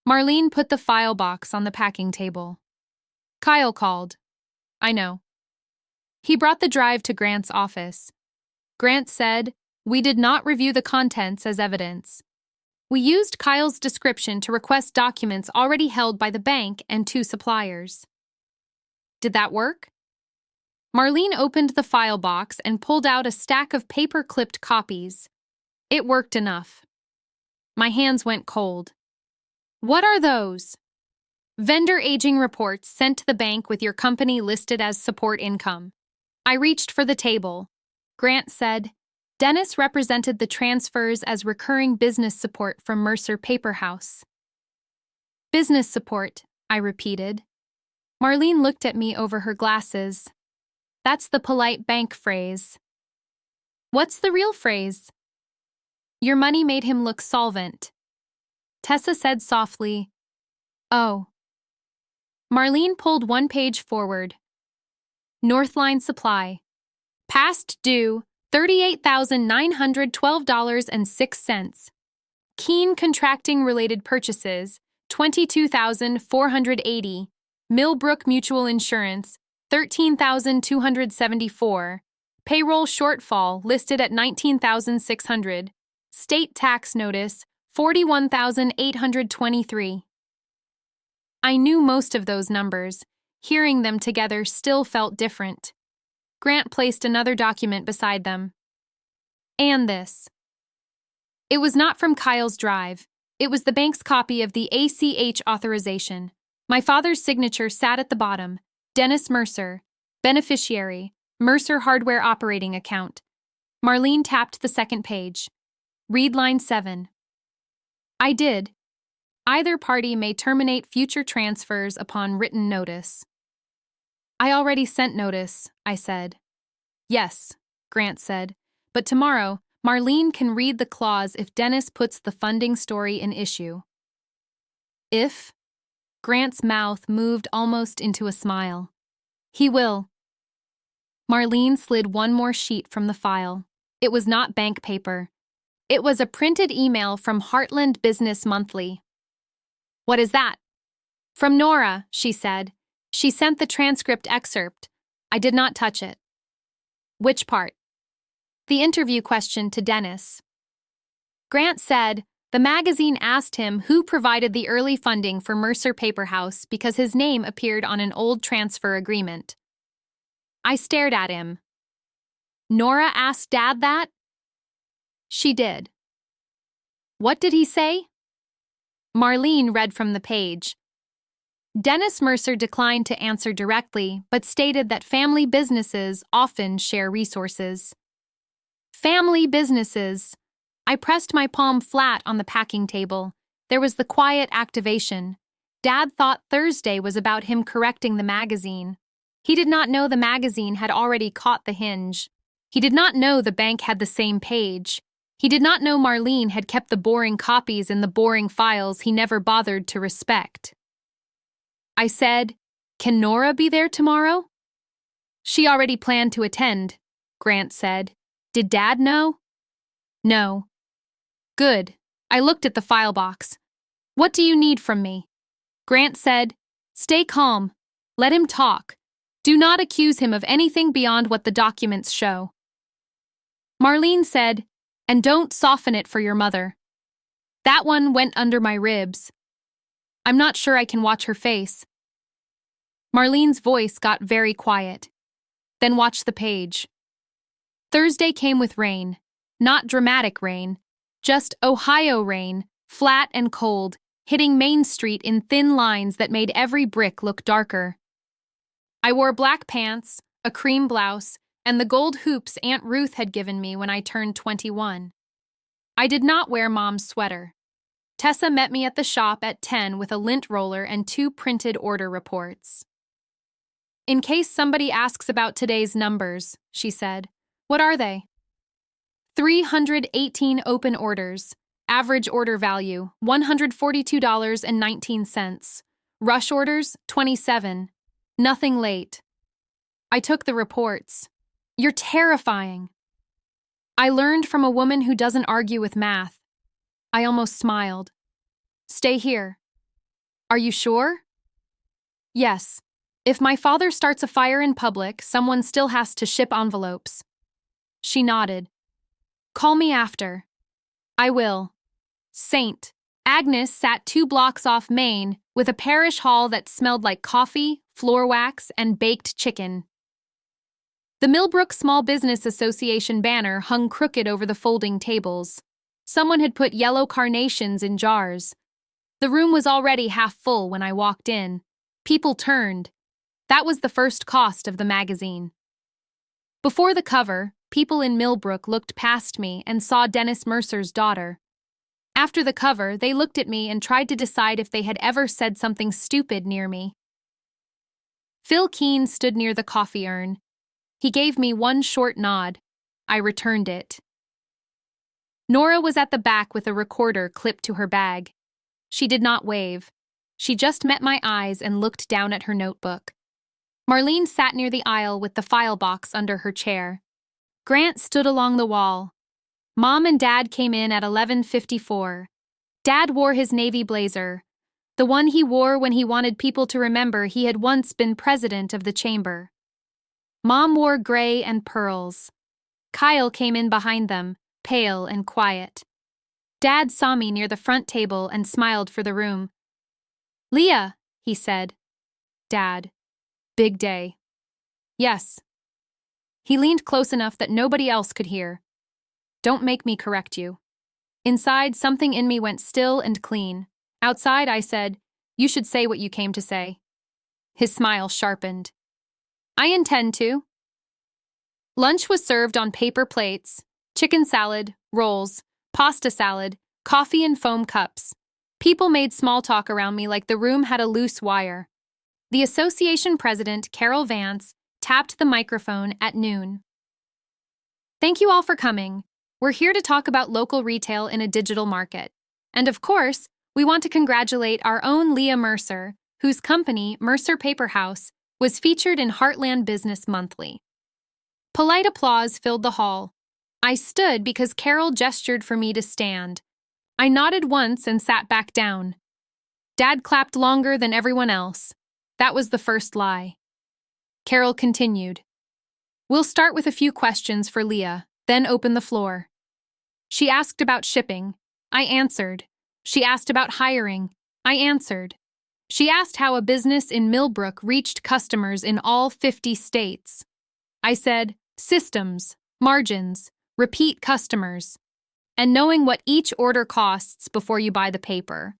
Marlene put the file box on the packing table. Kyle called. I know. He brought the drive to Grant's office. Grant said, "We did not review the contents as evidence. We used Kyle's description to request documents already held by the bank and 2 suppliers." Did that work? Marlene opened the file box and pulled out a stack of paper-clipped copies. It worked enough. My hands went cold. What are those? Vendor aging reports sent to the bank with your company listed as support income. I reached for the table. Grant said, Dennis represented the transfers as recurring business support from Mercer Paper House. Business support, I repeated. Marlene looked at me over her glasses. That's the polite bank phrase. What's the real phrase? Your money made him look solvent. Tessa said softly, Oh. Marlene pulled one page forward. Northline Supply. Past due, $38,912.06. Keen Contracting-related purchases, $22,480. Millbrook Mutual Insurance, $13,274. Payroll shortfall listed at $19,600. State tax notice, $41,823. I knew most of those numbers. Hearing them together still felt different. Grant placed another document beside them. And this. It was not from Kyle's drive. It was the bank's copy of the ACH authorization. My father's signature sat at the bottom. Dennis Mercer, beneficiary, Mercer Hardware operating account. Marlene tapped the second page. Read line 7. I did. Either party may terminate future transfers upon written notice. I already sent notice, I said. Yes, Grant said, but tomorrow, Marlene can read the clause if Dennis puts the funding story in issue. If? Grant's mouth moved almost into a smile. He will. Marlene slid one more sheet from the file. It was not bank paper. It was a printed email from Heartland Business Monthly. What is that? From Nora, she said. She sent the transcript excerpt. I did not touch it. Which part? The interview question to Dennis. Grant said, the magazine asked him who provided the early funding for Mercer Paper House because his name appeared on an old transfer agreement. I stared at him. Nora asked Dad that? She did. What did he say? Marlene read from the page. Dennis Mercer declined to answer directly, but stated that family businesses often share resources. Family businesses. I pressed my palm flat on the packing table. There was the quiet activation. Dad thought Thursday was about him correcting the magazine. He did not know the magazine had already caught the hinge. He did not know the bank had the same page. He did not know Marlene had kept the boring copies in the boring files he never bothered to respect. I said, Can Nora be there tomorrow? She already planned to attend, Grant said. Did Dad know? No. Good. I looked at the file box. What do you need from me? Grant said, Stay calm. Let him talk. Do not accuse him of anything beyond what the documents show. Marlene said, And don't soften it for your mother. That one went under my ribs. I'm not sure I can watch her face. Marlene's voice got very quiet. Then watch the page. Thursday came with rain. Not dramatic rain. Just Ohio rain, flat and cold, hitting Main Street in thin lines that made every brick look darker. I wore black pants, a cream blouse, and the gold hoops Aunt Ruth had given me when I turned 21. I did not wear Mom's sweater. Tessa met me at the shop at 10 with a lint roller and 2 printed order reports. In case somebody asks about today's numbers, she said. What are they? 318 open orders. Average order value, $142.19. Rush orders, 27. Nothing late. I took the reports. You're terrifying. I learned from a woman who doesn't argue with math. I almost smiled. Stay here. Are you sure? Yes. If my father starts a fire in public, someone still has to ship envelopes. She nodded. Call me after. I will. Saint. Agnes sat 2 blocks off Main with a parish hall that smelled like coffee, floor wax, and baked chicken. The Millbrook Small Business Association banner hung crooked over the folding tables. Someone had put yellow carnations in jars. The room was already half full when I walked in. People turned. That was the first cost of the magazine. Before the cover, people in Millbrook looked past me and saw Dennis Mercer's daughter. After the cover, they looked at me and tried to decide if they had ever said something stupid near me. Phil Keene stood near the coffee urn. He gave me one short nod. I returned it. Nora was at the back with a recorder clipped to her bag. She did not wave. She just met my eyes and looked down at her notebook. Marlene sat near the aisle with the file box under her chair. Grant stood along the wall. Mom and Dad came in at 11:54. Dad wore his navy blazer, the one he wore when he wanted people to remember he had once been president of the chamber. Mom wore gray and pearls. Kyle came in behind them, pale and quiet. Dad saw me near the front table and smiled for the room. "Leah," he said. "Dad. Big day." "Yes." He leaned close enough that nobody else could hear. "Don't make me correct you." Inside, something in me went still and clean. Outside, I said, "You should say what you came to say." His smile sharpened. "I intend to." Lunch was served on paper plates: chicken salad, rolls, pasta salad, coffee in foam cups. People made small talk around me like the room had a loose wire. The association president, Carol Vance, tapped the microphone at noon. "Thank you all for coming. We're here to talk about local retail in a digital market. And of course, we want to congratulate our own Leah Mercer, whose company, Mercer Paper House, was featured in Heartland Business Monthly." Polite applause filled the hall. I stood because Carol gestured for me to stand. I nodded once and sat back down. Dad clapped longer than everyone else. That was the first lie. Carol continued. "We'll start with a few questions for Leah, then open the floor." She asked about shipping. I answered. She asked about hiring. I answered. She asked how a business in Millbrook reached customers in all 50 states. I said, systems, margins, repeat customers, and knowing what each order costs before you buy the paper.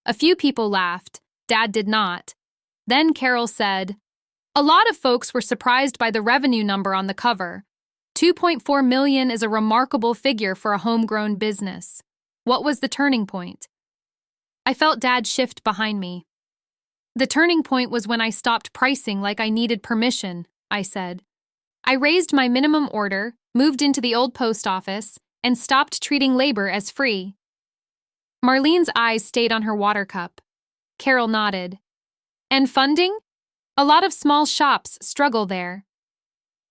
A few people laughed. Dad did not. Then Carol said, "A lot of folks were surprised by the revenue number on the cover. 2.4 million is a remarkable figure for a homegrown business. What was the turning point?" I felt Dad shift behind me. "The turning point was when I stopped pricing like I needed permission," I said. "I raised my minimum order, moved into the old post office, and stopped treating labor as free." Marlene's eyes stayed on her water cup. Carol nodded. "And funding? A lot of small shops struggle there."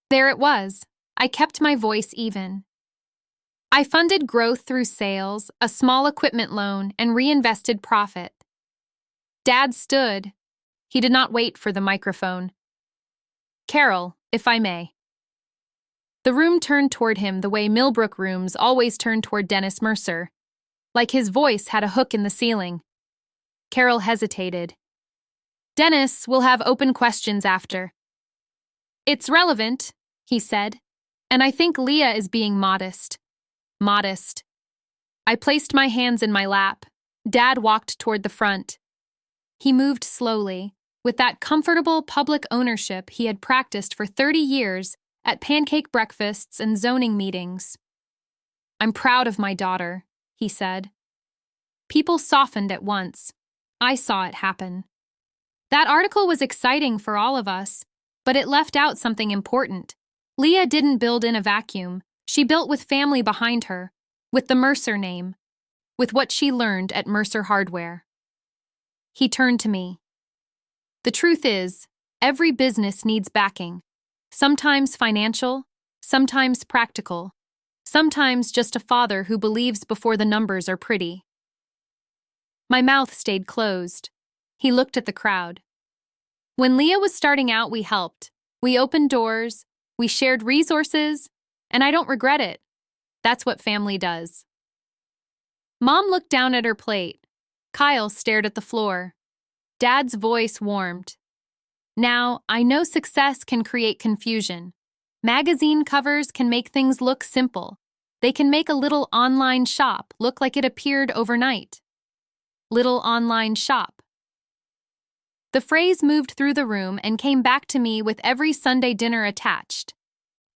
There it was. I kept my voice even. "I funded growth through sales, a small equipment loan, and reinvested profit." Dad stood. He did not wait for the microphone. "Carol, if I may." The room turned toward him the way Millbrook rooms always turn toward Dennis Mercer, like his voice had a hook in the ceiling. Carol hesitated. "Dennis, we'll have open questions after." "It's relevant," he said, "and I think Leah is being modest." Modest. I placed my hands in my lap. Dad walked toward the front. He moved slowly, with that comfortable public ownership he had practiced for 30 years at pancake breakfasts and zoning meetings. "I'm proud of my daughter," he said. People softened at once. I saw it happen. That article was exciting for all of us, but it left out something important. Leah didn't build in a vacuum. She built with family behind her, with the Mercer name, with what she learned at Mercer Hardware. He turned to me. "The truth is, every business needs backing. Sometimes financial, sometimes practical, sometimes just a father who believes before the numbers are pretty." My mouth stayed closed. He looked at the crowd. "When Leah was starting out, we helped. We opened doors, we shared resources, and I don't regret it. That's what family does." Mom looked down at her plate. Kyle stared at the floor. Dad's voice warmed. Now, I know success can create confusion. Magazine covers can make things look simple. They can make a little online shop look like it appeared overnight. Little online shop. The phrase moved through the room and came back to me with every Sunday dinner attached.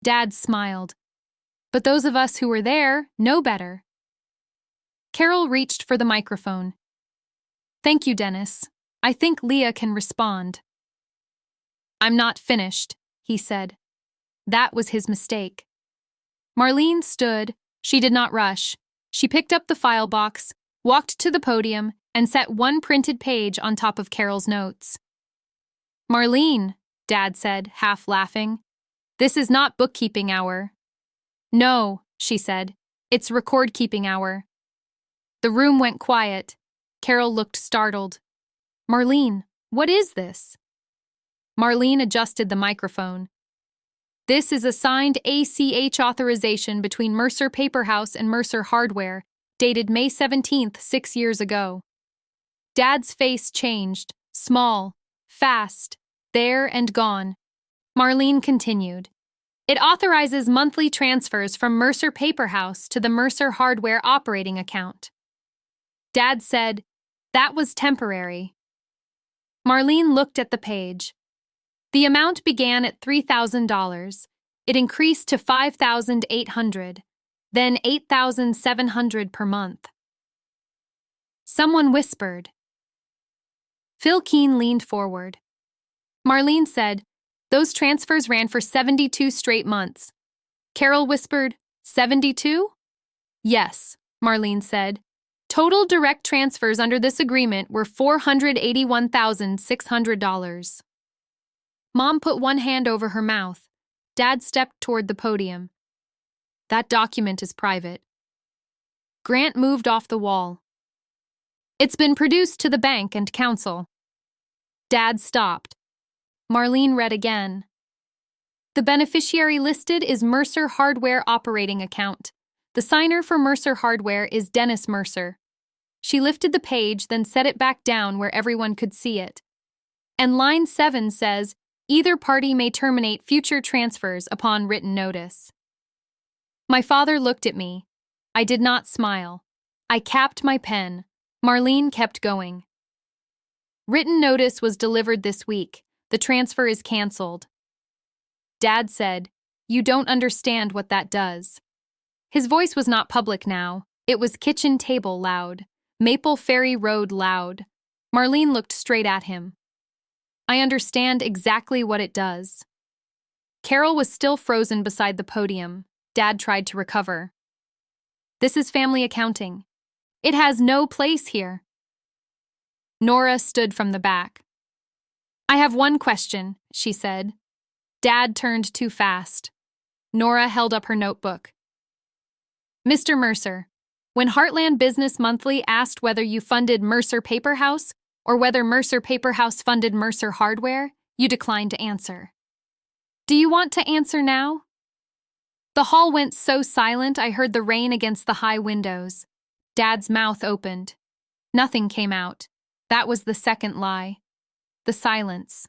Dad smiled. But those of us who were there know better. Carol reached for the microphone. Thank you, Dennis. I think Leah can respond. I'm not finished, he said. That was his mistake. Marlene stood. She did not rush. She picked up the file box, walked to the podium, and set one printed page on top of Carol's notes. Marlene, Dad said, half laughing, this is not bookkeeping hour. No, she said, it's record-keeping hour. The room went quiet. Carol looked startled. Marlene, what is this? Marlene adjusted the microphone. This is a signed ACH authorization between Mercer Paperhouse and Mercer Hardware, dated May 17th, 6 years ago. Dad's face changed, small, fast, there and gone. Marlene continued. It authorizes monthly transfers from Mercer Paperhouse to the Mercer Hardware operating account. Dad said, that was temporary. Marlene looked at the page. The amount began at $3,000. It increased to $5,800, then $8,700 per month. Someone whispered. Phil Keene leaned forward. Marlene said, those transfers ran for 72 straight months. Carol whispered, 72? Yes, Marlene said. Total direct transfers under this agreement were $481,600. Mom put one hand over her mouth. Dad stepped toward the podium. That document is private. Grant moved off the wall. It's been produced to the bank and council. Dad stopped. Marlene read again. The beneficiary listed is Mercer Hardware operating account. The signer for Mercer Hardware is Dennis Mercer. She lifted the page, then set it back down where everyone could see it. And line 7 says, either party may terminate future transfers upon written notice. My father looked at me. I did not smile. I capped my pen. Marlene kept going. Written notice was delivered this week. The transfer is canceled. Dad said, you don't understand what that does. His voice was not public now. It was kitchen table loud. Maple Ferry Road loud. Marlene looked straight at him. I understand exactly what it does. Carol was still frozen beside the podium. Dad tried to recover. This is family accounting. It has no place here. Nora stood from the back. I have one question, she said. Dad turned too fast. Nora held up her notebook. Mr. Mercer, when Heartland Business Monthly asked whether you funded Mercer Paperhouse or whether Mercer Paperhouse funded Mercer Hardware, you declined to answer. Do you want to answer now? The hall went so silent I heard the rain against the high windows. Dad's mouth opened. Nothing came out. That was the second lie. The silence.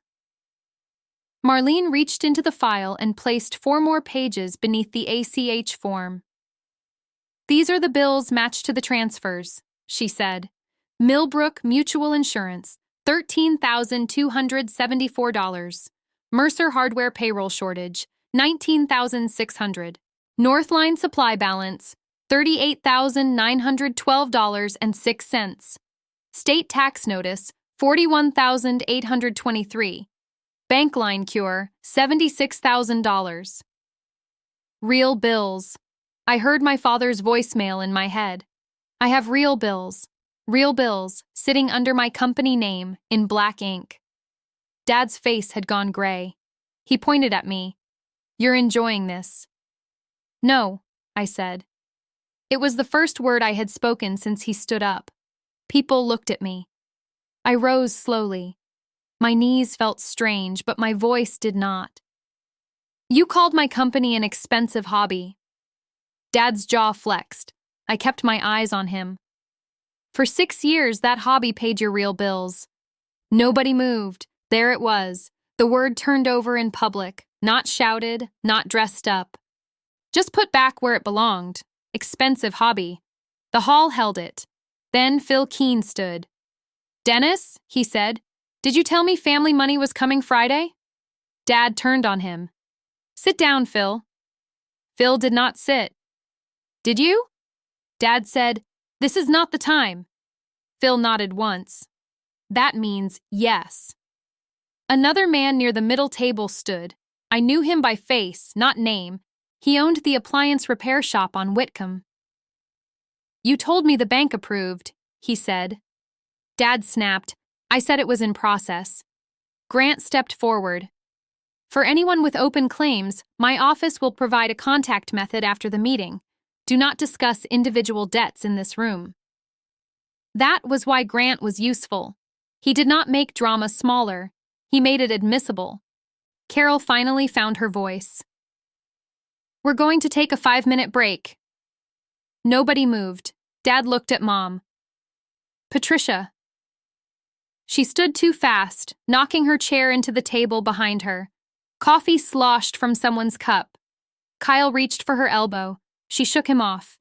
Marlene reached into the file and placed 4 more pages beneath the ACH form. These are the bills matched to the transfers, she said. Millbrook Mutual Insurance, $13,274. Mercer Hardware payroll shortage, $19,600. Northline supply balance, $38,912.06. State tax notice, $41,823. Bank line cure, $76,000. Real bills. I heard my father's voicemail in my head. I have real bills, sitting under my company name in black ink. Dad's face had gone gray. He pointed at me. You're enjoying this. No, I said. It was the first word I had spoken since he stood up. People looked at me. I rose slowly. My knees felt strange, but my voice did not. You called my company an expensive hobby. Dad's jaw flexed. I kept my eyes on him. For 6 years, that hobby paid your real bills. Nobody moved. There it was, The word turned over in public, not shouted, not dressed up. Just put back where it belonged. Expensive hobby. The hall held it. Then Phil Keene stood. "Dennis," he said, "did you tell me family money was coming Friday?" Dad turned on him. "Sit down, Phil." Phil did not sit. "Did you?" Dad said, "This is not the time." Phil nodded once. "That means yes." Another man near the middle table stood. I knew him by face, not name. He owned the appliance repair shop on Whitcomb. "You told me the bank approved," he said. Dad snapped. "I said it was in process." Grant stepped forward. "For anyone with open claims, my office will provide a contact method after the meeting. Do not discuss individual debts in this room." That was why Grant was useful. He did not make drama smaller. He made it admissible. Carol finally found her voice. "We're going to take a 5-minute break." Nobody moved. Dad looked at Mom. "Patricia." She stood too fast, knocking her chair into the table behind her. Coffee sloshed from someone's cup. Kyle reached for her elbow. She shook him off.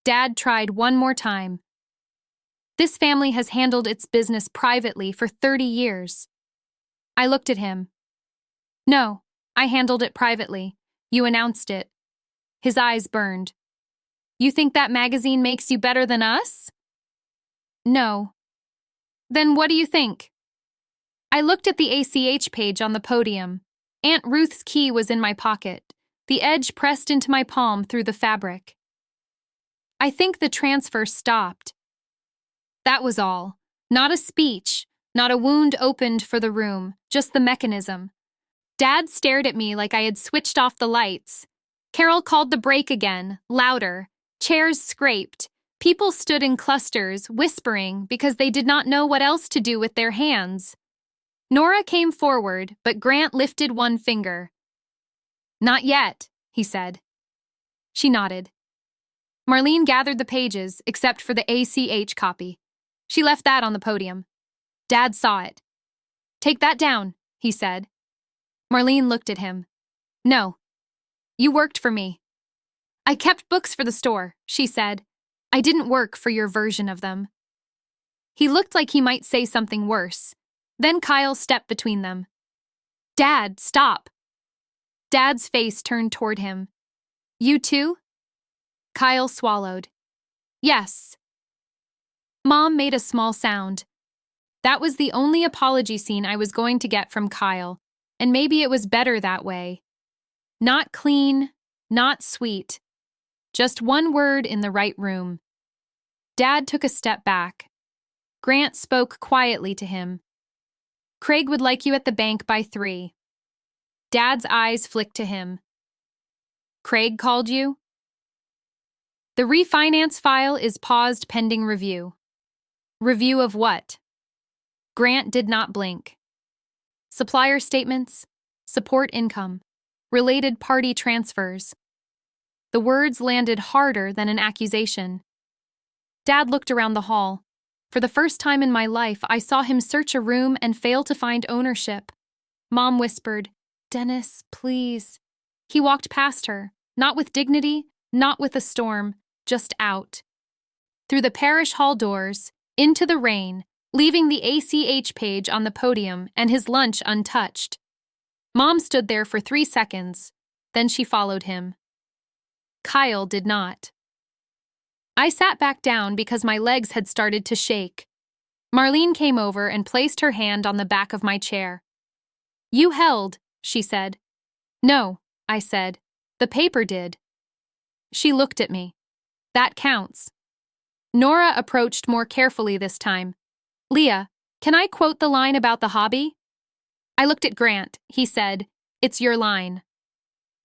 Dad tried one more time. "This family has handled its business privately for 30 years. I looked at him. "No, I handled it privately. You announced it." His eyes burned. "You think that magazine makes you better than us?" "No." "Then what do you think?" I looked at the ACH page on the podium. Aunt Ruth's key was in my pocket, the edge pressed into my palm through the fabric. "I think the transfer stopped." That was all. Not a speech, not a wound opened for the room, just the mechanism. Dad stared at me like I had switched off the lights. Carol called the break again, louder. Chairs scraped. People stood in clusters, whispering because they did not know what else to do with their hands. Nora came forward, but Grant lifted one finger. "Not yet," he said. She nodded. Marlene gathered the pages, except for the ACH copy. She left that on the podium. Dad saw it. "Take that down," he said. Marlene looked at him. "No. You worked for me." "I kept books for the store," she said. "I didn't work for your version of them." He looked like he might say something worse. Then Kyle stepped between them. "Dad, stop." Dad's face turned toward him. "You too?" Kyle swallowed. "Yes." Mom made a small sound. That was the only apology scene I was going to get from Kyle, and maybe it was better that way. Not clean, not sweet. Just one word in the right room. Dad took a step back. Grant spoke quietly to him. "Craig would like you at the bank by 3. Dad's eyes flicked to him. "Craig called you?" "The refinance file is paused pending review." "Review of what?" Grant did not blink. "Supplier statements, support income, related party transfers." The words landed harder than an accusation. Dad looked around the hall. For the first time in my life, I saw him search a room and fail to find ownership. Mom whispered, "Dennis, please." He walked past her, not with dignity, not with a storm, just out. Through the parish hall doors, into the rain, leaving the ACH page on the podium and his lunch untouched. Mom stood there for 3 seconds, then she followed him. Kyle did not. I sat back down because my legs had started to shake. Marlene came over and placed her hand on the back of my chair. "You held," she said. "No," I said. "The paper did." She looked at me. "That counts." Nora approached more carefully this time. "Leah, can I quote the line about the hobby?" I looked at Grant. He said, "It's your line."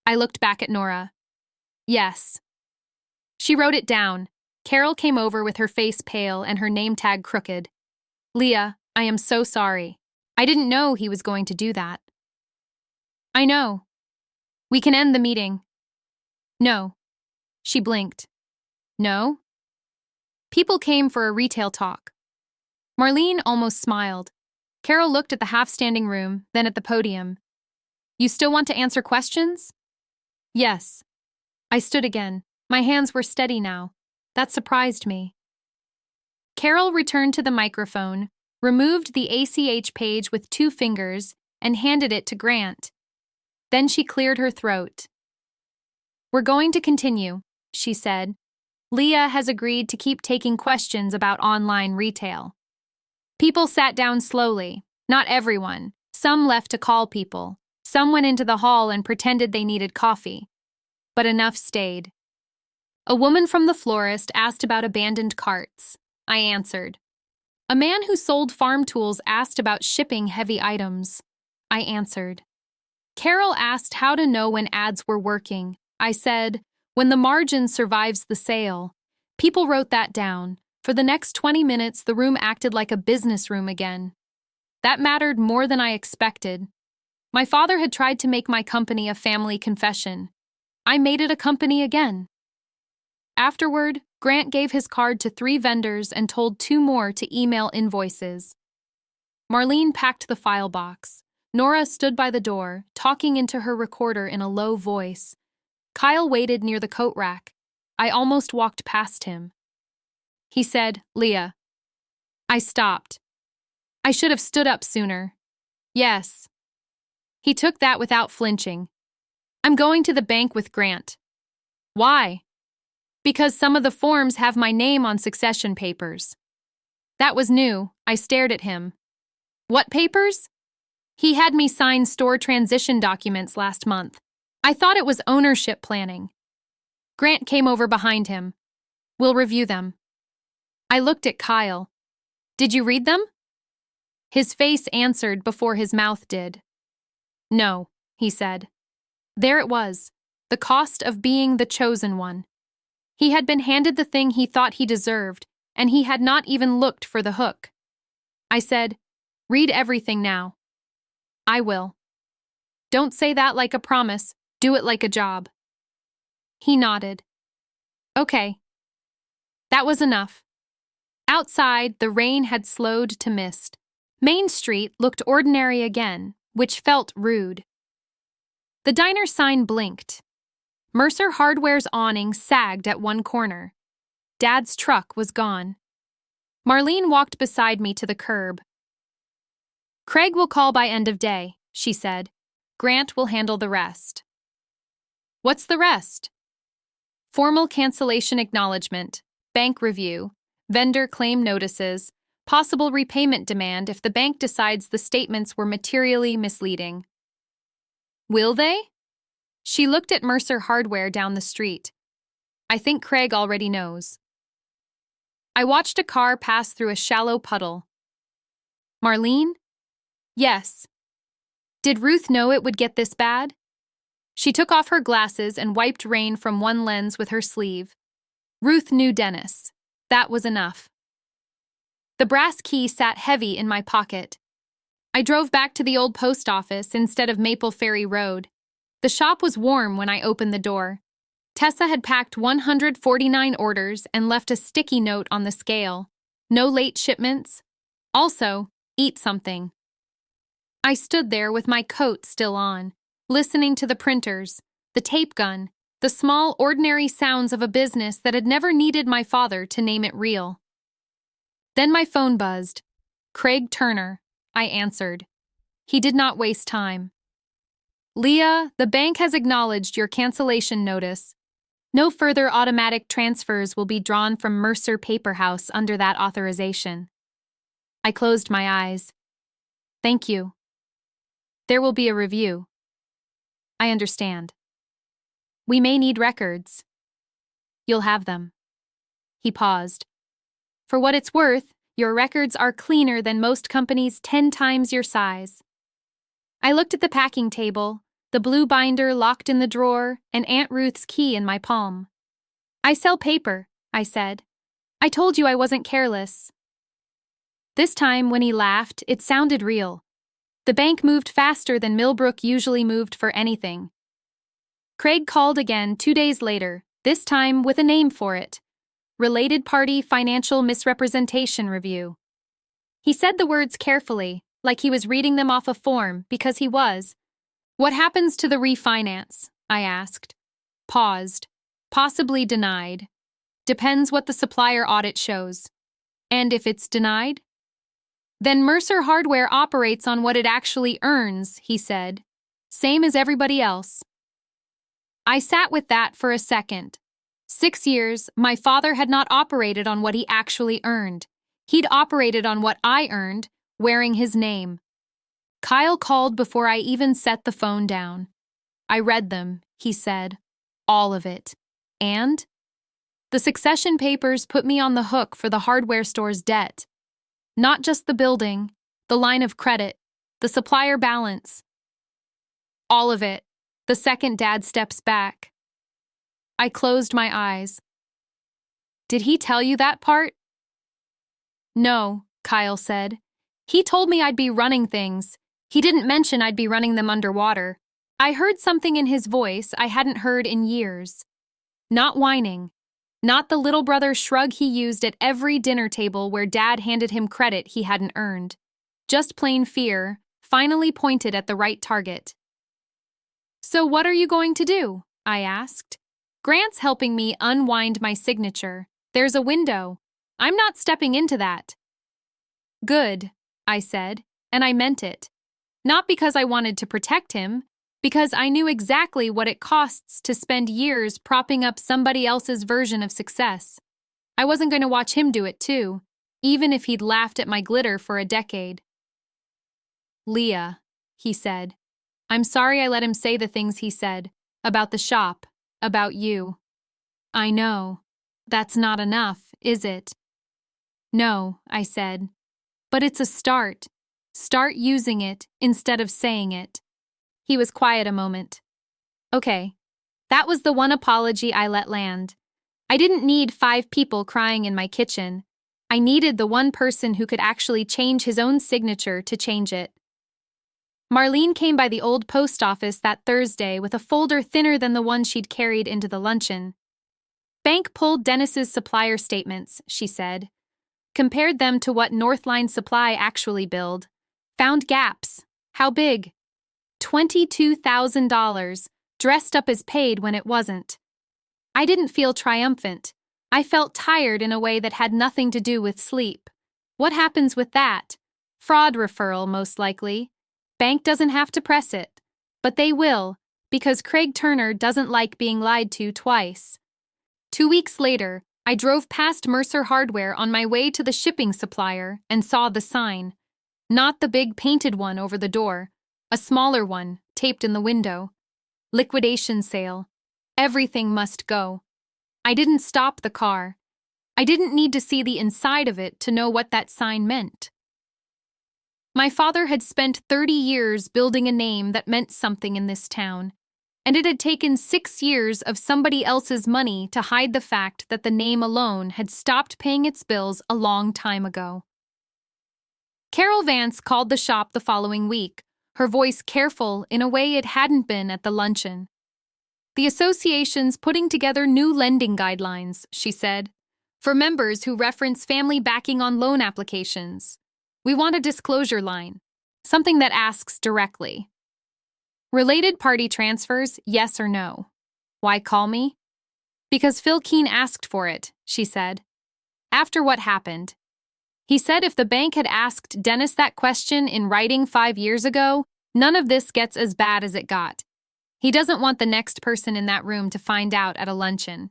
I looked back at Nora. "Yes." She wrote it down. Carol came over with her face pale and her name tag crooked. "Leah, I am so sorry. I didn't know he was going to do that." "I know. We can end the meeting." "No." She blinked. "No?" People came for a retail talk. Marlene almost smiled. Carol looked at the half-standing room, then at the podium. You still want to answer questions? Yes. I stood again. My hands were steady now. That surprised me. Carol returned to the microphone, removed the ACH page with 2 fingers, and handed it to Grant. Then she cleared her throat. We're going to continue, she said. Leah has agreed to keep taking questions about online retail. People sat down slowly. Not everyone. Some left to call people. Some went into the hall and pretended they needed coffee. But enough stayed. A woman from the florist asked about abandoned carts. I answered. A man who sold farm tools asked about shipping heavy items. I answered. Carol asked how to know when ads were working. I said, when the margin survives the sale. People wrote that down. For the next 20 minutes, the room acted like a business room again. That mattered more than I expected. My father had tried to make my company a family confession. I made it a company again. Afterward, Grant gave his card to 3 vendors and told 2 more to email invoices. Marlene packed the file box. Nora stood by the door, talking into her recorder in a low voice. Kyle waited near the coat rack. I almost walked past him. He said, Leah. I stopped. I should have stood up sooner. Yes. He took that without flinching. I'm going to the bank with Grant. Why? Because some of the forms have my name on succession papers. That was new. I stared at him. What papers? He had me sign store transition documents last month. I thought it was ownership planning. Grant came over behind him. We'll review them. I looked at Kyle. Did you read them? His face answered before his mouth did. No, he said. There it was, the cost of being the chosen one. He had been handed the thing he thought he deserved, and he had not even looked for the hook. I said, read everything now. I will. Don't say that like a promise, do it like a job. He nodded. Okay. That was enough. Outside, the rain had slowed to mist. Main Street looked ordinary again, which felt rude. The diner sign blinked. Mercer Hardware's awning sagged at one corner. Dad's truck was gone. Marlene walked beside me to the curb. Craig will call by end of day, she said. Grant will handle the rest. What's the rest? Formal cancellation acknowledgement, bank review, vendor claim notices, possible repayment demand if the bank decides the statements were materially misleading. Will they? She looked at Mercer Hardware down the street. I think Craig already knows. I watched a car pass through a shallow puddle. Marlene? Yes. Did Ruth know it would get this bad? She took off her glasses and wiped rain from one lens with her sleeve. Ruth knew Dennis. That was enough. The brass key sat heavy in my pocket. I drove back to the old post office instead of Maple Ferry Road. The shop was warm when I opened the door. Tessa had packed 149 orders and left a sticky note on the scale. No late shipments. Also, eat something. I stood there with my coat still on, listening to the printers, the tape gun, the small, ordinary sounds of a business that had never needed my father to name it real. Then my phone buzzed. Craig Turner, I answered. He did not waste time. Leah, the bank has acknowledged your cancellation notice. No further automatic transfers will be drawn from Mercer Paper House under that authorization. I closed my eyes. Thank you. There will be a review. I understand. We may need records. You'll have them. He paused. For what it's worth, your records are cleaner than most companies 10 times your size. I looked at the packing table, the blue binder locked in the drawer, and Aunt Ruth's key in my palm. I sell paper, I said. I told you I wasn't careless. This time, when he laughed, it sounded real. The bank moved faster than Millbrook usually moved for anything. Craig called again 2 days later, this time with a name for it. Related Party Financial Misrepresentation Review. He said the words carefully, like he was reading them off a form, because he was. What happens to the refinance? I asked. Paused. Possibly denied. Depends what the supplier audit shows. And if it's denied? Then Mercer Hardware operates on what it actually earns, he said. Same as everybody else. I sat with that for a second. 6 years, my father had not operated on what he actually earned. He'd operated on what I earned, wearing his name. Kyle called before I even set the phone down. I read them, he said. All of it. And? The succession papers put me on the hook for the hardware store's debt. Not just the building, the line of credit, the supplier balance. All of it, the second Dad steps back. I closed my eyes. Did he tell you that part? No, Kyle said. He told me I'd be running things. He didn't mention I'd be running them underwater. I heard something in his voice I hadn't heard in years. Not whining. Not the little brother shrug he used at every dinner table where Dad handed him credit he hadn't earned. Just plain fear, finally pointed at the right target. So what are you going to do? I asked. Grant's helping me unwind my signature. There's a window. I'm not stepping into that. Good, I said, and I meant it. Not because I wanted to protect him, because I knew exactly what it costs to spend years propping up somebody else's version of success. I wasn't going to watch him do it too, even if he'd laughed at my glitter for a decade. Leah, he said. I'm sorry I let him say the things he said, about the shop, about you. I know. That's not enough, is it? No, I said. But it's a start. Start using it instead of saying it. He was quiet a moment. Okay. That was the one apology I let land. I didn't need 5 people crying in my kitchen. I needed the one person who could actually change his own signature to change it. Marlene came by the old post office that Thursday with a folder thinner than the one she'd carried into the luncheon. Bank pulled Dennis's supplier statements, she said. Compared them to what Northline Supply actually billed. Found gaps. How big? $22,000, dressed up as paid when it wasn't. I didn't feel triumphant. I felt tired in a way that had nothing to do with sleep. What happens with that? Fraud referral, most likely. Bank doesn't have to press it. But they will, because Craig Turner doesn't like being lied to twice. 2 weeks later, I drove past Mercer Hardware on my way to the shipping supplier and saw the sign. Not the big painted one over the door. A smaller one, taped in the window. Liquidation sale. Everything must go. I didn't stop the car. I didn't need to see the inside of it to know what that sign meant. My father had spent 30 years building a name that meant something in this town, and it had taken 6 years of somebody else's money to hide the fact that the name alone had stopped paying its bills a long time ago. Carol Vance called the shop the following week, her voice careful in a way it hadn't been at the luncheon. The association's putting together new lending guidelines, she said, for members who reference family backing on loan applications. We want a disclosure line, something that asks directly. Related party transfers, yes or no? Why call me? Because Phil Keene asked for it, she said. After what happened. He said if the bank had asked Dennis that question in writing 5 years ago, none of this gets as bad as it got. He doesn't want the next person in that room to find out at a luncheon.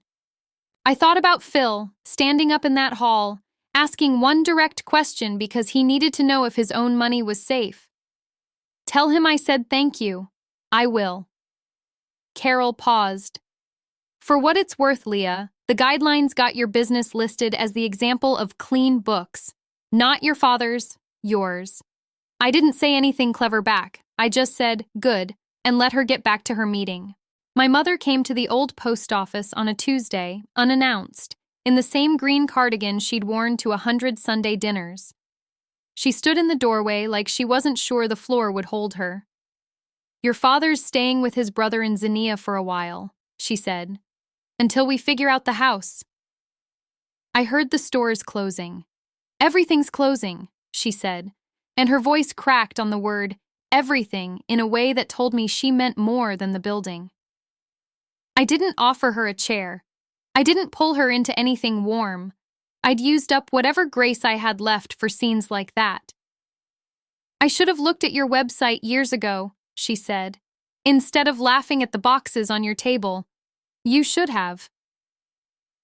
I thought about Phil, standing up in that hall, asking one direct question because he needed to know if his own money was safe. Tell him I said thank you. I will. Carol paused. For what it's worth, Leah, the guidelines got your business listed as the example of clean books. Not your father's, yours. I didn't say anything clever back. I just said, good, and let her get back to her meeting. My mother came to the old post office on a Tuesday, unannounced, in the same green cardigan she'd worn to 100 Sunday dinners. She stood in the doorway like she wasn't sure the floor would hold her. Your father's staying with his brother in Xenia for a while, she said, until we figure out the house. I heard the stores closing. Everything's closing, she said, and her voice cracked on the word everything in a way that told me she meant more than the building. I didn't offer her a chair. I didn't pull her into anything warm. I'd used up whatever grace I had left for scenes like that. I should have looked at your website years ago, she said. Instead of laughing at the boxes on your table. You should have.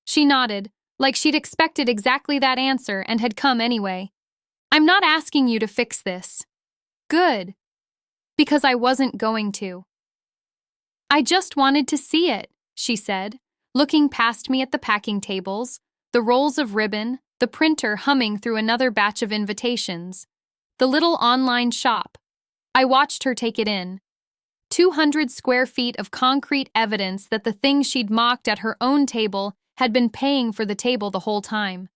She nodded, like she'd expected exactly that answer and had come anyway. I'm not asking you to fix this. Good. Because I wasn't going to. I just wanted to see it, she said, looking past me at the packing tables, the rolls of ribbon, the printer humming through another batch of invitations, the little online shop. I watched her take it in. 200 square feet of concrete evidence that the thing she'd mocked at her own table had been paying for the table the whole time.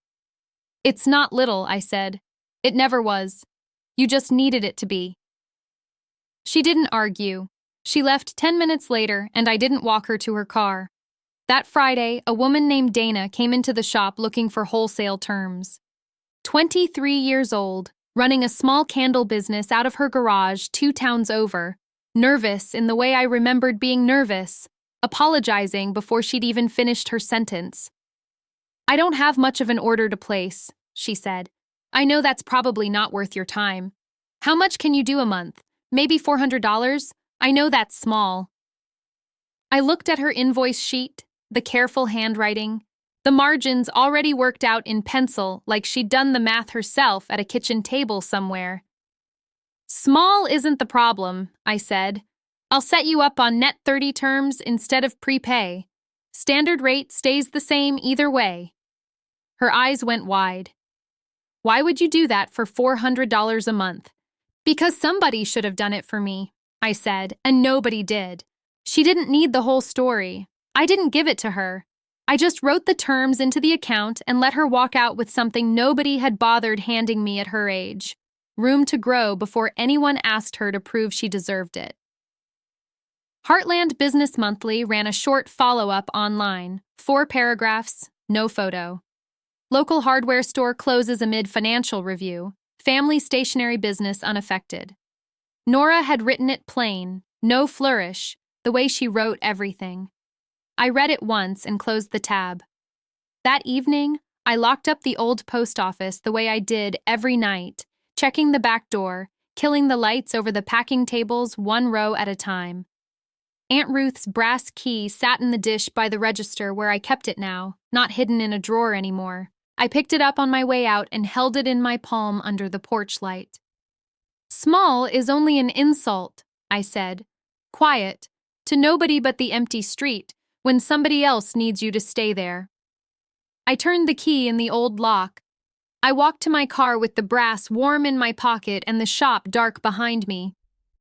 It's not little, I said. It never was. You just needed it to be. She didn't argue. She left 10 minutes later, and I didn't walk her to her car. That Friday, a woman named Dana came into the shop looking for wholesale terms. 23 years old, running a small candle business out of her garage 2 towns over, nervous in the way I remembered being nervous, apologizing before she'd even finished her sentence. I don't have much of an order to place, she said. I know that's probably not worth your time. How much can you do a month? Maybe $400? I know that's small. I looked at her invoice sheet, the careful handwriting, the margins already worked out in pencil like she'd done the math herself at a kitchen table somewhere. Small isn't the problem, I said. I'll set you up on net 30 terms instead of prepay. Standard rate stays the same either way. Her eyes went wide. Why would you do that for $400 a month? Because somebody should have done it for me, I said, and nobody did. She didn't need the whole story. I didn't give it to her. I just wrote the terms into the account and let her walk out with something nobody had bothered handing me at her age. Room to grow before anyone asked her to prove she deserved it. Heartland Business Monthly ran a short follow-up online, 4 paragraphs, no photo. Local hardware store closes amid financial review. Family stationery business unaffected. Nora had written it plain, no flourish, the way she wrote everything. I read it once and closed the tab. That evening, I locked up the old post office the way I did every night, checking the back door, killing the lights over the packing tables 1 row at a time. Aunt Ruth's brass key sat in the dish by the register where I kept it now, not hidden in a drawer anymore. I picked it up on my way out and held it in my palm under the porch light. Small is only an insult, I said, quiet, to nobody but the empty street, when somebody else needs you to stay there. I turned the key in the old lock. I walked to my car with the brass warm in my pocket and the shop dark behind me.